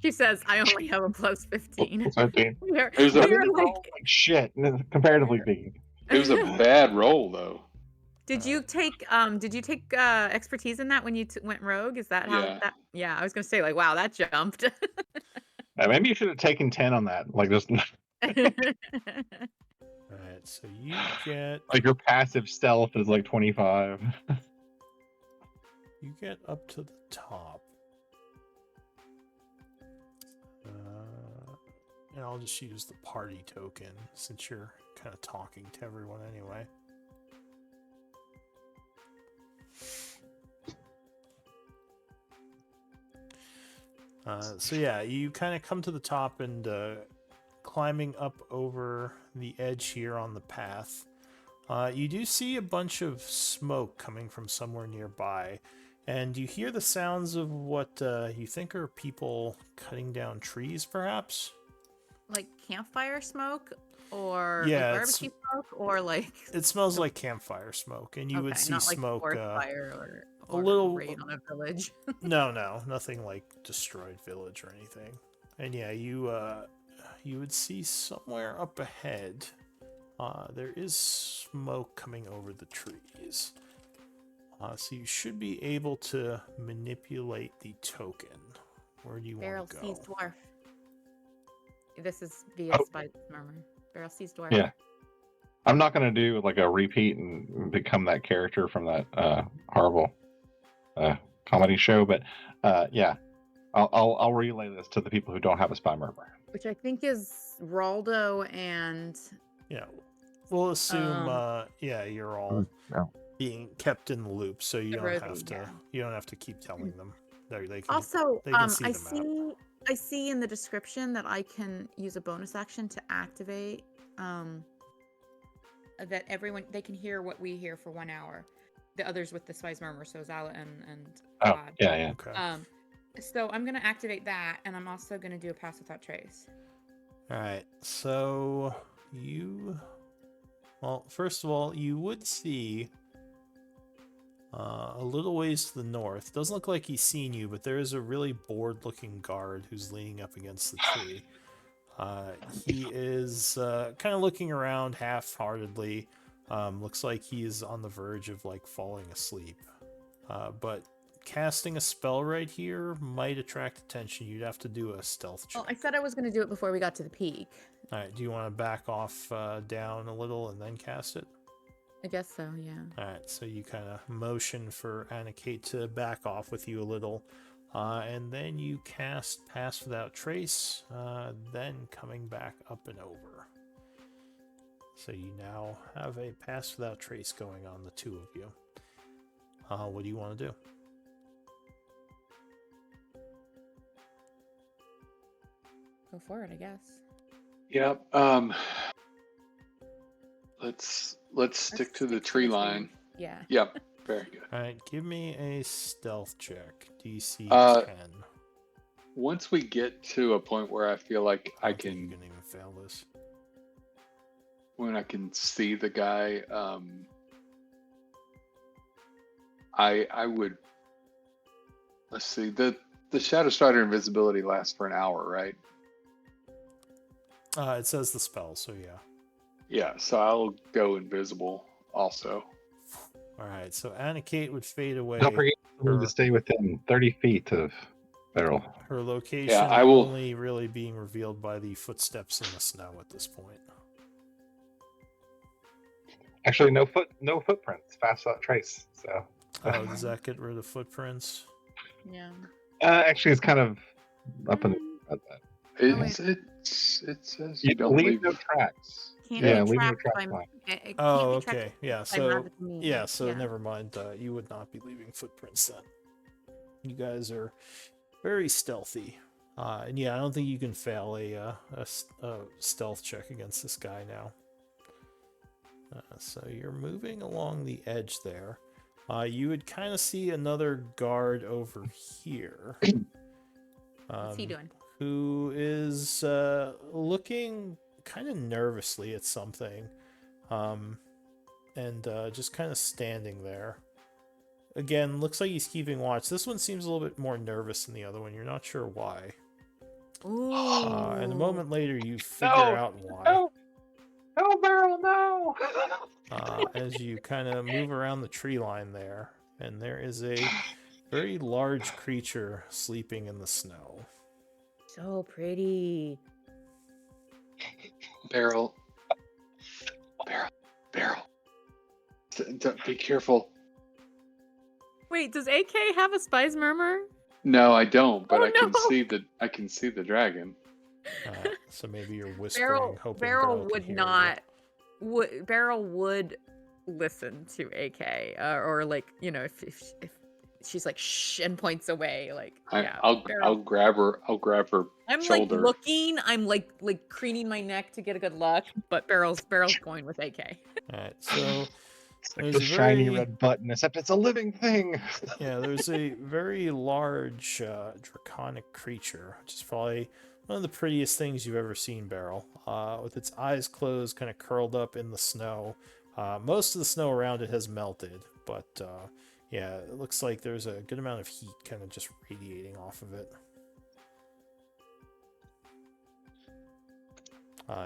She says, I only have a plus 15. 15. There's a- We're like, Like shit, comparatively speaking. It was a bad roll, though. did you take expertise in that when you went rogue? Is that how Yeah. that? Yeah, I was gonna say like, wow, that jumped. Maybe you should have taken 10 on that. Like just Alright, so you get like your passive stealth is like 25. you get up to the top. And I'll just use the party token since you're kind of talking to everyone anyway. So yeah, you kind of come to the top and climbing up over the edge here on the path. You do see a bunch of smoke coming from somewhere nearby, and you hear the sounds of what you think are people cutting down trees, perhaps? Like campfire smoke, or Yeah, like it's- barbecue smoke, or like It smells like campfire smoke, and you would see not like smoke. forest fire a or little- raid on a village. No, nothing like destroyed village or anything. And yeah, you would see somewhere up ahead. There is smoke coming over the trees. So you should be able to manipulate the token. Where do you Barrel want to sees go? dwarf. This is via Oh. Spy's Murmur. Barrel sees dwarf. Yeah. I'm not gonna do like a repeat and become that character from that horrible comedy show, but yeah, I'll relay this to the people who don't have a spy murmur. Which I think is Raldo and Yeah, we'll assume. Um, Yeah, you're all no. being kept in the loop, so you don't Rosie, have to. yeah. You don't have to keep telling them. They can. also they can see I the map. see in the description that I can use a bonus action to activate That everyone they can hear what we hear for 1 hour. The others with the Spy's Murmur, so Zala and Oh, Todd. yeah. Okay. So I'm gonna activate that, and I'm also gonna do a pass without trace. All right. So you. Well, first of all, you would see a little ways to the north. Doesn't look like he's seen you, but there is a really bored-looking guard who's leaning up against the tree. He is kind of looking around half-heartedly. Looks like he's on the verge of like falling asleep. But casting a spell right here might attract attention. You'd have to do a stealth check. well, I said I was gonna do it before we got to the peak. All right. Do you want to back off down a little and then cast it? I guess so, yeah. All right. So you kind of motion for Anakate to back off with you a little. And then you cast Pass Without Trace, then coming back up and over. So you now have a Pass Without Trace going on the two of you. What do you want to do? Go for it, I guess. Yep. Let's stick to the tree line. Yeah. Yep. Very good. All right, give me a stealth check, DC 10. Once we get to a point where I feel like I don't think can, you can even fail this. when I can see the guy, I would. Let's see. The Shadow Strider invisibility lasts for an hour, right? It says the spell, so yeah. Yeah. So I'll go invisible also. All right, so Anna Kate would fade away. Don't forget her, to stay within 30 feet of Beryl. her location Yeah, I will- only really being revealed by the footsteps in the snow at this point. Actually, no footprints. Fast without trace. So Oh, does that get rid of footprints? Yeah. actually, it's kind of up in about that. It says you You don't leave leave. no tracks. Can't Yeah, be leave no trapped tracks by- behind. it can't Oh, be trapped okay. Yeah, by so magical means. yeah, so Yeah. never mind. You would not be leaving footprints then. You guys are very stealthy. And yeah, I don't think you can fail a stealth check against this guy now. So you're moving along the edge there. You would kind of see another guard over here. What's he doing? Who is looking kind of nervously at something. And just kind of standing there. Again, looks like he's keeping watch. This one seems a little bit more nervous than the other one. You're not sure why. Ooh. And a moment later, you figure No! out why. No, no, Beryl, no. As you kind of move around the tree line there. And there is a very large creature sleeping in the snow. So pretty. Beryl. Be careful. Wait, does AK have a spies murmur? No, I don't. But Oh, I can no. see the dragon. So maybe you're whispering, Beryl, hoping Beryl can would hear you. not. Beryl would listen to AK, or like, you know, if she's like shh and points away, like yeah. I'll Beryl. grab her. I'll grab her I'm shoulder. like looking. I'm like craning my neck to get a good look, but Beryl's going with AK. Alright, so It's like There's the a shiny very- red button, except it's a living thing. yeah, there's a very large draconic creature, which is probably one of the prettiest things you've ever seen, Beryl. With its eyes closed, kind of curled up in the snow. Most of the snow around it has melted, but yeah, it looks like there's a good amount of heat kind of just radiating off of it.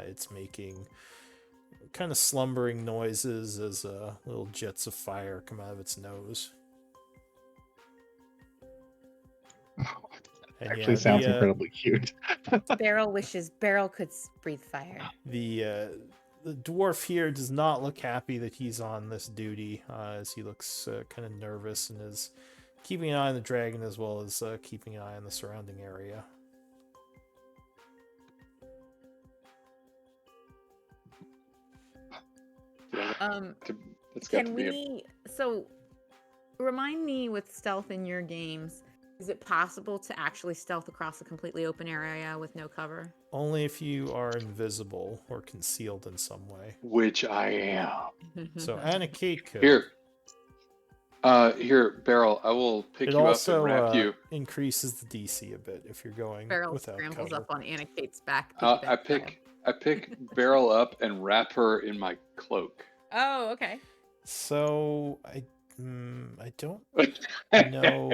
It's making kind of slumbering noises as little jets of fire come out of its nose. And Actually, yeah, sounds the, incredibly cute. Beryl wishes Beryl could breathe fire. the dwarf here does not look happy that he's on this duty, as he looks kind of nervous and is keeping an eye on the dragon as well as keeping an eye on the surrounding area. It's got to Can be a we? So, remind me with stealth in your games. Is it possible to actually stealth across a completely open area with no cover? Only if you are invisible or concealed in some way. which I am. So Anna Kate could. Here. Here, Beryl, I will pick It you up also and wrap you. increases the DC a bit if you're going Beryl without scrambles cover. up on Anna Kate's back. I piggyback pick Beryl up and wrap her in my cloak. style. Oh, okay. So I don't know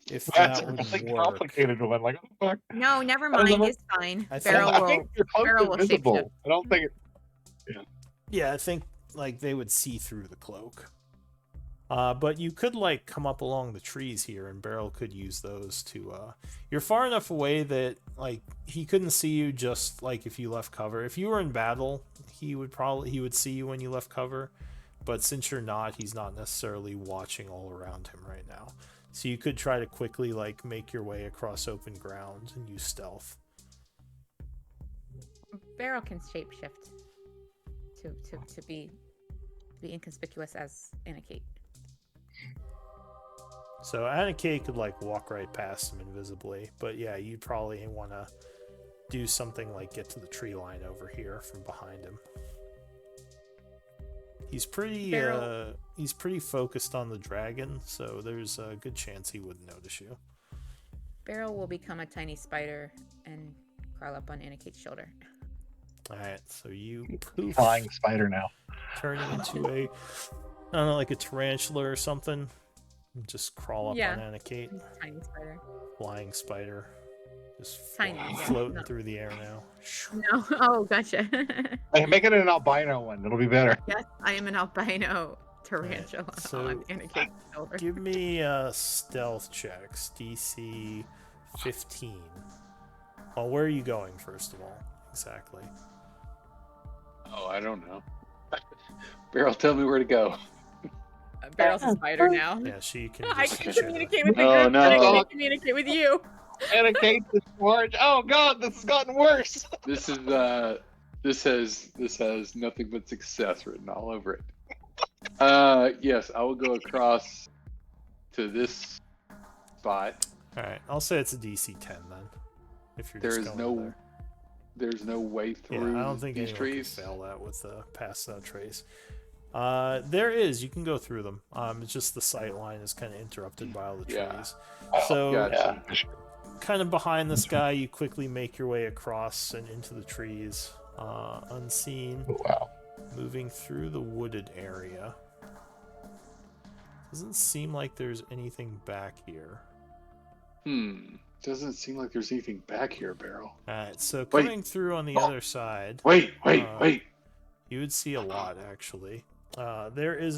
if That's that a would really work. complicated one. Like, what the fuck? No, never I don't mind. know. It's fine. I think- Beryl I will. think your cloak Beryl is will visible. shapeshift. I don't think it. Yeah, I think like they would see through the cloak. But you could like come up along the trees here, and Beryl could use those to. You're far enough away that like he couldn't see you. Just like if you left cover. If you were in battle, he would see you when you left cover. But since you're not, he's not necessarily watching all around him right now. So you could try to quickly like make your way across open ground and use stealth. Beryl can shapeshift to be inconspicuous as Anakate. So Anakate could like walk right past him invisibly, but yeah, you'd probably want to do something like get to the tree line over here from behind him. He's pretty focused on the dragon, so there's a good chance he wouldn't notice you. Beryl will become a tiny spider and crawl up on Anakate's shoulder. All right, so you poof, Flying spider now. turning into a, I don't know, like a tarantula or something. And just crawl up on Anakate. Tiny spider. Flying spider. Just Tiny, yeah, floating no. through the air now. No. Oh, gotcha. Hey, make it an albino one. It'll be better. Yes, I am an albino tarantula so on Anakate's shoulder. Give me stealth checks. DC 15. Well, where are you going, first of all? Exactly. Oh, I don't know. Beryl, tell me where to go. Beryl's a spider now. Yeah, she can I just can share communicate the- with the Oh, group, no. but I can't communicate with you. Anakate is large. Oh god, this has gotten worse. This is this has nothing but success written all over it. Yes, I will go across to this spot. Alright, I'll say it's a DC 10 then. If you're There just is going no there. There's no way Yeah, through I don't think these anyone trees. could fail that with the pass trace. There is. You can go through them. It's just the sight line is kind of interrupted by all the Yeah. trees. So, Gotcha. kind of behind this guy, you quickly make your way across and into the trees, unseen, Wow. moving through the wooded area. Doesn't seem like there's anything back here. Doesn't seem like there's anything back here, Beryl. Alright, so Wait. coming through on the other side, Wait. you would see a lot actually. There is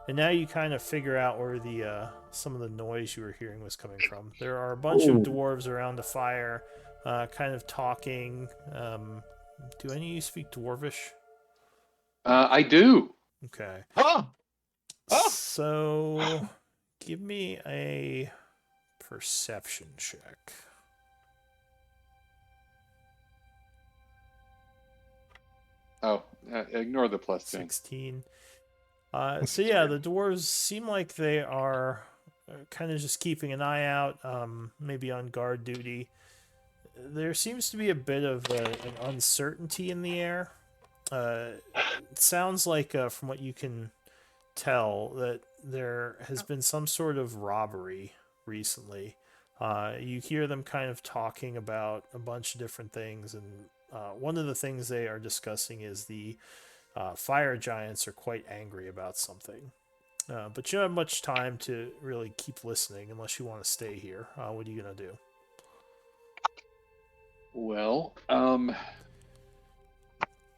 and now you kind of figure out where the some of the noise you were hearing was coming from. There are a bunch of dwarves around a fire, kind of talking. Do any of you speak Dwarvish? I do. Okay. Oh, So give me a perception check. Oh, ignore the plus 10. 16. So yeah, the dwarves seem like they are kind of just keeping an eye out, maybe on guard duty. There seems to be a bit of an uncertainty in the air. It sounds like, from what you can tell, that there has been some sort of robbery recently. You hear them kind of talking about a bunch of different things, and one of the things they are discussing is the fire giants are quite angry about something. But you don't have much time to really keep listening unless you want to stay here. What are you going to do? Well,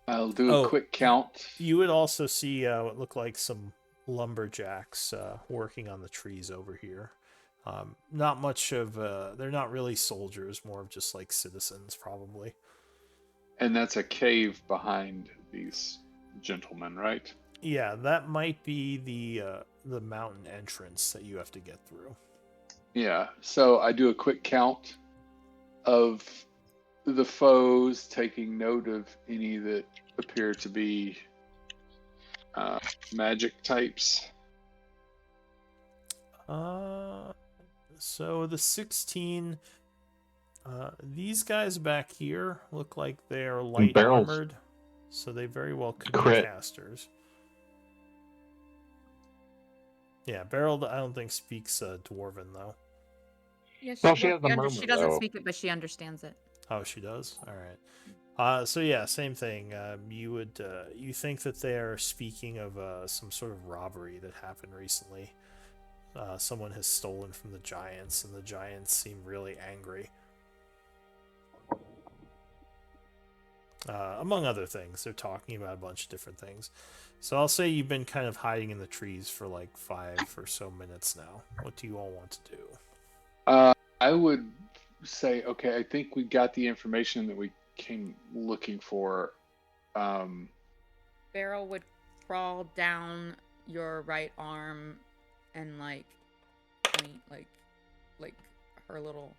I'll do a quick count. You would also see what look like some lumberjacks working on the trees over here. Not much of, they're not really soldiers, more of just like citizens probably. And that's a cave behind these gentlemen, right? Yeah, that might be the mountain entrance that you have to get through. Yeah. So I do a quick count of the foes, taking note of any that appear to be magic types. So the 16, these guys back here look like they are light barrels. armored, so they very well could Crit. be casters. Yeah, Beryl, I don't think speaks Dwarven though. Yeah, Well, she has the she murmur, doesn't though. speak it, but she understands it. Oh, she does. All right. So yeah, same thing. You would you think that they are speaking of some sort of robbery that happened recently. Someone has stolen from the giants, and the giants seem really angry. Among other things, they're talking about a bunch of different things. So I'll say you've been kind of hiding in the trees for like 5 or so minutes now. What do you all want to do? I would say, okay, I think we got the information that we came looking for. Beryl would crawl down your right arm and like point like her little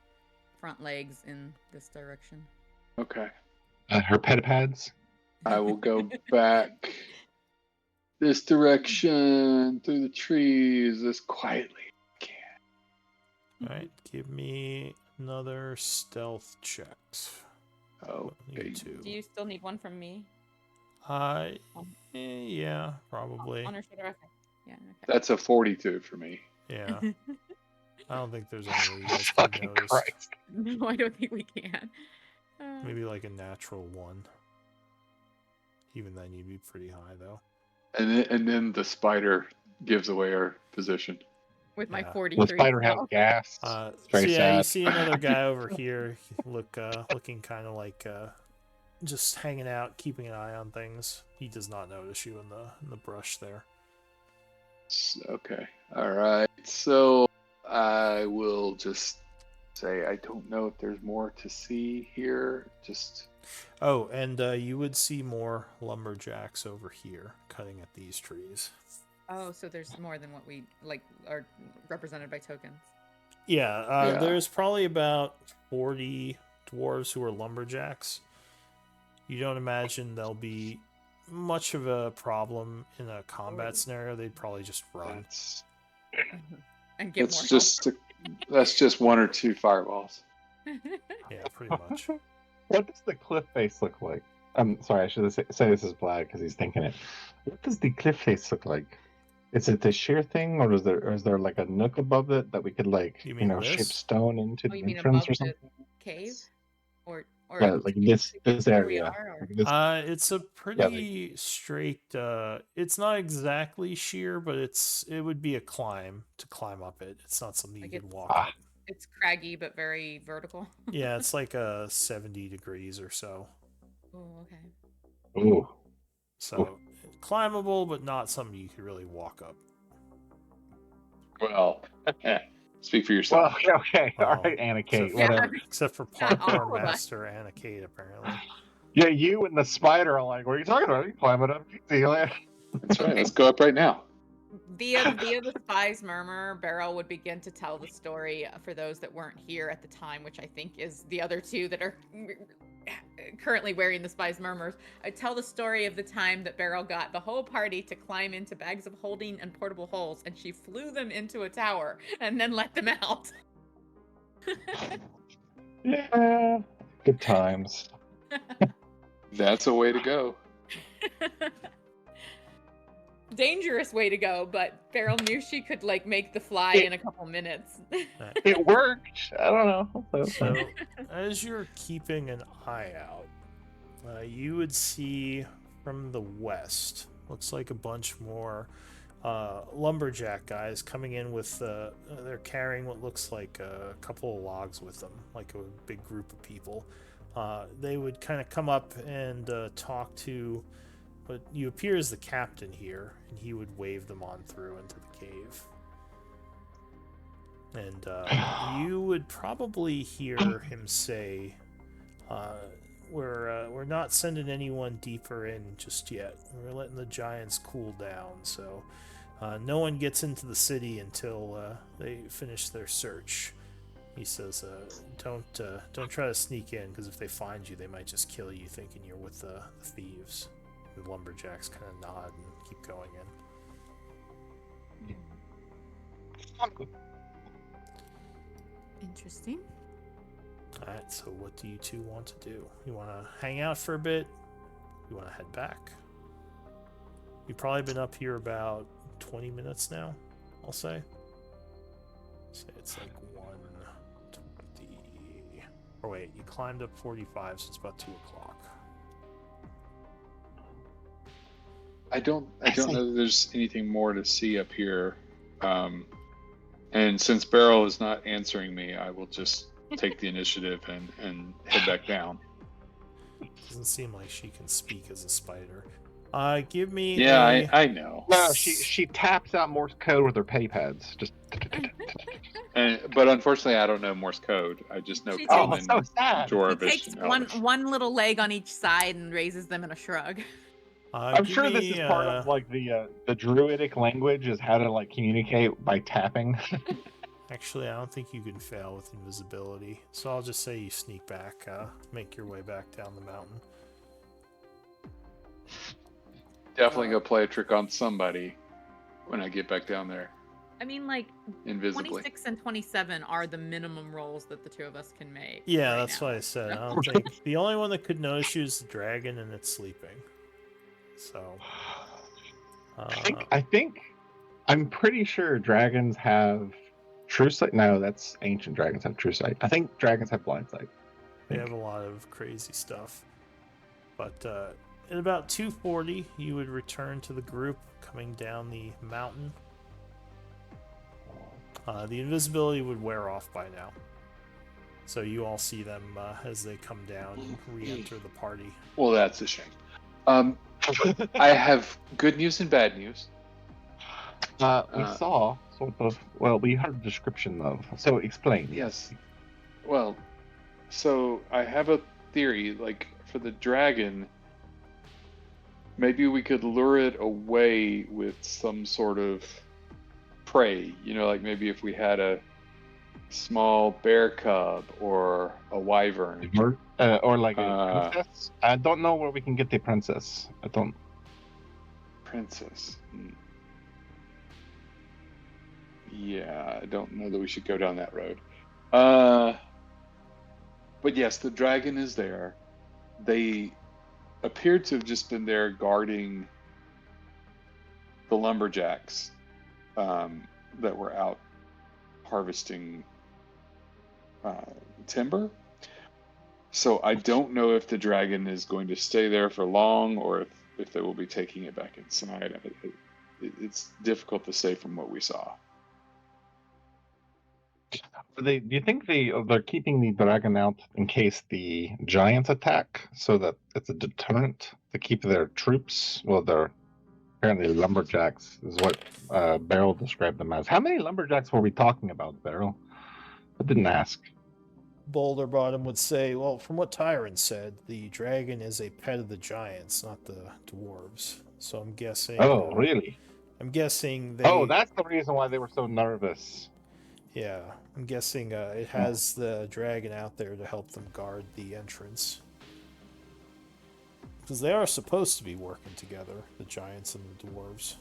front legs in this direction. Okay. Her petapads. I will go back this direction through the trees as quietly as I All right, give me another stealth check. can. Oh, You okay. two. Do you still need one from me? Yeah, probably. On her shoulder? Okay. Yeah. Okay. That's a 42 for me. Yeah. I don't think there's any way you guys can Fucking notice. Christ. No, I don't think we can. Maybe like a natural 1. Even then, you'd be pretty high, though. And then the spider gives away our position. With my Yeah. 43. The spider has stealth. gas. So Very yeah, you sad. see another guy over here, looking kind of like just hanging out, keeping an eye on things. He does not notice you in the brush there. Okay. All right. So I will just say I don't know if there's more to see here. Just Oh, and you would see more lumberjacks over here cutting at these trees. Oh, so there's more than what we like are represented by tokens. Yeah, Yeah. there's probably about 40 dwarves who are lumberjacks. You don't imagine there'll be much of a problem in a combat scenario. They'd probably just run. And get it's more just that's just 1 or 2 fireballs. help. Yeah, pretty much. What does the cliff face look like? I'm sorry, I should say this is Vlad because he's thinking it. What does the cliff face look like? Is it the sheer thing, or is there like a nook above it that we could like You mean shape this? stone into Oh, the you mean entrance above or the something? cave? Or Yeah, like this where we area. are, or- Like this- It's a pretty straight. It's not exactly sheer, but it would be a climb to climb up it. It's not something you Like can it's- walk Ah. up. It's craggy but very vertical. Yeah, it's like 70 degrees or so. Oh, okay. Ooh. So climbable, but not something you could really walk up. Well, speak for yourself. Well, okay. All Oh, right, Anna Kate. so- Whatever. Except for Not all Popcorn of us. Master Anna Kate, apparently. Yeah, you and the spider are like, what are you talking about? You climb it up. See you later. That's right. Let's go up right now. Via the spy's murmur, Beryl would begin to tell the story for those that weren't here at the time, which I think is the other two that are currently wearing the spy's murmurs. I tell the story of the time that Beryl got the whole party to climb into bags of holding and portable holes, and she flew them into a tower and then let them out. Yeah. Good times. That's a way to go. Dangerous way to go, but Beryl knew she could like make the fly in a couple minutes. It worked. I don't know. So, as you're keeping an eye out, you would see from the west, looks like a bunch more lumberjack guys coming in with, they're carrying what looks like a couple of logs with them, like a big group of people. They would kind of come up and talk to what you appear as the captain here, and he would wave them on through into the cave. And you would probably hear him say, we're not sending anyone deeper in just yet. We're letting the giants cool down, so no one gets into the city until they finish their search. He says, don't try to sneak in, because if they find you, they might just kill you thinking you're with the thieves. The lumberjacks kind of nod and keep going in. Interesting. Alright, so what do you two want to do? You want to hang out for a bit? You want to head back? You've probably been up here about 20 minutes now, I'll say. Say it's like 1:20. Or wait, you climbed up 45, so it's about 2 o'clock. I don't know that there's anything more to see up here. And since Beryl is not answering me, I will just take the initiative and head back down. Doesn't seem like she can speak as a spider. Give me Yeah, I know. No, she taps out Morse code with her pay pads. Just. But unfortunately, I don't know Morse code. I just know She Oh, Common, so sad. He Dwarvish, takes and one Elvish. one little leg on each side and raises them in a shrug. I'm give sure this me, is part of like the druidic language is how to like communicate by tapping. Actually, I don't think you can fail with invisibility, so I'll just say you sneak back, make your way back down the mountain. Definitely go play a trick on somebody when I get back down there. I mean, like, Invisibly. 26 and 27 are the minimum rolls that the two of us can make. Yeah, right that's now. what I said. I don't think the only one that could notice you is the dragon, and it's sleeping. So, I'm pretty sure dragons have true sight. No, that's ancient dragons have true sight. I think dragons have blind sight. they have a lot of crazy stuff. But at about 2:40, you would return to the group coming down the mountain. The invisibility would wear off by now. So you all see them as they come down and re-enter the party. Well, that's a shame. I have good news and bad news. We saw sort of. Well, we heard a description of. So explain. Yes. Well, so I have a theory. Like for the dragon, maybe we could lure it away with some sort of prey. You know, like maybe if we had a small bear cub or a wyvern. Or like a princess. I don't know where we can get the princess. I don't. Princess. Yeah, I don't know that we should go down that road. But yes, the dragon is there. They appear to have just been there guarding the lumberjacks that were out harvesting timber. So I don't know if the dragon is going to stay there for long or if they will be taking it back inside. It's difficult to say from what we saw. Do you think they're keeping the dragon out in case the giants attack, so that it's a deterrent to keep their troops? Well, they're apparently lumberjacks, is what Beryl described them as. How many lumberjacks were we talking about, Beryl? I didn't ask. Boulder Bottom would say, well, from what Tyron said, the dragon is a pet of the giants, not the dwarves. So I'm guessing. Oh, really? I'm guessing they. Oh, that's the reason why they were so nervous. Yeah, I'm guessing it has the dragon out there to help them guard the entrance. Because they are supposed to be working together, the giants and the dwarves.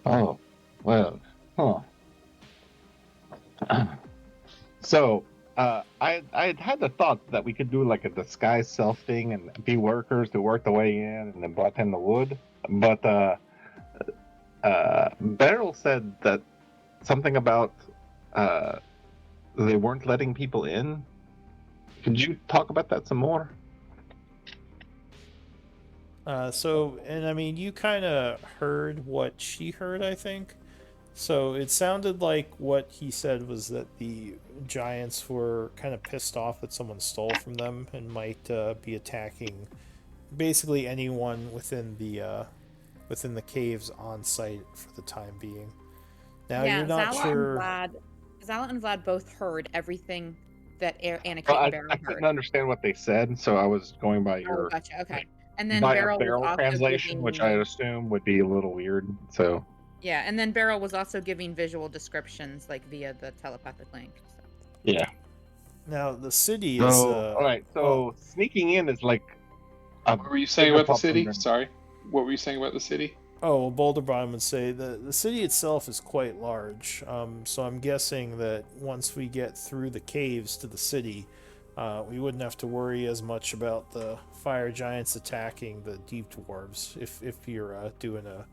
Oh, well, So, I had the thought that we could do like a disguise self thing and be workers to work the way in and then brought in the wood. But Beryl said that something about they weren't letting people in. Could you talk about that some more? And I mean, you kind of heard what she heard, I think. So it sounded like what he said was that the giants were kind of pissed off that someone stole from them and might be attacking basically anyone within the caves on site for the time being. Now you're not sure. Zala and Vlad both heard everything that Anakin Well, and Beryl I heard. couldn't understand what they said, so I was going by your Gotcha. Okay. And then by Beryl a Beryl was also translation, giving, which I assume would be a little weird. So yeah, and then Beryl was also giving visual descriptions, like via the telepathic link. So. yeah. Now the city is. So all right. So sneaking in is like. What were you saying about the city? Sorry. What were you saying about the city? Oh, well, Boulder Bottom would say the city itself is quite large. So I'm guessing that once we get through the caves to the city, we wouldn't have to worry as much about the fire giants attacking the deep dwarves if you're doing a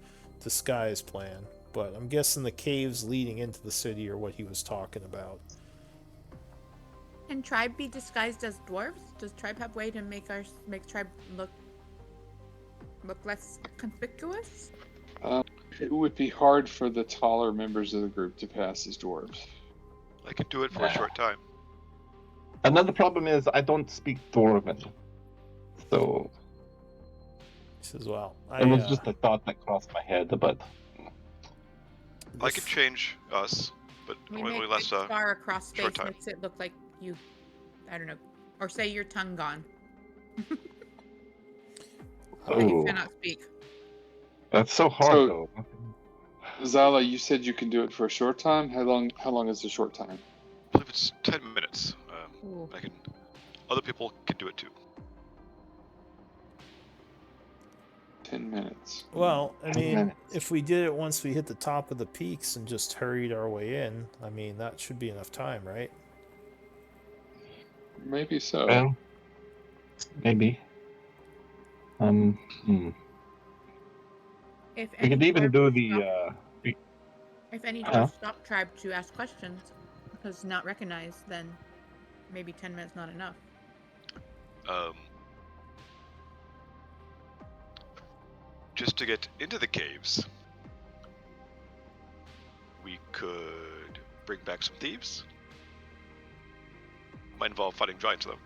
disguise plan. But I'm guessing the caves leading into the city are what he was talking about. Can Tribe be disguised as dwarves? Does Tribe have way to make Tribe look less conspicuous? It would be hard for the taller members of the group to pass as dwarves. I could do it for a short time. Another problem is I don't speak Dwarven, so He says, "Well, it was just a thought that crossed my head, but I could change us, but We only make less big scar across short space time. makes it look like you, I don't know, or say your tongue gone. But you oh, cannot speak. that's so hard So- though. Zala, you said you can do it for a short time. How long is the short time? I believe it's 10 minutes. Ooh. Other people can do it too. 10 minutes. Well, I 10 mean, minutes. if we did it once we hit the top of the peaks and just hurried our way in, I mean, that should be enough time, right? Maybe so. Well, maybe. If We could even do the. If any Huh? dwarves stop tribe to ask questions because not recognized, then maybe 10 minutes not enough. Just to get into the caves, we could bring back some thieves. Might involve fighting giants, though.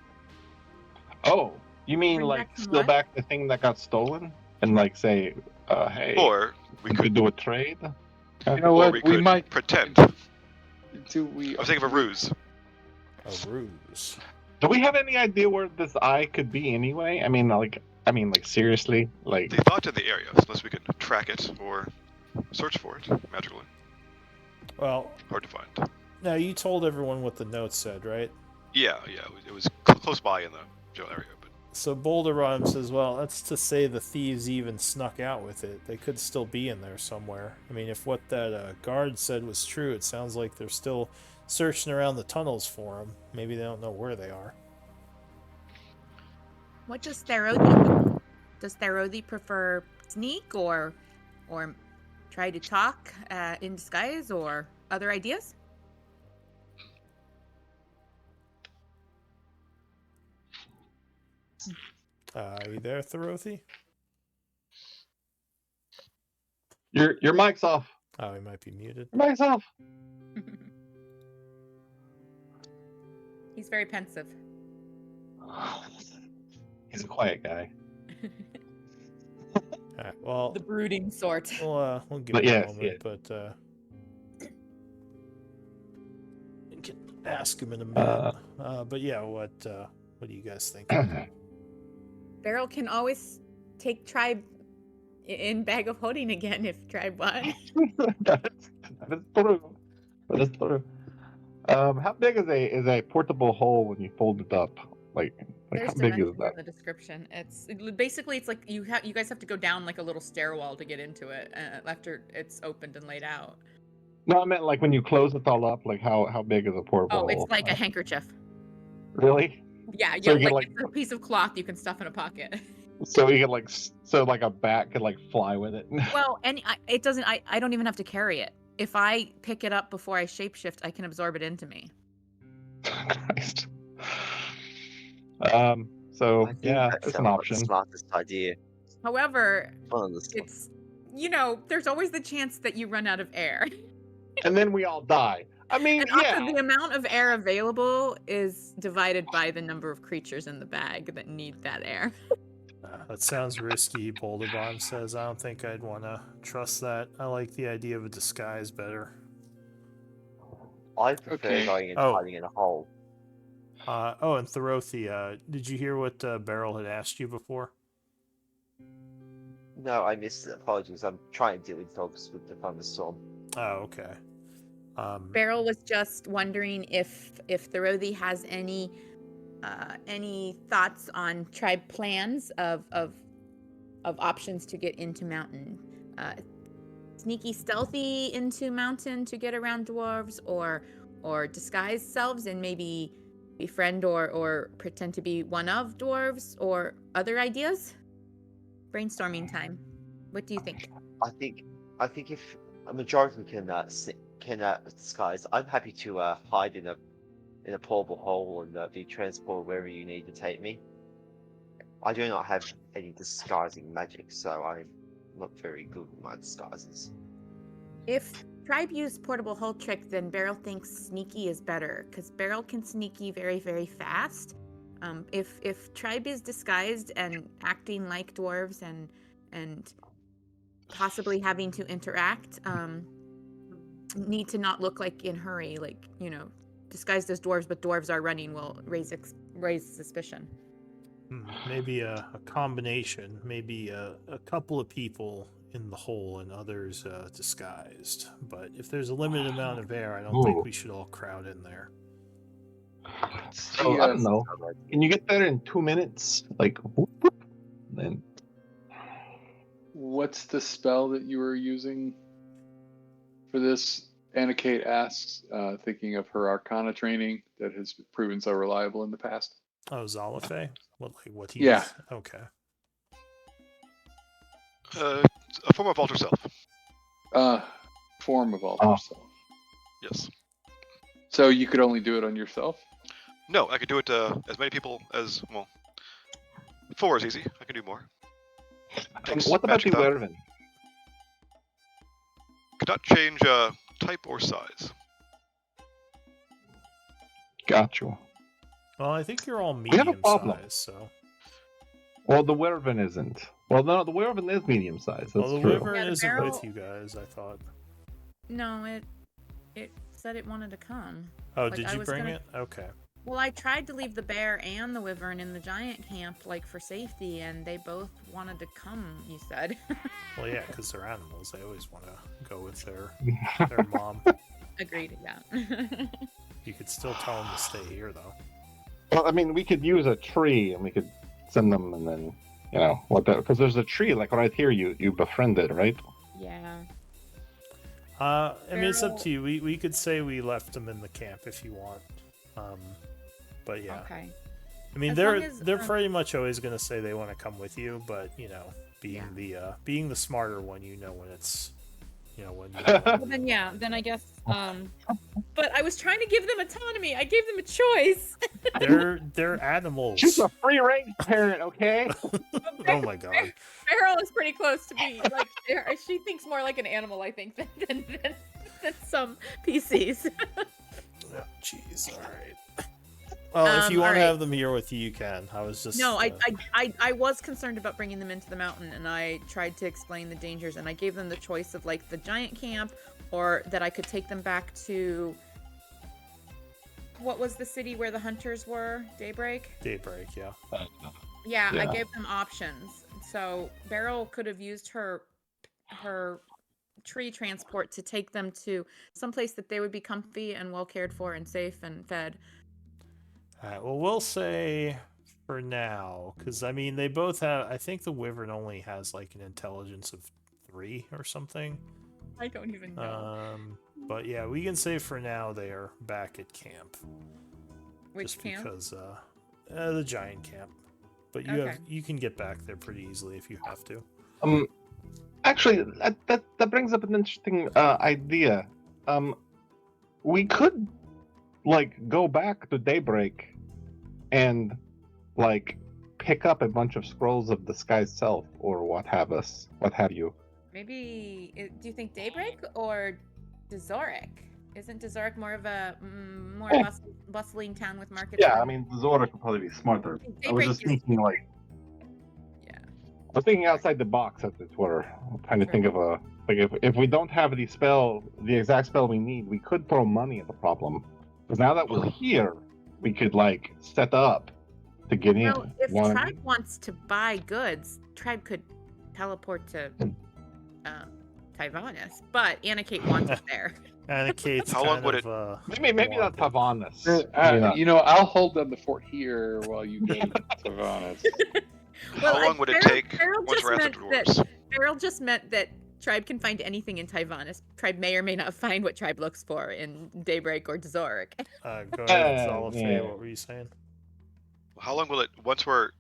Oh, you mean Bring like back some steal what? back the thing that got stolen and like say, hey, Or we we could could, do a trade? You know or what? we We could might pretend. do. We. I was thinking of a ruse. A ruse. Do we have any idea where this eye could be anyway? I mean, like seriously, like. They thought in the area, unless we could track it or search for it magically. Well, Hard to find. now you told everyone what the note said, right? Yeah, it was close by in the general area, but So Boulder Rhyme says, well, that's to say the thieves even snuck out with it. They could still be in there somewhere. I mean, if what that guard said was true, it sounds like they're still searching around the tunnels for them. Maybe they don't know where they are. What does Therothi? Does Therothi prefer sneak or try to talk in disguise or other ideas? Are you there, Therothi? Your mic's off. Oh, he might be muted. Your mic's off. He's very pensive. He's a quiet guy. All right, well, The brooding sort. we'll give But it yes, a moment, but we can ask him in a minute. But yeah, what do you guys think? Beryl can always take tribe in Bag of Holding again if tribe won. that is true. That is true. How big is a portable hole when you fold it up? Like There's how big is dimensions that? in the description. Basically it's like you guys have to go down like a little stairwell to get into it after it's opened and laid out. No, I meant like when you close it all up. Like how big is a portable Oh, hole? it's like a handkerchief. Really? Yeah, So yeah, you like can, it's a piece of cloth you can stuff in a pocket. So you could like a bat could like fly with it. Well, it doesn't. I don't even have to carry it. If I pick it up before I shapeshift, I can absorb it into me. Christ. I So think yeah, that it's an sounds like option. the smartest idea. However, One of the smart- it's there's always the chance that you run out of air. And then we all die. I mean, And yeah. also the amount of air available is divided by the number of creatures in the bag that need that air. That sounds risky, Boulder Bomb says. I don't think I'd want to trust that. I like the idea of a disguise better. I prefer Okay. going and Oh. hiding in a hole. And Therothi, did you hear what Beryl had asked you before? No, I missed it. Apologies. I'm trying to deal with dogs with the thunderstorm. Oh, okay. Beryl was just wondering if Therothi has any thoughts on tribe plans of options to get into mountain. Sneaky, stealthy into mountain to get around dwarves, or disguise selves and maybe befriend or pretend to be one of dwarves, or other ideas. Brainstorming time. What do you think? I think if a majority can disguise, I'm happy to hide in a portable hole and be transported wherever you need to take me. I do not have any disguising magic, so I'm not very good with my disguises. If tribe used portable hole trick, then Beryl thinks sneaky is better, because Beryl can sneaky very, very fast. If tribe is disguised and acting like dwarves and possibly having to interact, need to not look like in hurry, like disguised as dwarves, but dwarves are running will raise suspicion. Maybe a combination. Maybe a couple of people in the hole and others disguised. But if there's a limited amount of air, I don't think Ooh. we should all crowd in there. So I don't know. Can you get there in 2 minutes? Like, whoop, whoop, then What's the spell that you were using for this? Anna Kate asks, thinking of her Arcana training that has proven so reliable in the past. Oh, Zalafe? What he's... Yeah. Okay. A form of alter self. Form of alter self. Yes. So you could only do it on yourself? No, I could do it as many people as, well, 4 is easy. I can do more. Takes what about the magic thought. Werven? Could not change type or size. Got you. Well, I think you're all We have a medium problem. size, so... Well, the Werven isn't. Well, no, the Werven is medium size. That's Well, the true. Wyvern Yeah, the isn't barrel- with you guys, I thought. No, it said it wanted to come. Oh, Like, did I you was bring gonna- it? Okay. Well, I tried to leave the bear and the wyvern in the giant camp, like for safety, and they both wanted to come. You said. Well, yeah, because they're animals. They always want to go with their mom. Agreed. Yeah. You could still tell them to stay here, though. Well, I mean, we could use a tree and we could send them, and then because there's a tree like right here. You befriended, right? Yeah. I mean, it's up Barrel- to you. We could say we left them in the camp if you want. But yeah, Okay. I mean, As they're long as, they're pretty much always gonna say they want to come with you, but being Yeah. being the smarter one, when it's when Well, then yeah. Then I guess. But I was trying to give them autonomy. I gave them a choice. they're animals. She's a free range parent, okay? Oh my god. Beryl is pretty close to me. Like she thinks more like an animal, I think, than some PCs. Oh, jeez. All right. Well, if you want alright. to have them here with you, you can. I was just No, I was concerned about bringing them into the mountain, and I tried to explain the dangers, and I gave them the choice of like the giant camp, or that I could take them back to what was the city where the hunters were? Daybreak. Daybreak, yeah. Yeah, I Yeah. gave them options. So Beryl could have used her tree transport to take them to someplace that they would be comfy and well cared for and safe and fed. All right. Well, we'll say for now, because I mean, they both have. I think the Wyvern only has like an intelligence of 3 or something. I don't even know. But yeah, we can say for now they are back at camp. Which just camp? because the giant camp. But you can get back there pretty easily if you have to. Actually, that brings up an interesting idea. We could like go back to Daybreak and like pick up a bunch of scrolls of the sky's self or what have you. Maybe, do you think Daybreak or Dazoric? Isn't Dazoric more of a bustling town with markets? Yeah, I mean Zora could probably be smarter. I was Daybreak just is- thinking like Yeah. I was thinking outside the box, as it were. I'm trying to think of a like if we don't have the exact spell we need, we could throw money at the problem. Because now that we're here, we could like set up to get in. Well, if One- Tribe wants to buy goods, Tribe could teleport to Tyvanis, but Anna Kate wants it there. And Kate's How long would it- maybe not wanted. Tavanis. I'll hold down the fort here while you go to Tavanis. Well, How long would it Beryl- take Beryl once just we're at the meant that- dwarves? Beryl just meant that Tribe can find anything in Tyvanis. Tribe may or may not find what Tribe looks for in Daybreak or Dazoric. Go ahead, Zalafe. yeah. What were you saying? How long will it once we're?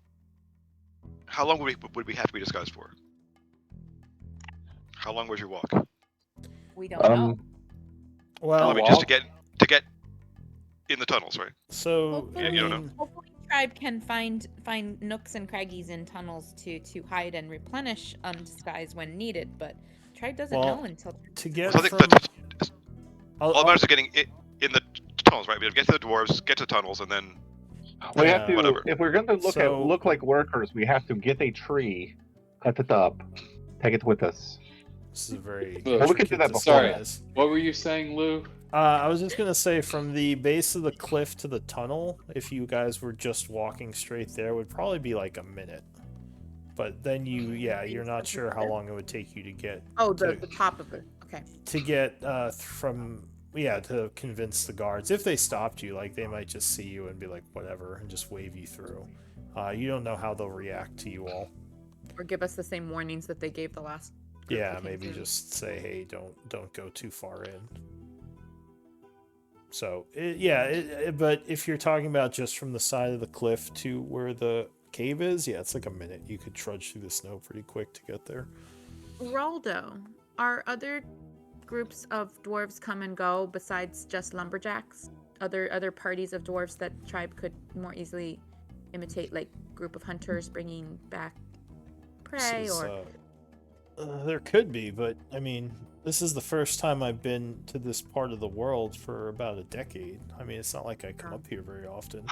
How long would we have to be disguised for? How long was your walk? We don't know. Um, Well, I mean, just to get in the tunnels, right? so Hopefully, I you don't know. mean, hopefully Tribe can find nooks and craggies in tunnels to hide and replenish disguise when needed, but Tribe doesn't Well, know until. to get So I think from, that's I'll- all matters is getting in the tunnels, right? We have to get to the dwarves, get to the tunnels, and then we have to. Whatever. If we're going to So- look like workers, we have to get a tree, cut it up, take it with us. this is a very Well, we could do intricate that before. disguise. What were you saying, Lou? I was just gonna say, from the base of the cliff to the tunnel, if you guys were just walking straight there, would probably be like a minute. But then you're not sure how long it would take you to get Oh, the top of it. Okay. to get to convince the guards. If they stopped you, like they might just see you and be like whatever and just wave you through. You don't know how they'll react to you all. Or give us the same warnings that they gave the last. group Yeah, that came maybe through. just say, hey, don't go too far in. So but if you're talking about just from the side of the cliff to where the cave is, yeah, it's like a minute. You could trudge through the snow pretty quick to get there. Raldo, are other groups of dwarves come and go besides just lumberjacks? Other parties of dwarves that tribe could more easily imitate, like group of hunters bringing back prey, or There could be, but I mean, this is the first time I've been to this part of the world for about a decade. I mean, it's not like I come up here very often.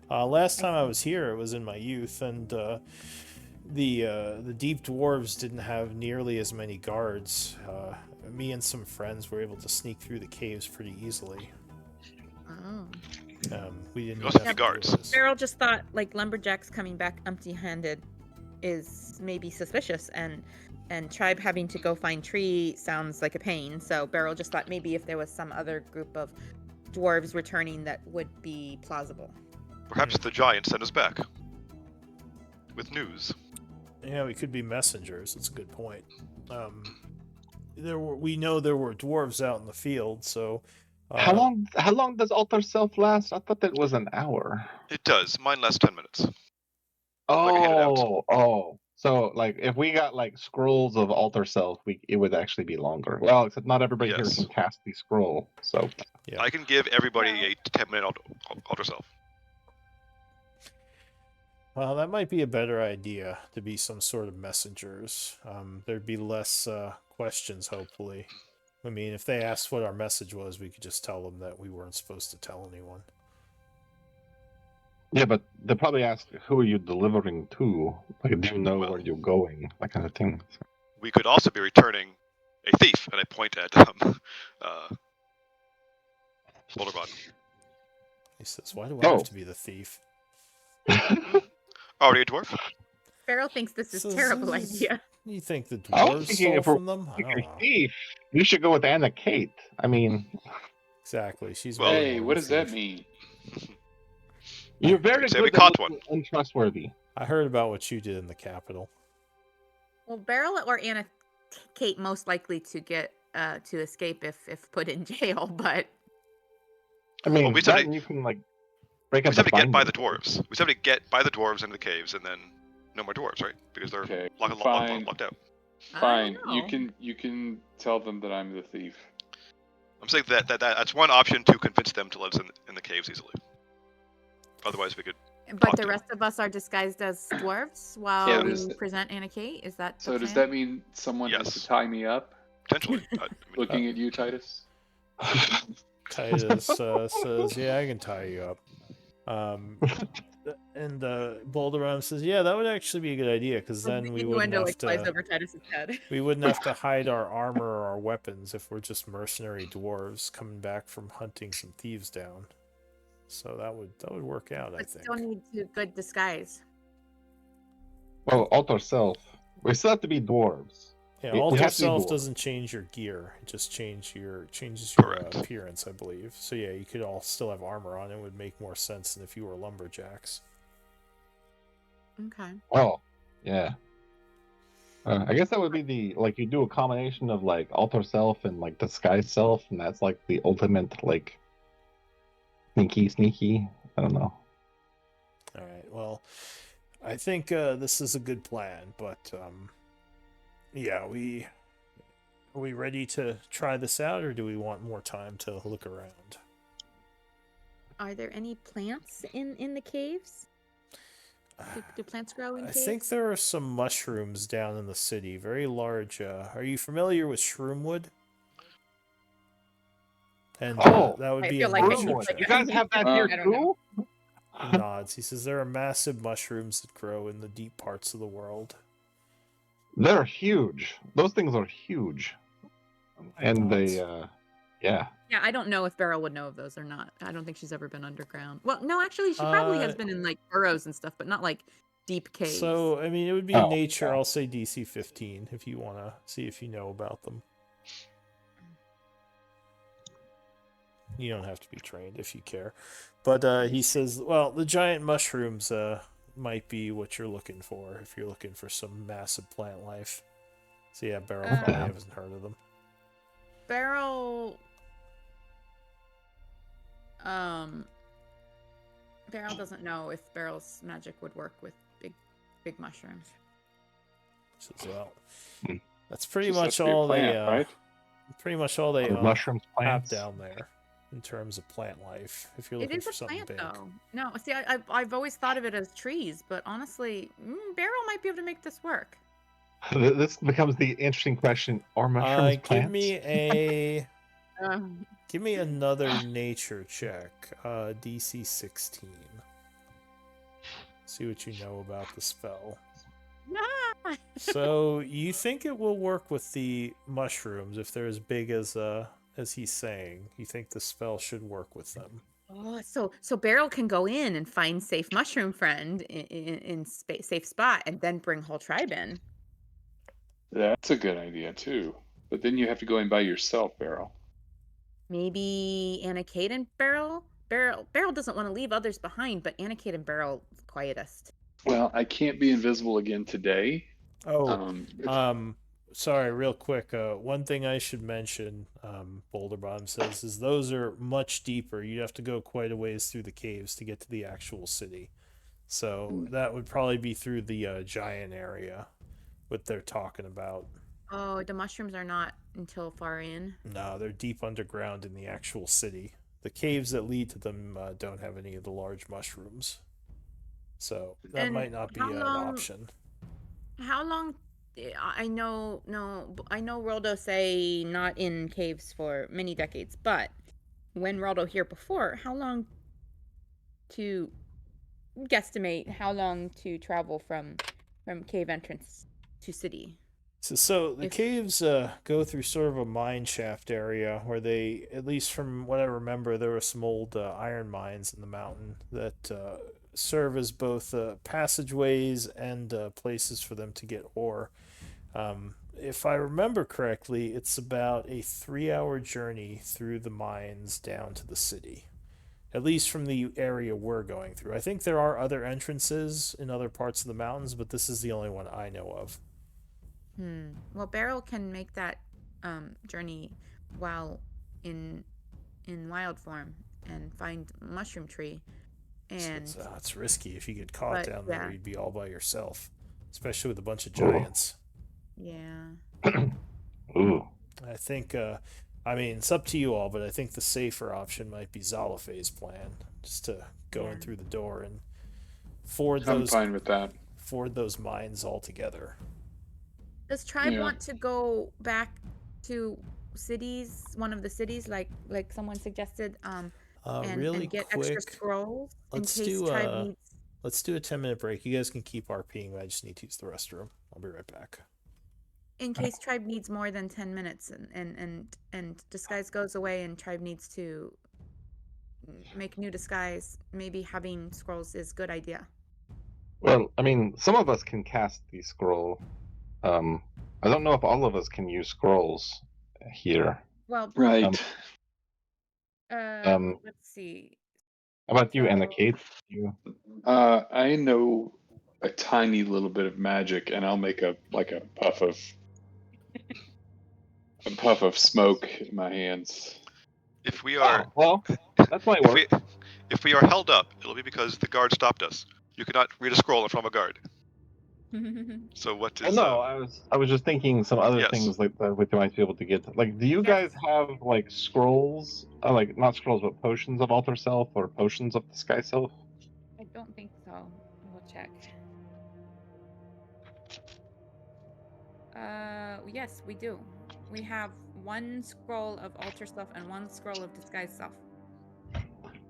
Last time I was here, it was in my youth, and the deep dwarves didn't have nearly as many guards. Me and some friends were able to sneak through the caves pretty easily. Oh. We didn't Also have to have deal guards. with this. Beryl just thought like lumberjacks coming back empty-handed is maybe suspicious, and tribe having to go find tree sounds like a pain. So Beryl just thought maybe if there was some other group of dwarves returning, that would be plausible. Perhaps the giant sent us back with news. Yeah, we could be messengers. It's a good point. We know there were dwarves out in the field, so How long does Alter Self last? I thought that was an hour. It does. Mine lasts 10 minutes. Like I handed out. Oh. So like if we got like scrolls of Alter Self, it would actually be longer. Well, except not everybody Yes. here can cast the scroll. So Yeah. I can give everybody a 10-minute alter self. Well, that might be a better idea, to be some sort of messengers. There'd be less questions, hopefully. I mean, if they asked what our message was, we could just tell them that we weren't supposed to tell anyone. yeah, but they'll probably ask, who are you delivering to? Like, do you know where you're going? That kind of thing. We could also be returning a thief, and I point at Boulderbot. He says, why do I have Oh. to be the thief? Already a dwarf? Beryl thinks this is So a terrible this is- idea. You think the I was dwarves thinking stole if we're from them? I don't You're know. thief. You should go with Anna Kate. I mean, Exactly. She's Well- way Hey, more what of a does that thief. mean? you're very Say good we at caught looking one. untrustworthy. I heard about what you did in the Capitol. Well, Beryl or Anna Kate most likely to get to escape if put in jail, but I mean, Well, we that said and you can like break We up just have the to get by binding. the dwarves. We just have to get by the dwarves into the caves, and then no more dwarves, right? Because they're Okay, locked fine. out. I Fine. don't You know. can tell them that I'm the thief. I'm saying that's one option to convince them to let us in the caves easily. Otherwise, we could. But Talk the to rest of us are disguised as dwarves while So we does- present Anna Kate. Is that So the does plan? that mean someone has Yes. to tie me up? Potentially. I mean, Looking at you, Titus. Titus says, yeah, I can tie you up. And Boulderon says, yeah, that would actually be a good idea, because Well, then the we wouldn't innuendo, have flies to over Titus's head. we wouldn't have to hide our armor or our weapons if we're just mercenary dwarves coming back from hunting some thieves down. So that would work out, I But think. still need to good disguise. Well, Alter Self. We still have to be dwarves. Yeah, it Alter has to be Self dwarf. doesn't change your gear; it just changes your Correct. appearance, I believe. So yeah, you could all still have armor on. It would make more sense than if you were lumberjacks. Okay. Oh, yeah. I guess that would be like you do a combination of like Alter Self and like Disguise Self, and that's like the ultimate like sneaky. I don't know. All right. Well, I think this is a good plan, but yeah, are we ready to try this out, or do we want more time to look around? Are there any plants in the caves? Do plants grow in I caves? think there are some mushrooms down in the city, very large. Are you familiar with shroomwood? And Oh, that would I be feel a like I nature should, like, check. You guys have that Uh, here I don't know. too? He nods. He says there are massive mushrooms that grow in the deep parts of the world. They're huge. Those things are huge, and they, yeah. Yeah, I don't know if Beryl would know of those or not. I don't think she's ever been underground. Well, no, actually, she probably has Uh, been in like burrows and stuff, but not like deep caves. So, I mean, it would be Oh, nature. okay. I'll say DC 15 if you want to see if you know about them. You don't have to be trained if you care. But he says, well, the giant mushrooms might be what you're looking for if you're looking for some massive plant life. So yeah, Beryl probably hasn't heard of them. Beryl doesn't know if Beryl's magic would work with big mushrooms. Says, well, that's pretty Just much has to be a all plant, they right? pretty much all they Are mushrooms have plants? down there in terms of plant life. If you're It looking is for a something plant, big. though. No, see, I've always thought of it as trees, but honestly, Beryl might be able to make this work. This becomes the interesting question: are mushrooms plants? Give me another nature check. DC 16. See what you know about the spell. So you think it will work with the mushrooms if they're as big as he's saying? You think the spell should work with them? Oh, so Beryl can go in and find safe mushroom friend in safe spot, and then bring whole tribe in. That's a good idea too. But then you have to go in by yourself, Beryl. Maybe Anna Kate and Beryl. Beryl doesn't want to leave others behind, but Anna Kate and Beryl the quietest. Well, I can't be invisible again today. Sorry, real quick. One thing I should mention, Boulder Bomb says, is those are much deeper. You have to go quite a ways through the caves to get to the actual city. So that would probably be through the giant area, what they're talking about. Oh, the mushrooms are not until far in. No, they're deep underground in the actual city. The caves that lead to them don't have any of the large mushrooms. So that might not be an option. How long? I know Roldo say not in caves for many decades, but when Roldo here before, how long to guesstimate how long to travel from cave entrance to city? So the caves go through sort of a mine shaft area where they, at least from what I remember, there were some old iron mines in the mountain that serve as both passageways and places for them to get ore. If I remember correctly, it's about a 3-hour journey through the mines down to the city, at least from the area we're going through. I think there are other entrances in other parts of the mountains, but this is the only one I know of. Well, Beryl can make that journey while in wild form and find mushroom tree. And it's risky. If you get caught down there, you'd be all by yourself, especially with a bunch of Ooh. giants. Yeah. Ooh. I think, I mean, it's up to you all, but I think the safer option might be Zalafay's plan, just to go in through the door and I'm fine with that. ford those mines altogether. Does tribe want to go back to cities, one of the cities, like someone suggested, and get quick, extra scrolls let's in case do tribe needs? Let's do a 10-minute break. You guys can keep RPing, but I just need to use the restroom. I'll be right back. In case tribe needs more than 10 minutes and disguise goes away and tribe needs to make new disguise, maybe having scrolls is a good idea. Well, I mean, some of us can cast the scroll. I don't know if all of us can use scrolls here. Well, Right. let's see. How about you, Anna Kate? I know a tiny little bit of magic, and I'll make a puff of smoke in my hands. If we are that might work. If we are held up, it'll be because the guard stopped us. You cannot read a scroll in front of a guard. So what is? No, I was just thinking some other things like that we might be able to get. Like, do you guys have like scrolls? Like not scrolls, but potions of Alter Self or potions of the Sky Self? I don't think so. We'll check. Yes, we do. We have one scroll of Alter Self and one scroll of Disguise Self.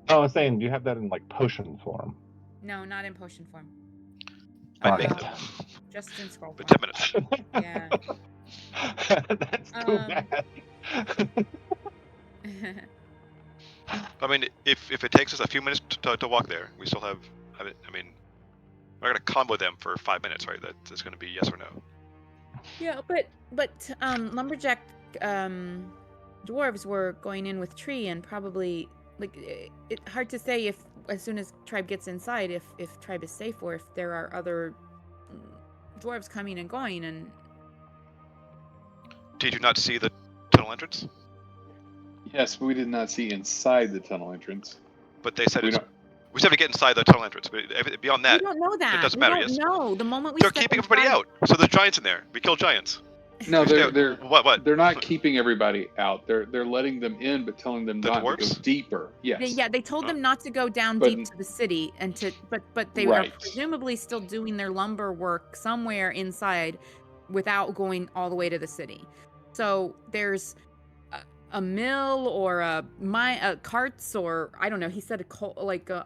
Oh, I was saying, do you have that in like potion form? No, not in potion form. I make them. Just in scroll form. But 10 minutes. Yeah. That's too bad. I mean, if it takes us a few minutes to walk there, we still have. I mean, We're not gonna combo them for 5 minutes, right? That's gonna be yes or no. Yeah, but lumberjack dwarves were going in with tree and probably like it hard to say if as soon as tribe gets inside if tribe is safe or if there are other dwarves coming and going and Did you not see the tunnel entrance? Yes, but we did not see inside the tunnel entrance. But they said We it's. don't. We still have to get inside the tunnel entrance. But beyond that, we don't know that. doesn't We matter, don't yes? know. The moment we they're step keeping everybody inside- out. So there's giants in there. We kill giants. No, They're- they're What? they're not keeping everybody out. They're letting them in, but telling them The not to dwarves? go deeper. Yes. They told them not to go down But- deep to the city and to but they Right. are presumably still doing their lumber work somewhere inside without going all the way to the city. So there's a mill or a carts or I don't know. He said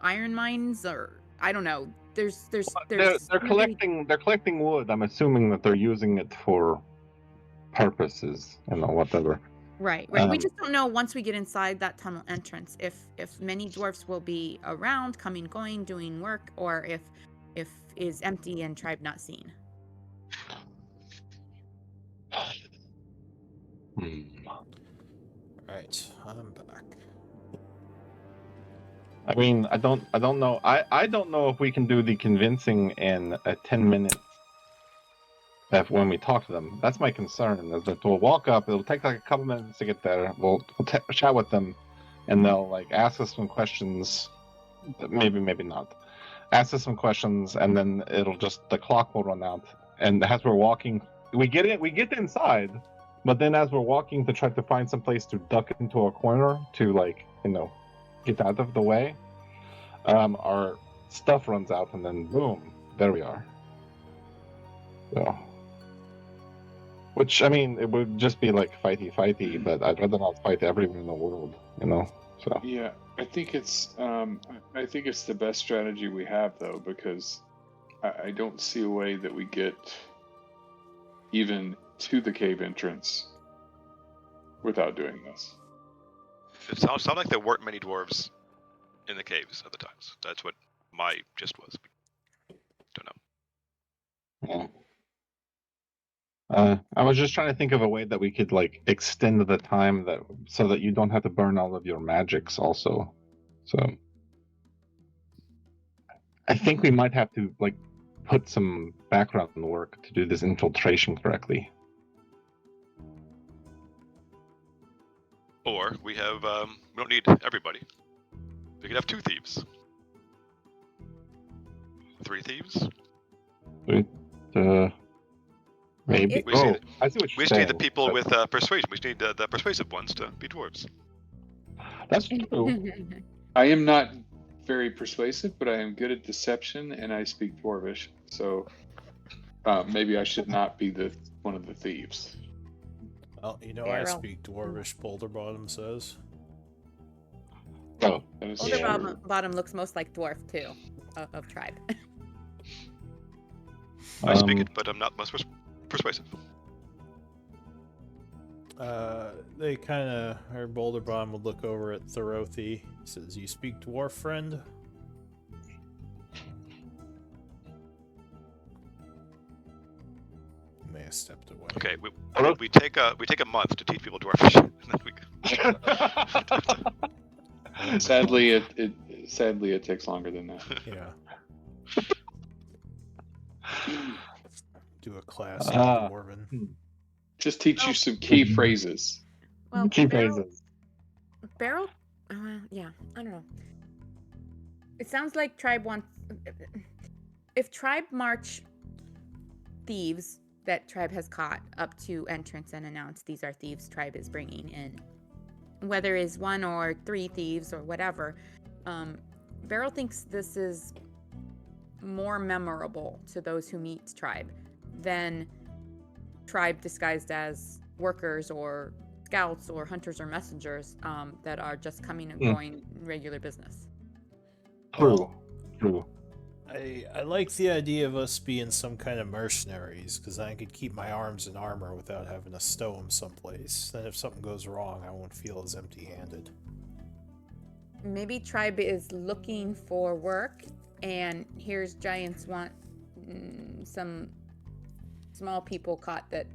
iron mines or I don't know. There's They're really- collecting wood. I'm assuming that they're using it for purposes, whatever. Right. We Um, just don't know once we get inside that tunnel entrance if many dwarfs will be around, coming, going, doing work, or if is empty and tribe not seen. Right, I'm back. I mean, I don't know. I don't know if we can do the convincing in a 10 minutes. When we talk to them, that's my concern. Is that we'll walk up. It'll take like a couple minutes to get there. We'll chat with them, and they'll like ask us some questions. Maybe not. Ask us some questions, and then the clock will run out. And as we're walking, we get inside, but then as we're walking to try to find some place to duck into a corner to get out of the way, our stuff runs out, and then boom, there we are. So, which I mean, it would just be like fighty, but I'd rather not fight everyone in the world, So Yeah, I think it's the best strategy we have though, because I don't see a way that we get even to the cave entrance without doing this. It sounds like there weren't many dwarves in the caves at the times. That's what my gist was. Don't know. I was just trying to think of a way that we could extend the time so that you don't have to burn all of your magics also. So I think we might have to put some background work to do this infiltration correctly. Or we have we don't need everybody. We could have 2 thieves. 3 thieves. Maybe. We see I see what We you're just need saying. the people but with persuasion. We just need the persuasive ones to be dwarves. That's true. I am not very persuasive, but I am good at deception, and I speak Dwarvish. So maybe I should not be one of the thieves. Well, I Barrel. speak Dwarvish, Boulder Bottom says. Oh, That is Older true. bottom looks most like dwarf too, of tribe. I speak Um, it, but I'm not most persuasive. They kind of, or Boulder Bottom would look over at Thorothi. He says, "You speak dwarf, friend?" He may have stepped away. Okay, Hello? we take a month to teach people dwarfish, and then we Sadly, it takes longer than that. Yeah. Do a class Ah. on Dwarven. Just teach you some key phrases. Well, Key Barrel- phrases. Barrel? Yeah, I don't know. It sounds like tribe wants. If tribe march thieves that tribe has caught up to entrance and announce these are thieves tribe is bringing in, whether it's 1 or 3 thieves or whatever, Barrel thinks this is more memorable to those who meet tribe than tribe disguised as workers or scouts or hunters or messengers that are just coming and going regular business. True. True. I like the idea of us being some kind of mercenaries, because I could keep my arms in armor without having to stow them someplace. Then if something goes wrong, I won't feel as empty-handed. Maybe tribe is looking for work and here's giants want some small people caught that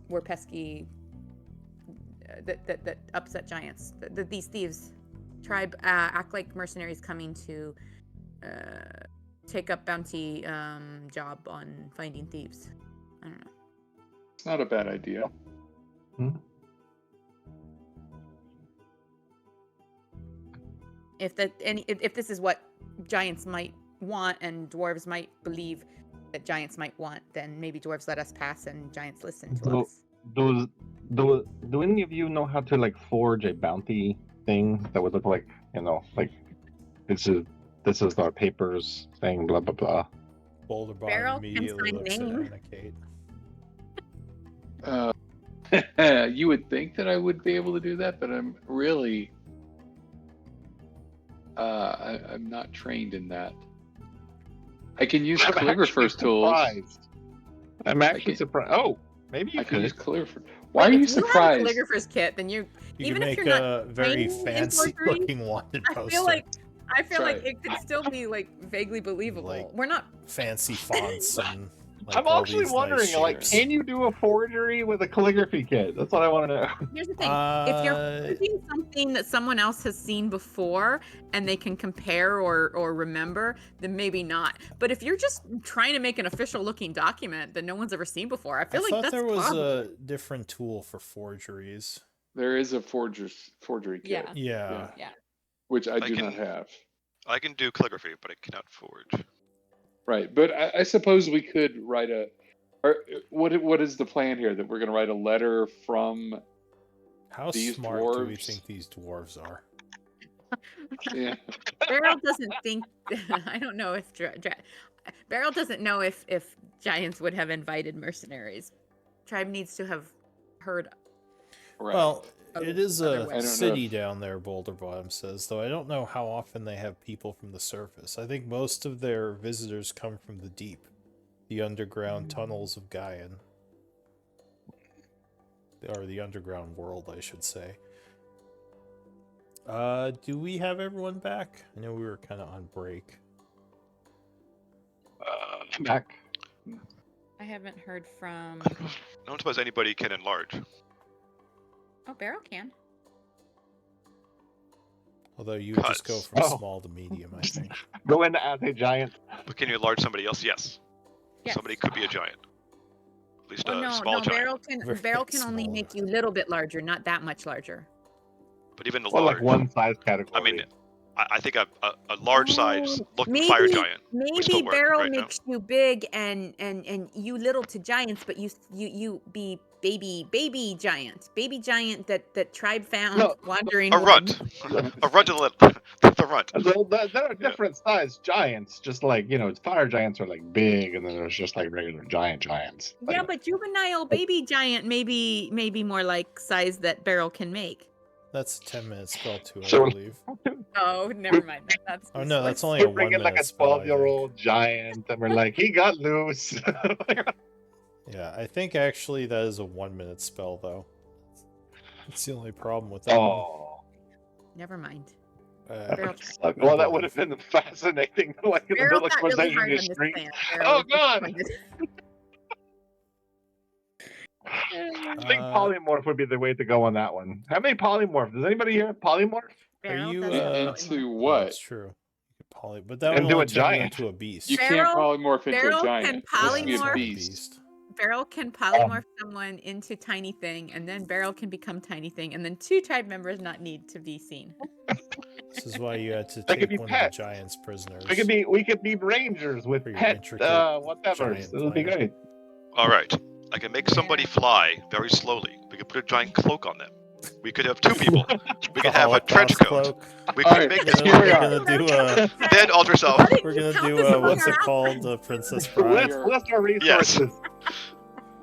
were pesky, that upset giants. These thieves tribe act like mercenaries coming to take up bounty job on finding thieves. I don't know. It's not a bad idea. If this is what giants might want and dwarves might believe that giants might want, then maybe dwarves let us pass and giants listen to us. Do any of you know how to like forge a bounty thing that would look like, like this is our papers saying blah blah blah? Boulderbot Beryl immediately can looks at sign Anna Kate. You would think that I would be able to do that, but I'm really I'm not trained in that. I can use calligrapher's tools. I'm actually surprised. Oh, maybe you I can use could. calligrapher. Why are you If you have a surprised? calligrapher's kit, then you You even can if make you're not a very trained in fancy forgery, looking wanted I poster. feel like Right. it could still be like vaguely believable. Like- We're not. fancy fonts and like, I'm all actually these wondering, nice like, shapes. can you do a forgery with a calligraphy kit? That's what I want to know. Here's the thing: if you're Uh, forging something that someone else has seen before and they can compare or remember, then maybe not. But if you're just trying to make an official-looking document that no one's ever seen before, I feel like thought that's there was possible. a different tool for forgeries. There is a forgery kit, Yeah. Yeah. which I I do can- not have. I can do calligraphy, but I cannot forge. Right, but I suppose we could write a. Or what is the plan here? That we're going to write a letter from? How These smart do we dwarves- think these dwarves are? Yeah, Beryl doesn't think. I don't know if Beryl doesn't know if giants would have invited mercenaries. Tribe needs to have heard. right. Well, Oh, it is other a way. I don't know city if- down there, Boulder Bottom says, though I don't know how often they have people from the surface. I think most of their visitors come from the deep, the underground tunnels of Gaian. Or the underground world, I should say. Do we have everyone back? I know we were kind of on break. I'm back. I haven't heard from. I don't suppose anybody can enlarge. Oh, Beryl can. Although you would just go Cuts. from Oh. small to medium, I think. Go in as a giant. But can you enlarge somebody else? Yes. Yes. Somebody could be a giant. At least Oh a no, small no. giant. Very Beryl can only small. make you a little bit larger, not that much larger. But even a Well, large. like one size category. I mean, I think a large size look Maybe, fire giant. maybe still work Beryl right now. makes you big and you little to giants, but you be baby giant that tribe found No, wandering. A with runt. A runt and the runt. Well, there are Yeah. different size giants, just like, it's fire giants are like big, and then there's just like regular giants. Yeah, Like, but juvenile baby giant maybe more like size that Beryl can make. That's a 10-minute spell too, I So- believe. Oh, never mind. That's Oh no, that's useless. only a we bring in 1 like minute a spell. I think. 12-year-old giant, and we're like, he got loose. Yeah, I think actually that is a 1 minute spell though. That's the only problem with that Oh, Never mind. one. that Beryl would suck. Well, that would have been fascinating. Like in the Beryl middle of got really conversation hard in on the this street. plan. Oh, God! I think Uh, polymorph would be the way to go on that one. How many polymorph? Does anybody here have polymorph? Beryl you, doesn't know Into anymore. Oh, what? that's true. You could but that And would do only a turn you giant. into a beast. You Beryl- can't polymorph into Beryl a can giant. It has to be a polymorph- beast. Beryl can polymorph someone into tiny thing, and then Beryl can become tiny thing, and then two tribe members not need to be seen. This is why you had to They could take be one pets. of the giants prisoners. We could be rangers with For your pet intricate whatever. giant It would be plan. great. All right. I can make somebody fly very slowly. We could put a giant cloak on them. We could have two people. We could have a trench Holocaust coat. cloak. We All could right, make We're this. Here we gonna, are. we're gonna do a. Then alter yourself. What did We're you gonna count do this among what's our it called? outfits? The Princess We Bride. are- List our Yes. resources.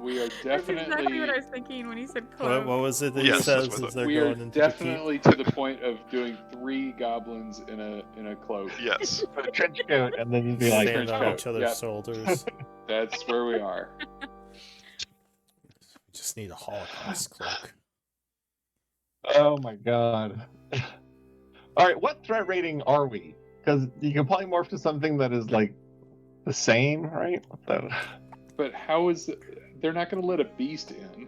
We are That's exactly definitely what I was thinking when he said What cloak. was it that Yes, he says that's what as they're we are going into the keep? definitely to the point of doing 3 goblins in a cloak. Yes. Put a trench coat, and then you'd be like, Stand on trench each coat, other's yep. shoulders. That's where we are. We just need a Holocaust cloak. oh my god. All right, what threat rating are we? Because you can polymorph to something that is like the same, right? So, But how is it? They're not going to let a beast in.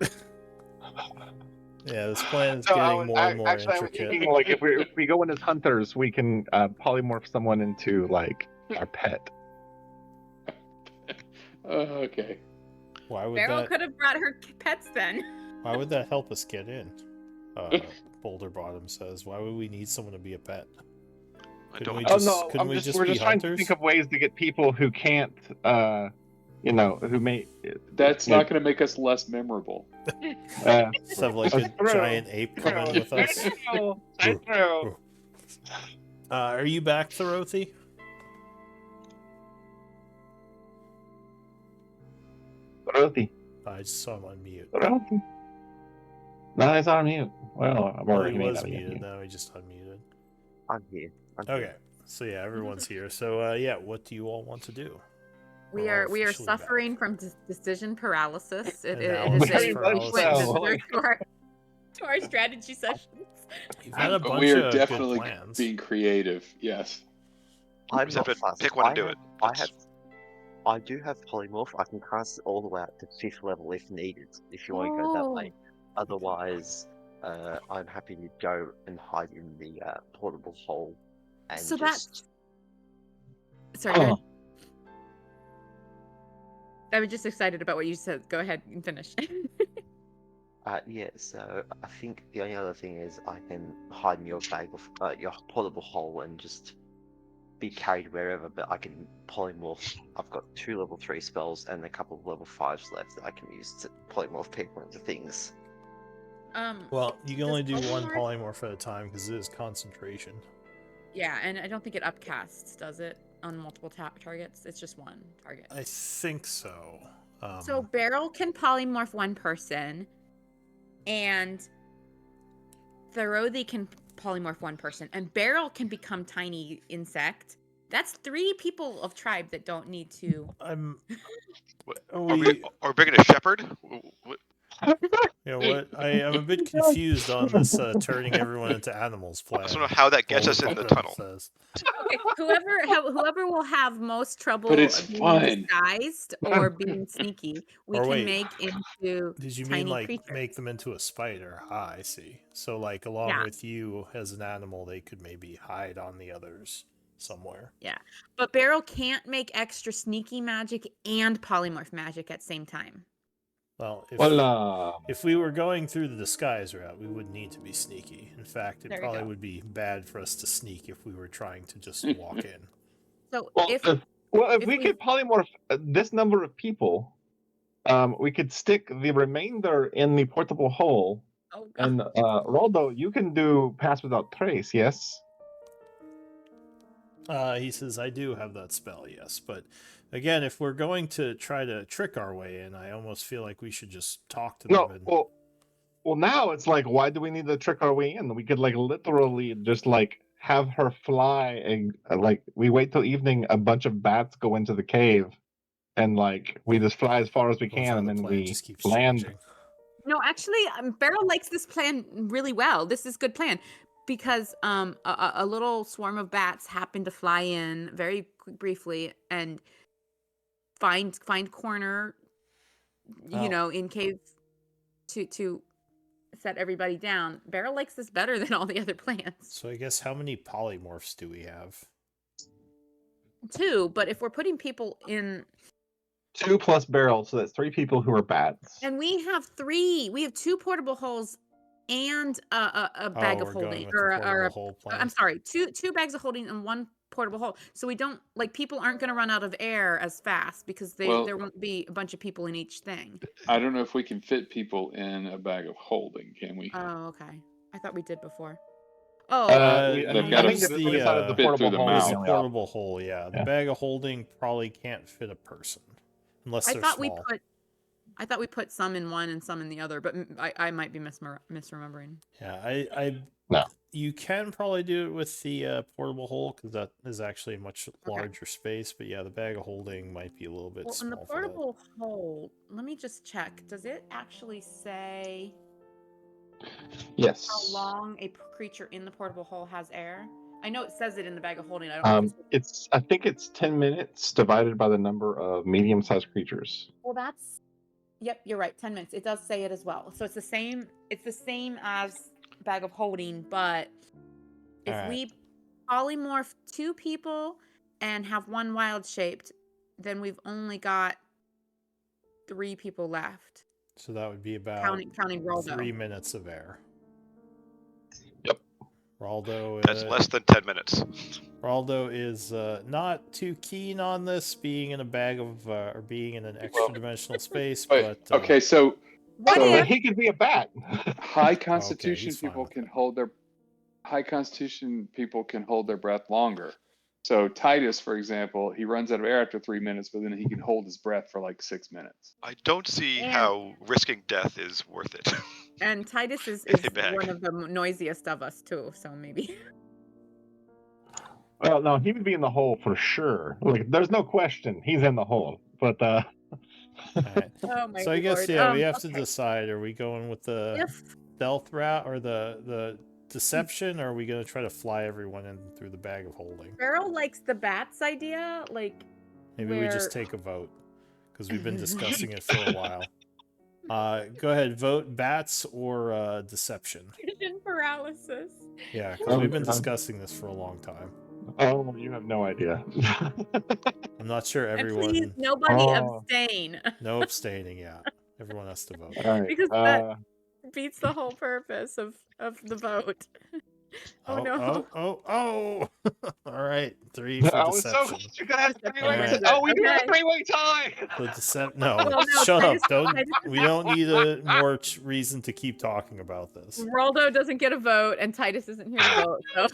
Yeah, this plan is So getting more and more actually, I was intricate. thinking like if we go in as hunters, we can polymorph someone into like our pet. Okay. Why would Beryl that? could have brought her pets then. Why would that help us get in? Boulder Bottom says. Why would we need someone to be a pet? I Couldn't don't. we Oh just- no, couldn't we we're just just be trying to hunters? think of ways to get people who can't, who may. That's not going to make us less memorable. Let's have like a That's true. giant ape come in with us. That's true. Are you back, Thorothy? Dorothy. I just saw him on mute. Dorothy. No, he's on mute. Well, I'm Well, already he was muted. muted. Now he just unmuted. I'm here. I'm here. Okay. So yeah, everyone's here. So yeah, what do you all want to do? We We're are all we are officially back. suffering from decision paralysis. It is Analysis a paralysis. frequent visitor to our strategy sessions. You've had a But bunch we are of definitely good plans. being creative. Yes. I'm just have not to fussed. pick one I and do have- it. I That's- have. I do have polymorph. I can cast it all the way up to 5th level if needed. If you want to go that way. Otherwise, I'm happy to go and hide in the portable hole. And So just... Sorry, go Oh. ahead. I was just excited about what you said. Go ahead and finish. Yeah, so I think the only other thing is I can hide in your bag of your portable hole and just be carried wherever, but I can polymorph. I've got 2 level 3 spells and a couple of level 5s left that I can use to polymorph people into things. Well, you can only do Does one polymorph- polymorph at a time because it is concentration. Yeah, and I don't think it upcasts, does it, on multiple targets? It's just one target. I think so. So Beryl can polymorph one person, and Thorothy can polymorph one person, and Beryl can become tiny insect. That's 3 people of tribe that don't need to. I'm. What- Are Are we we? bringing a shepherd? You know what? I'm a bit confused on this turning everyone into animals I plan. just don't know how that gets us in the Boulder tunnel. says. okay, whoever will have most trouble But it's being fun. disguised or being sneaky, we Or can wait. make into Did you tiny mean like creatures. make them into a spider? Ah, I see. So like along Yeah. with you as an animal, they could maybe hide on the others somewhere. But Beryl can't make extra sneaky magic and polymorph magic at the same time. Well, Well, if we were going through the disguise route, we wouldn't need to be sneaky. In fact, it There we probably go. would be bad for us to sneak if we were trying to just walk in. So well, if if if we we- could polymorph this number of people, we could stick the remainder in the portable hole. oh, And Roldo, you can do pass without trace, yes? He says, I do have that spell, yes. But again, if we're going to try to trick our way in, I almost feel like we should just talk to them. No, And... well, now it's like, why do we need to trick our way in? We could like literally just like have her fly and like we wait till evening. A bunch of bats go into the cave, and like we just fly as far as we Well, can, and the then plan we just keeps land. changing. No, actually, Beryl likes this plan really well. This is good plan because a little swarm of bats happen to fly in very briefly and find corner, Oh. in cave to set everybody down. Beryl likes this better than all the other plans. So I guess how many polymorphs do we have? 2, but if we're putting people in, 2 plus barrels, so that's 3 people who are bats. and we have 2 portable holes and a bag of we're going holding, with or the a, portable hole plan. I'm sorry, two bags of holding and 1 portable hole. So we don't people aren't going to run out of air as fast because Well- there won't be a bunch of people in each thing. I don't know if we can fit people in a bag of holding, can we? Oh, okay. I thought we did before. Oh, They've gotta use fit through the the portable hole mouth. is the the only option. portable hole, yeah. The Yeah. bag of holding probably can't fit a person unless I they're thought small. I thought we put some in one and some in the other, but I might be misremembering. Yeah, I No. You can probably do it with the portable hole because that is actually a much larger space. But yeah, the bag of holding might be a little bit Well, in small. the for that. portable hole, let me just check. Does it actually say Yes. how long a creature in the portable hole has air? I know it says it in the bag of holding. I don't know. I think it's 10 minutes divided by the number of medium-sized creatures. Well, that's. Yep, you're right. 10 minutes. It does say it as well. So it's the same. It's the same as bag of holding, but if Alright. we polymorph 2 people and have 1 wild shaped, then we've only got 3 people left. So that would be about Counting Roldo. 3 minutes of air. Yep. Raldo. That's less than 10 minutes. Raldo is not too keen on this being in a bag of or being in an extra dimensional space, but okay, so What So- if? He could be a bat. high constitution he's fine people with can hold their breath longer. So Titus, for example, he runs out of air after 3 minutes, but then he can hold his breath for like 6 minutes. I don't see And- how risking death is worth it. And Titus is Get it back. one of the noisiest of us too, so maybe. Well, no, he would be in the hole for sure. Like, there's no question, he's in the hole. But alright. Oh my So I guess lord. we have to okay. decide: are we going with the If stealth route or the deception, or are we going to try to fly everyone in through the bag of holding? Beryl likes the bats idea, like Maybe we just where- take a vote because we've been discussing it for a while. Go ahead, vote bats or deception. vision paralysis. Yeah, because we've been Okay. discussing this for a long time. oh, you have no idea. I'm not sure And everyone. please, nobody Oh. abstain. No abstaining. Yeah, everyone has to vote. All right. Because that- Beats the whole purpose of the vote. Oh, no. Oh! All right, 3 for I was so deception. close. You're gonna have three-way. Alright. Oh, we do have a Okay. three-way tie. No, Well, no, shut up! Titus- Don't. Titus is We don't need a more reason to keep talking about this. Roldo doesn't get a vote, and Titus isn't here to vote. So I'm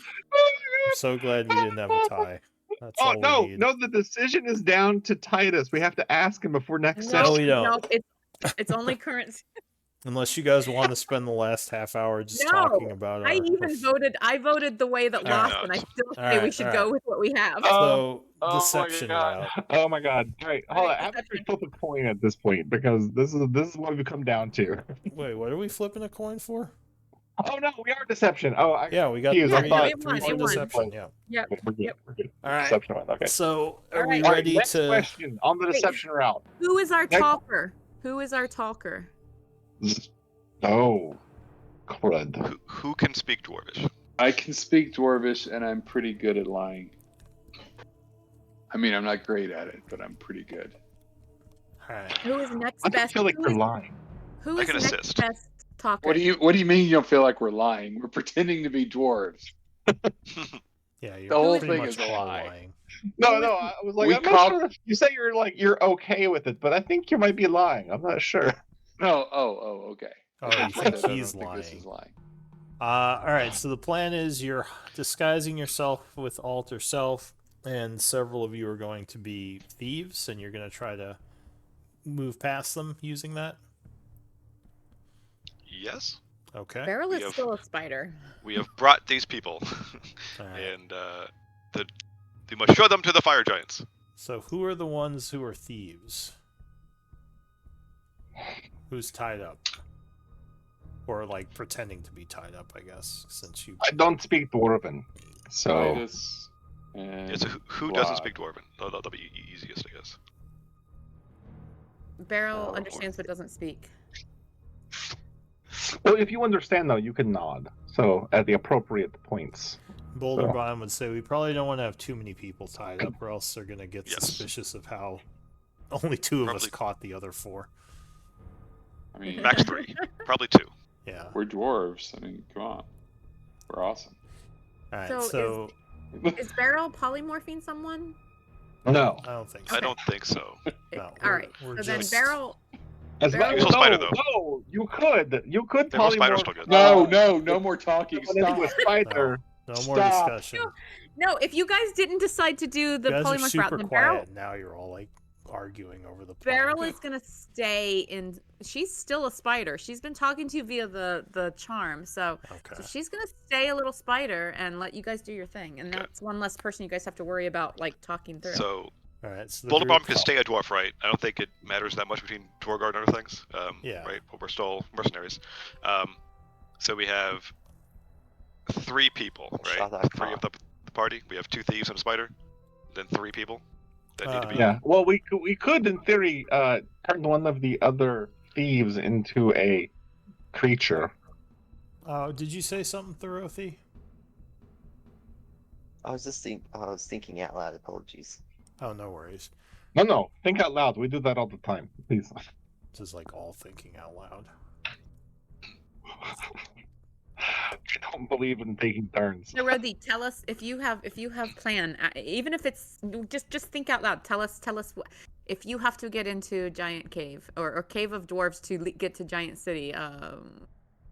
so glad we didn't have a tie. That's Oh all no, we need. no! The decision is down to Titus. We have to ask him before next No, session. we don't. No, it's only current. Unless you guys want to spend the last half hour just No, talking about I even voted. I voted the way that Alright. lost, and I still say we Alright, should alright. go with what we have. So Oh deception my god! route. Oh my god! All right, hold on. Alright, I have to deception. flip a coin at this point because this is what we come down to. Wait, what are we flipping a coin for? Oh no, we are deception. Oh, Yeah, we got Confused, I three, thought- three It for won. deception. Yeah. Yep. we're good. Yep. We're good. All right. Deception one. Okay. So are we Alright. All right, ready next to? question on the Wait. deception route. Who is our Next- talker? Who is our talker? Oh, crud. Who can speak Dwarvish? I can speak Dwarvish, and I'm pretty good at lying. I mean, I'm not great at it, but I'm pretty good. All right. Who is next I don't best? feel like who you're is- lying. Who I is can next assist. best talker? What do you mean you don't feel like we're lying? We're pretending to be dwarves. Yeah, you're The whole pretty thing much is a all lie. lying. No, I was like, We I'm call- not sure if you say you're okay with it, but I think you might be lying. I'm not sure. No, okay. Oh, I you said think that, I he's don't think this is lying. lying. All right. So the plan is you're disguising yourself with alter self, and several of you are going to be thieves, and you're going to try to move past them using that. Yes, Okay. Beryl We is have- still a spider. we have brought these people, All right. and we must show them to the fire giants. So who are the ones who are thieves? Who's tied up? Or like pretending to be tied up, I guess, since you I don't speak Dwarven, so Titus and Yeah, so who doesn't Vlad. speak Dwarven? That'll be easiest, I guess. Beryl Oh, understands but doesn't speak. well, if you understand though, you can nod. So at the appropriate points. Boulder So- Bond would say we probably don't want to have too many people tied up, or else they're gonna get Yes. suspicious of how only two of us Probably- caught the other four. I mean, Max 3, probably 2. Yeah. we're dwarves. I mean, come on. We're awesome. All right. So So Is Beryl polymorphing someone? No. I don't think so. I don't think so. No, All we're- right. we're So then just- Beryl. As Beryl- well, Still spider, though. No, you could They're both spiders polymorph. still good. No more talking. Someone into a Stop. spider. No more Stop. discussion. No, if you guys didn't decide to do the You guys are polymorph super route, then quiet. Now you're all like arguing over the plan. Beryl is gonna stay in. She's still a spider. She's been talking to you via the charm, so Okay. she's gonna stay a little spider and let you guys do your thing. And Okay. that's one less person you guys have to worry about like talking through. So All right. So the Boulder group- Bomb can stay a dwarf, right? I don't think it matters that much between Torgard and other things. Yeah. Right? But we're still mercenaries. So we have 3 people, right? Shut up, 3 of the the party. We have 2 thieves and a spider, then 3 people that need to be. Yeah. Well, we could in theory turn one of the other thieves into a creature. Did you say something, Thorothy? I was thinking out loud. Apologies. Oh, no worries. No. Think out loud. We do that all the time. Please. This is like all thinking out loud. I don't believe in taking turns. So Rodi, tell us if you have plan, even if it's just think out loud. Tell us if you have to get into Giant Cave or Cave of Dwarves to get to Giant City.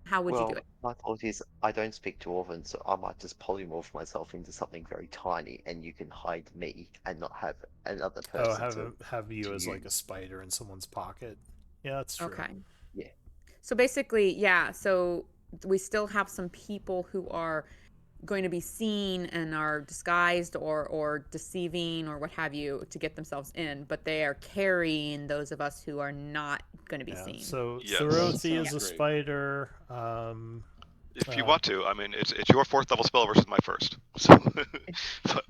How would you do it? My thought is I don't speak Dwarven, so I might just polymorph myself into something very tiny, and you can hide me and not have another person. Have you as like a spider in someone's pocket? Yeah, that's true. Okay. Yeah. So basically, yeah. So we still have some people who are going to be seen and are disguised or deceiving or what have you to get themselves in, but they are carrying those of us who are not going to be seen. So Yes. Thorothy is a Great. spider. If you want to, I mean, it's your 4th level spell versus my 1st. So,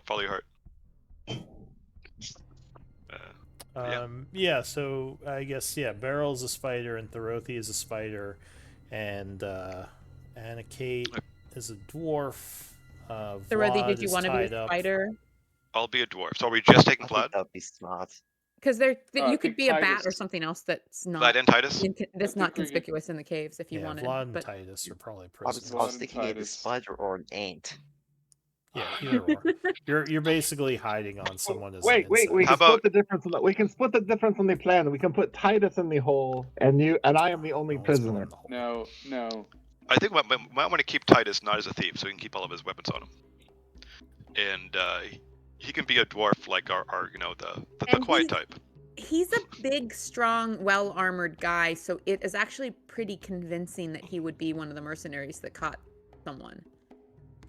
follow your heart. Yeah, so I guess Barrel's a spider and Thorothy is a spider, and Anakate is a dwarf. Rodi, did you want to be a spider? I'll be a dwarf. So are we just taking I think Vlad? that'd be smart. Because you could pick be a bat Titus. or something else that's Vlad not and Titus? that's not think we could- conspicuous in the caves if you Yeah, wanted. Vlad and But Titus are probably I was prisoners. thinking either Titus. spider or an ant. Yeah, either or. You're basically hiding on someone as Wait. an We insect. How can about- split the difference. We can split the difference on the plan. We can put Titus in the hole, and I am the only No one's going prisoner. in the hole. No. I think we might want to keep Titus not as a thief, so we can keep all of his weapons on him. And he can be a dwarf like our the And quiet he's- type. he's a big, strong, well-armored guy, so it is actually pretty convincing that he would be one of the mercenaries that caught someone.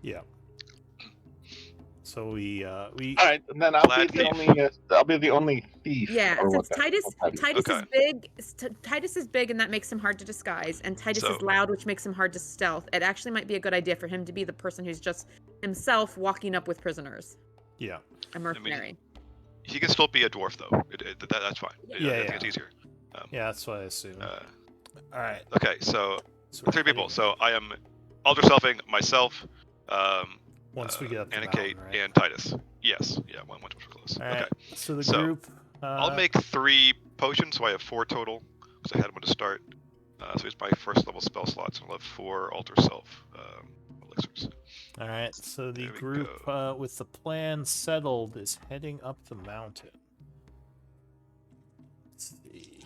Yeah. So we All right, and then I'll Glad be the thief. only. I'll be the only thief. Yeah, or since what Titus that is. Titus Okay. is big, Titus is big, and that makes him hard to disguise. And Titus So- is loud, which makes him hard to stealth. It actually might be a good idea for him to be the person who's just himself walking up with prisoners, yeah. a mercenary. He can still be a dwarf though. That's fine. Yeah, I think yeah. it's easier. Yeah, that's what I assume. Uh, All right. okay, so So we're 3 people. heading- So I am Alder Selfing, myself, once we get up the Anakate, mountain, right? and Titus. Yes, yeah, once we're close. All right. Okay, So the So, group. I'll make 3 potions, so I have 4 total, because I had one to start. So it's my 1st level spell slots, and I'll have 4 Alter Self elixirs. All right. So the There we group, with the plan settled, is heading up the mountain. Let's see.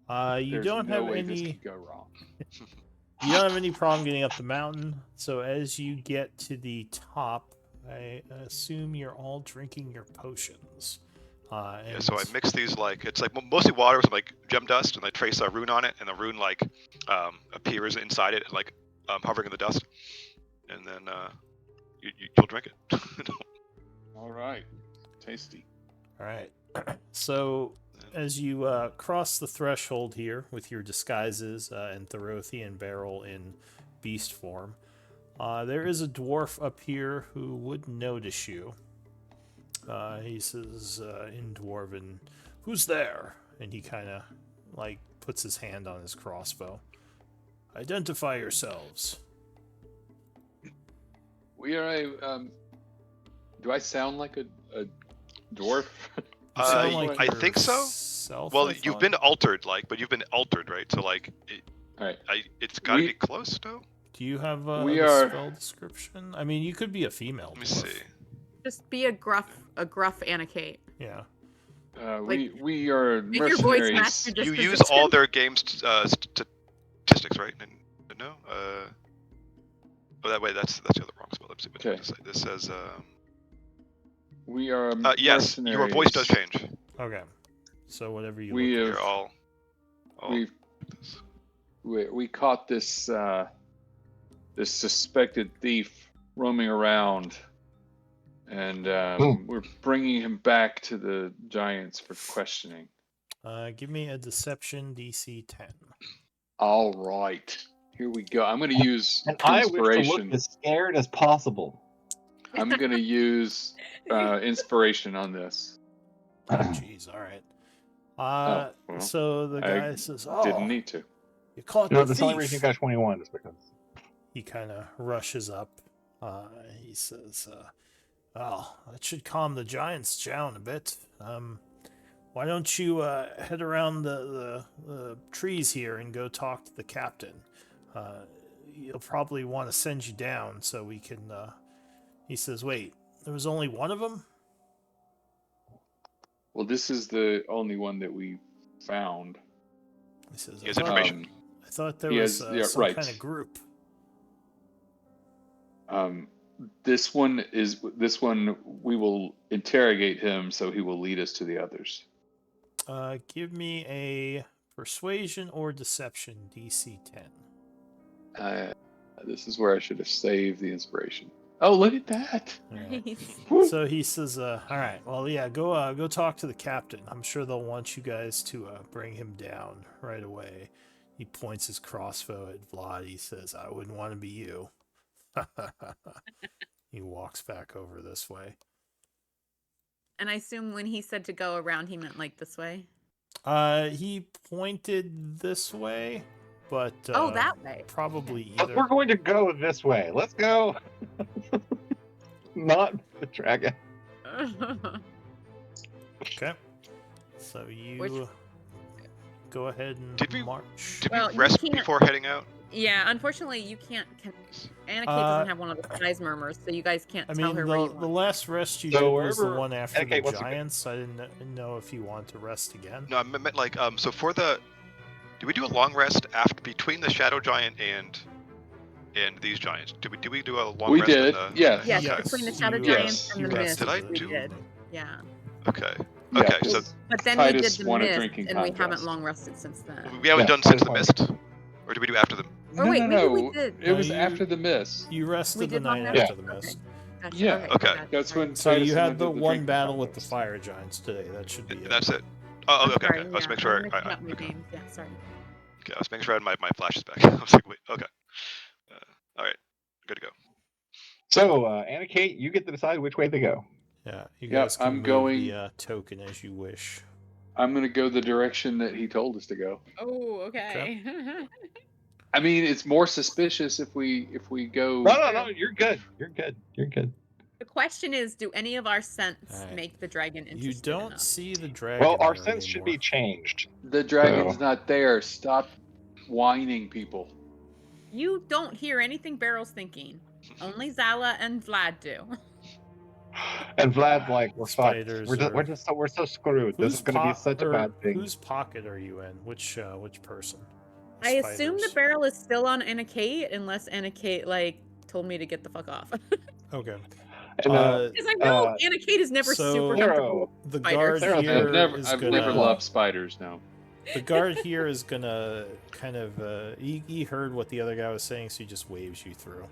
You There's don't no have way this any. could go wrong. You don't have any problem getting up the mountain. So as you get to the top, I assume you're all drinking your potions. Yeah, so I mix these it's like mostly water with some like gem dust, and I trace a rune on it, and the rune appears inside it, like hovering in the dust, and then you'll drink it. All right. Tasty. All right. So as you cross the threshold here with your disguises and Thorothy and Beryl in beast form, there is a dwarf up here who would notice you. He says in Dwarven, "Who's there?" And he kind of puts his hand on his crossbow. "Identify yourselves." We are a. Do I sound like a dwarf? You sound like I think so. yourself, Well, I you've thought. been altered, but you've been altered, right? So All right. it's gotta We- be close, though. Do you have We the are- spell description? I mean, you could be a female. Let me dwarf. see. Just be a gruff Anakate. Yeah. We are If your voice mercenaries. matched your You use disposition. all their game's statistics, right? No. Oh, that way. That's the other wrong spell. Let's see what Okay. it say. This says. We are Yes, your voice does mercenaries. change. Okay. So whatever you. We look have You're all. we caught this this suspected thief roaming around, and we're bringing him back to the giants for questioning. Give me a deception DC 10. All right. Here we go. I'm going to use And I wish to look inspiration. as scared as possible. I'm going to use inspiration on this. Oh, jeez. All right. Well, So the I guy says, "Oh, Didn't need to. you caught No, the the only reason you thief." got 21 is because. He kind of rushes up. He says, "Well, that should calm the giants down a bit. Why don't you head around the trees here and go talk to the captain? He'll probably want to send you down so we can." He says, "Wait, there was only one of them?" Well, this is the only one that we found. He says, He has "I thought- information. I thought there He was has- yeah, some right. kind of group." This one we will interrogate him, so he will lead us to the others. Give me a persuasion or deception DC 10. This is where I should have saved the inspiration. Oh, look at that! Yeah. So he says, "All right, well, yeah, go talk to the captain. I'm sure they'll want you guys to bring him down right away." He points his crossbow at Vlad. He says, "I wouldn't want to be you." He walks back over this way. And I assume when he said to go around, he meant like this way. He pointed this way, but Oh, that way. probably But either. we're going to go this way. Let's go. Not the dragon. Okay. So you Which- go ahead and Did we- march. Did Well, we you rest can't- before heading out? Yeah, unfortunately, you can't. Anna Kate doesn't have one of the size murmurs, so you guys can't I tell mean, her where you the want. last rest you So did was the wherever one after Anna Kate the wants to go. giants. I didn't know if you want to rest again. No, I meant like so for the. Did we do a long rest after between the shadow giant and these giants? Did we do a long We rest? in did, the- yes. Yes, Okay. between the shadow you- giants and you the rested mist, Did I the we do- did. evening. Yeah, Okay. Yeah, Okay. So but then Titus we did the won a mist, drinking and we haven't contest. long rested since then. we haven't Yeah, done since the that's mist, or did we do after them? Oh, no, wait, no, maybe no. we did. It was No, after the mist. You rested the did long night rest? after the mist. Gotcha, Yeah. Okay. gotcha, That's sorry. when. So Titus you and I had the did one drinking battle with the contest. fire giants today. That should be it. That's it. Oh, I'm okay. sorry, Okay. Let's yeah, make sure. I'm mixing I, up my okay. names. Yeah, sorry. Okay. I was making sure I had my flashes back. I was like, wait. Okay. All right. Good to go. So, Anna Kate, you get to decide which way to go. Yeah, you Yep, guys can I'm move going- the token as you wish. I'm going to go the direction that he told us to go. Oh, okay. I mean, it's more suspicious if we go. No, you're good. You're good. You're good. The question is, do any of our scents Alright. make the dragon interested You don't enough? see the dragon. Well, our there sense should be anymore. changed. The dragon's So- not there. Stop whining, people. You don't hear anything Barrel's thinking. Only Zala and Vlad do. And Vlad's like, we're fucked. Spiders We're so screwed. This is going to be such a bad thing. Whose pocket are you in? Which person? I assume the Spiders. barrel is still on Anna Kate, unless Anna Kate told me to get the fuck off. Okay. And, Because I know Anna Kate is never so- super Zero. comfortable. The Spiders. guard Sarah, here I've is never gonna. loved spiders. No. The guard here is gonna kind of. He heard what the other guy was saying, so he just waves you through.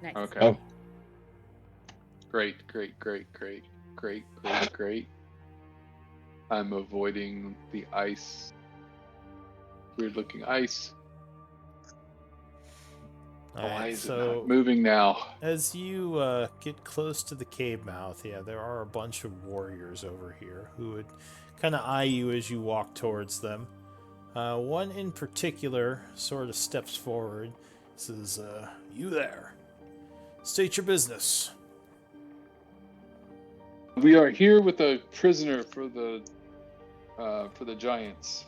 Nice. Okay. Oh. Great. I'm avoiding the ice. Weird looking ice. Why Alright, is it so not moving now? as you get close to the cave mouth, yeah, there are a bunch of warriors over here who would kind of eye you as you walk towards them. One in particular sort of steps forward, says, "You there? State your business." We are here with a prisoner for the giants.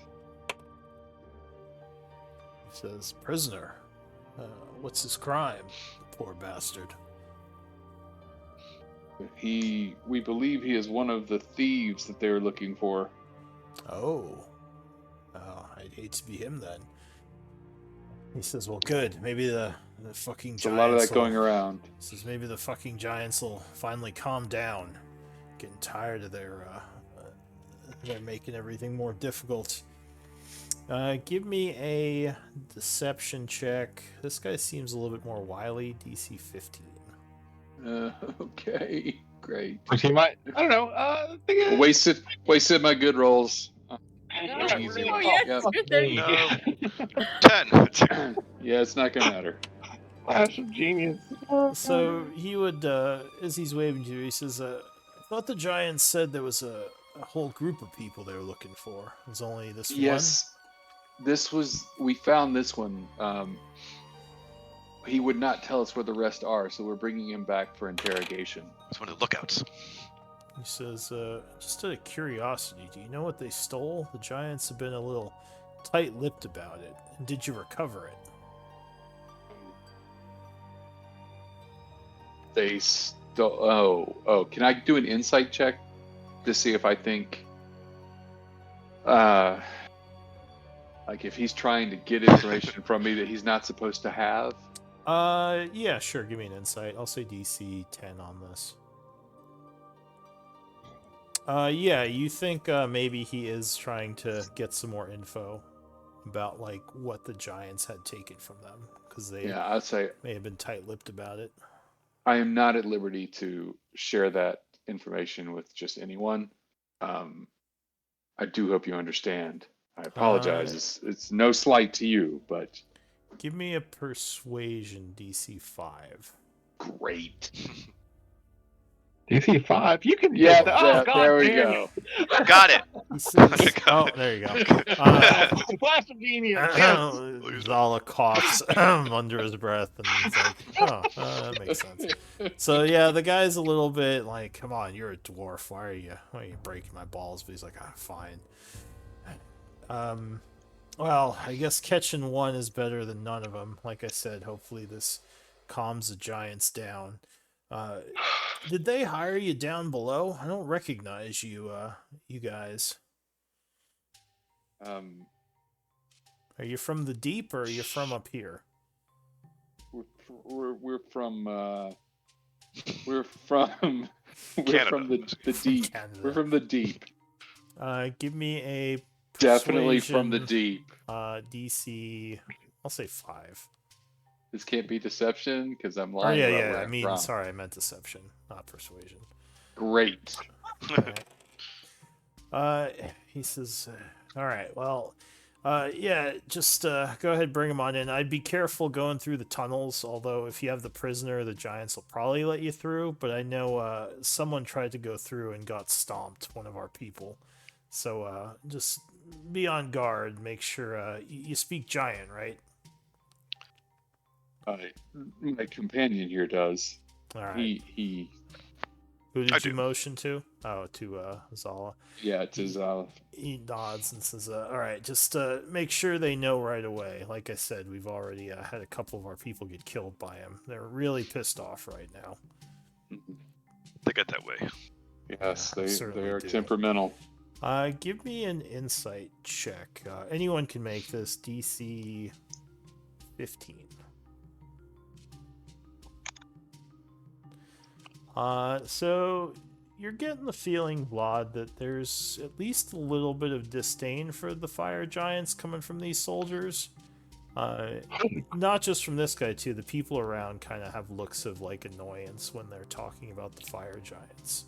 He says, "Prisoner, what's his crime? Poor bastard." We believe he is one of the thieves that they're looking for. Oh, I'd hate to be him then. He says, "Well, good. Maybe the fucking There's giants. a lot of that will- going around. He says maybe the fucking giants will finally calm down. Getting tired of they're making everything more difficult. Give me a deception check. This guy seems a little bit more wily. DC 15. Okay, great. Which he might, I don't know. Wasted my good rolls. Yeah, Easy. Easy. Oh, yes, Yep. good there. No. 10. Yeah, it's not gonna matter. Flash of genius. So he would, as he's waving to you, he says, "I thought the giants said there was a whole group of people they were looking for. It was only this Yes, we found this one. He would not tell us where the rest are, so we're bringing him back for interrogation. It's one of the lookouts. one?" He says, "Just out of curiosity, do you know what they stole? The giants have been a little tight-lipped about it. And did you recover it?" They stole. Oh, can I do an insight check to see if I think, like, if he's trying to get information from me that he's not supposed to have? Yeah, sure. Give me an insight. I'll say DC 10 on this. Yeah, you think maybe he is trying to get some more info about like what the giants had taken from them because they Yeah, I'd say may have been tight-lipped about it. I am not at liberty to share that information with just anyone. I do hope you understand. I apologize. It's no slight to you, but Give me a persuasion DC 5. great. DC 5. You can. Yeah, Oh, God there we damn go. Got it. He says, Got oh, there you go. it. Flash of genius. Yes. Zala coughs under his breath, and he's like, "Oh, that makes sense." So yeah, the guy's a little bit like, "Come on, you're a dwarf. Why are you breaking my balls?" But he's like, "Ah, fine." Well, I guess catching one is better than none of them. Like I said, hopefully this calms the giants down. Did they hire you down below? I don't recognize you, you guys. Are you from the deep or are you from up here? We're from we're from the deep. Canada. We're from the deep. Give me a Definitely from the persuasion, deep. DC, I'll say 5. This can't be deception because I'm Oh lying. yeah, about yeah. where I I'm mean, from. sorry, I meant deception, not persuasion. Great. He says, "All right, well, yeah, just go ahead, bring him on in. I'd be careful going through the tunnels. Although if you have the prisoner, the giants will probably let you through. But I know someone tried to go through and got stomped. One of our people. So just be on guard. Make sure you speak giant, right? My companion here does. All right. He Who I did you do. motion to? Oh, to Zala. yeah, it's his He nods and says, all right, just make sure they know right away. Like I said, we've already had a couple of our people get killed by him. They're really pissed off right now. They get that way. yes, I they certainly are do. temperamental. Give me an insight check. Anyone can make this. DC 15. So you're getting the feeling, Vlad, that there's at least a little bit of disdain for the fire giants coming from these soldiers. Not just from this guy too. The people around kind of have looks of like annoyance when they're talking about the fire giants.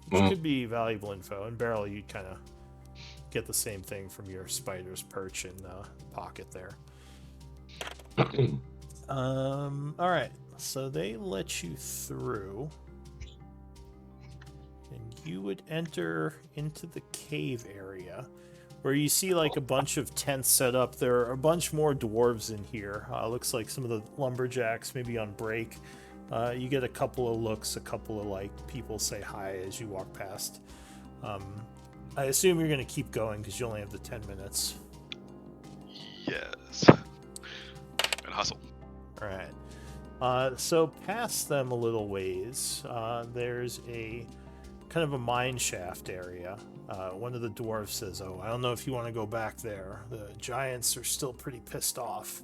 Which could be valuable info. And Beryl, you'd kind of get the same thing from your spider's perch in pocket there. All right. So they let you through, and you would enter into the cave area, where you see like a bunch of tents set up. There are a bunch more dwarves in here. Looks like some of the lumberjacks maybe on break. You get a couple of looks, a couple of like people say hi as you walk past. I assume you're going to keep going because you only have the 10 minutes. Yes. And hustle. All right. So past them a little ways, there's a kind of a mine shaft area. One of the dwarves says, "Oh, I don't know if you want to go back there. The giants are still pretty pissed off.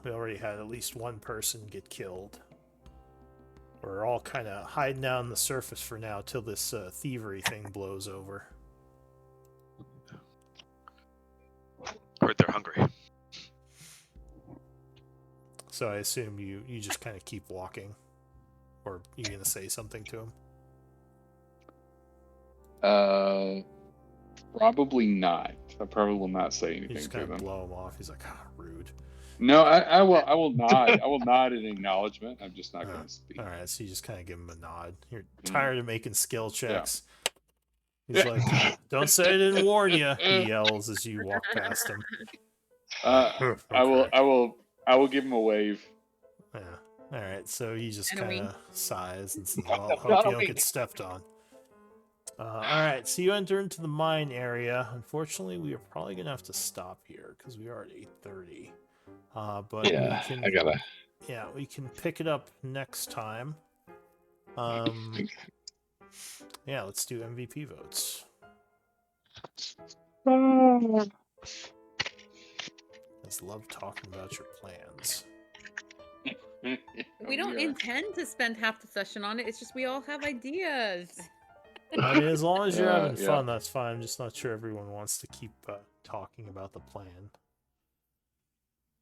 We already had at least one person get killed. We're all kind of hiding down the surface for now till this thievery thing blows over." Heard they're hungry. So I assume you just kind of keep walking, or you gonna say something to him? Probably not. I probably will not say You anything just to kind of them. blow him off. He's like, rude. No, I will nod. I will nod in acknowledgement. I'm just not going to speak. All right, so you just kind of give him a nod. You're tired of making skill checks. Yeah. He's like, "Don't say I didn't warn you," he yells as you walk past him. I will give him a wave. Yeah. All right, so he just And a kind wink. of sighs and says, "Well, hope you don't get stepped on." All right, so you enter into the mine area. Unfortunately, we are probably gonna have to stop here because we are at 8:30. But Yeah, we can, I gotta. yeah, we can pick it up next time. Yeah, let's do MVP votes. I just love talking about your plans. We don't intend to spend half the session on it. It's just we all have ideas. I mean, as long as you're having Yeah. fun, that's fine. I'm just not sure everyone wants to keep talking about the plan.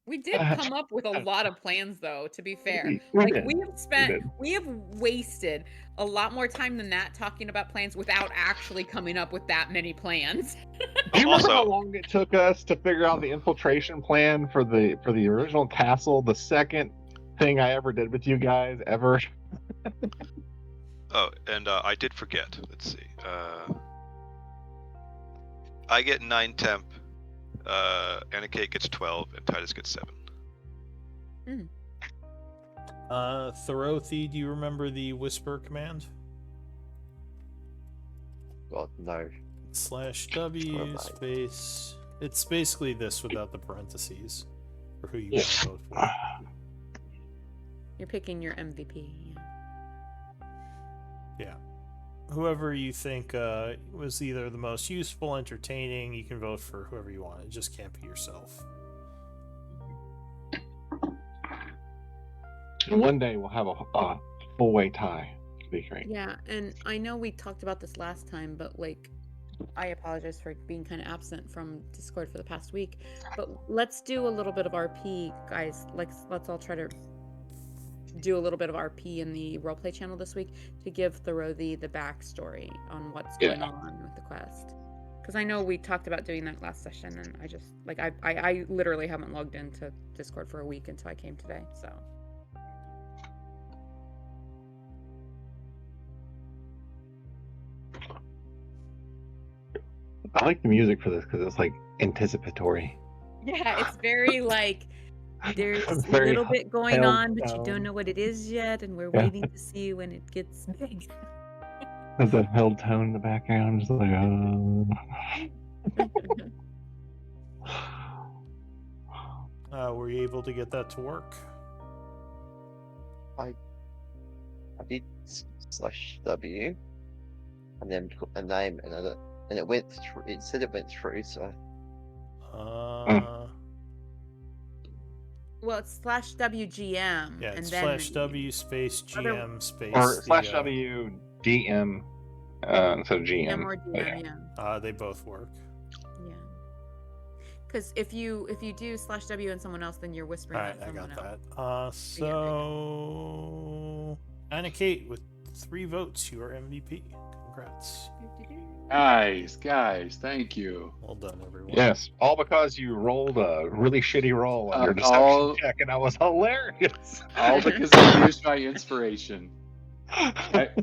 We did come up with a lot of plans, though, to be fair. We Like, did. we have wasted a lot more time than that talking about plans without actually coming up with that many plans. Do you remember how Also- long it took us to figure out the infiltration plan for the original castle? The second thing I ever did with you guys ever. Oh, and I did forget. Let's see. I get 9 temp. Anna Kate gets 12, and Titus gets 7. Thorothy, do you remember the whisper command? God, no. /W Alright. space. It's basically this without the parentheses for who you want to vote for. You're picking your MVP. Yeah. Whoever you think was either the most useful, entertaining, you can vote for whoever you want. It just can't be yourself. And one day we'll have a full way tie. It'll be great. Yeah, and I know we talked about this last time, but like, I apologize for being kind of absent from Discord for the past week. But let's do a little bit of RP, guys. Let's all try to do a little bit of RP in the roleplay channel this week to give Thoreau the backstory on what's going on with the quest. Because I know we talked about doing that last session, and I just like I literally haven't logged into Discord for a week until I came today. So I like the music for this because it's like anticipatory. yeah, it's very like there's a Very little bit going held on, but you down. don't know what it is yet, and we're Yeah. waiting to see when it gets big. There's a held tone in the background. Just like, Were you able to get that to work? I did /W and then put a name and it went through. It said it went through, so Well, it's /WGM. Yeah, and it's then /W space GM space. or the, /W DM instead of GM. M or DM, yeah. They both work. Yeah. Because if you do /W and someone else, then you're whispering All right, at I someone got else. that. So Anna Kate with 3 votes, you are MVP. Congrats. Nice, guys. Thank you. Well done, everyone. Yes, all because you rolled a really shitty roll on your deception all- check, and that was hilarious. All because I used my inspiration. But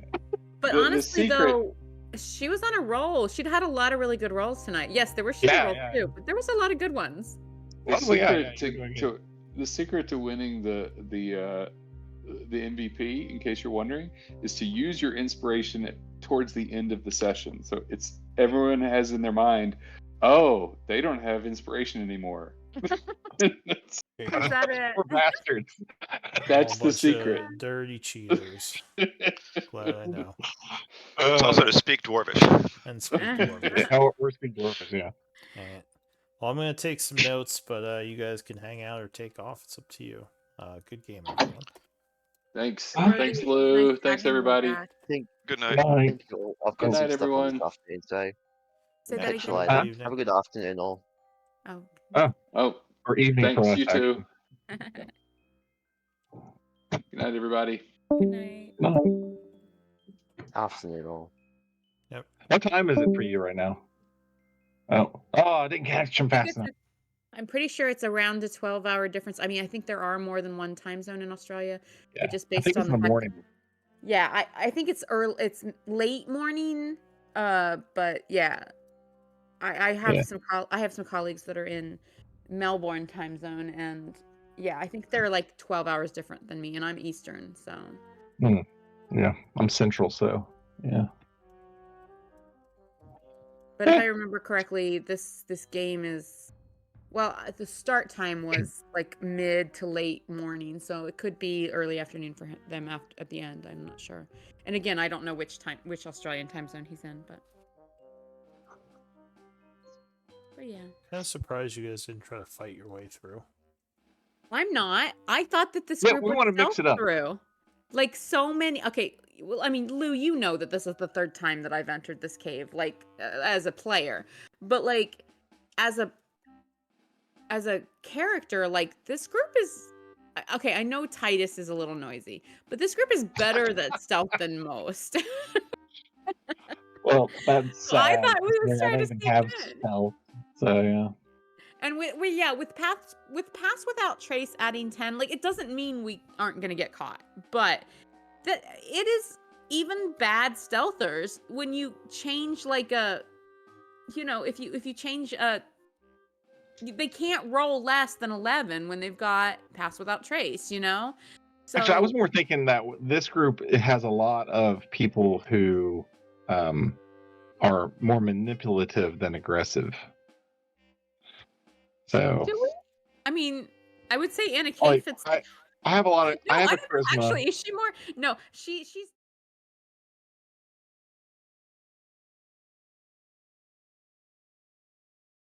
The honestly, secret- though, she was on a roll. She'd had a lot of really good rolls tonight. Yes, there were shitty rolls yeah. too, but there was a lot of good ones. The Oh, yeah, secret yeah, you're doing good. the secret to winning the MVP, in case you're wondering, is to use your inspiration towards the end of the session. So it's everyone has in their mind, oh, they don't have inspiration anymore. That's Is that it? We're bastards. That's All the bunch of secret. Dirty cheaters. Glad I know. It's also to speak Dwarvish. And speak Dwarvish. How we're speaking Dwarvish, yeah. Alright. Well, I'm gonna take some notes, but you guys can hang out or take off. It's up to you. Good game, everyone. Thanks. Huh? Thanks, Lou. Nice Thanks, having you everybody. back. Good night. Bye. thank you all. I've got Good some night, stuff on everyone. this afternoon, so Say that catch you again. later. Good evening. Have a good afternoon, all. Oh. Oh, Or evening for thanks. us. You too. actually. Good night, everybody. Good night. Bye. Afternoon, all. Yep. What time is it for you right now? Oh, I didn't catch him fast enough. I'm pretty sure it's around a 12-hour difference. I mean, I think there are more than one time zone in Australia, Yeah, but just I based think on it's the in the fact morning. yeah, I think it's early. It's late morning. But yeah, I have Yeah. I have some colleagues that are in Melbourne time zone, and yeah, I think they're like 12 hours different than me, and I'm Eastern, so. Yeah, I'm Central, so yeah. But if I remember correctly, this game is, well, the start time was like mid to late morning, so it could be early afternoon for them at the end. I'm not sure. And again, I don't know which Australian time zone he's in, but yeah. Kind of surprised you guys didn't try to fight your way through. I'm not. I thought that this Yeah, group we would wanna mix it up. through. Like so many. Okay, well, I mean, Lou, you know that this is the third time that I've entered this cave, like as a player, but like as a character, like this group is okay. I know Titus is a little noisy, but this group is better at stealth than most. Well, that's So I sad. thought we was I trying don't to even sneak have in. stealth, so yeah. And with pass without trace adding 10, like it doesn't mean we aren't gonna get caught, but that it is even bad stealthers when you change like a, if you change they can't roll less than 11 when they've got pass without trace, So Actually, I was more thinking that this group it has a lot of people who are more manipulative than aggressive. So, do we? I mean, I would say Anna Kay like, fits. I have a lot of. No, I have I a don't know. charisma. Actually, is she more? No, she's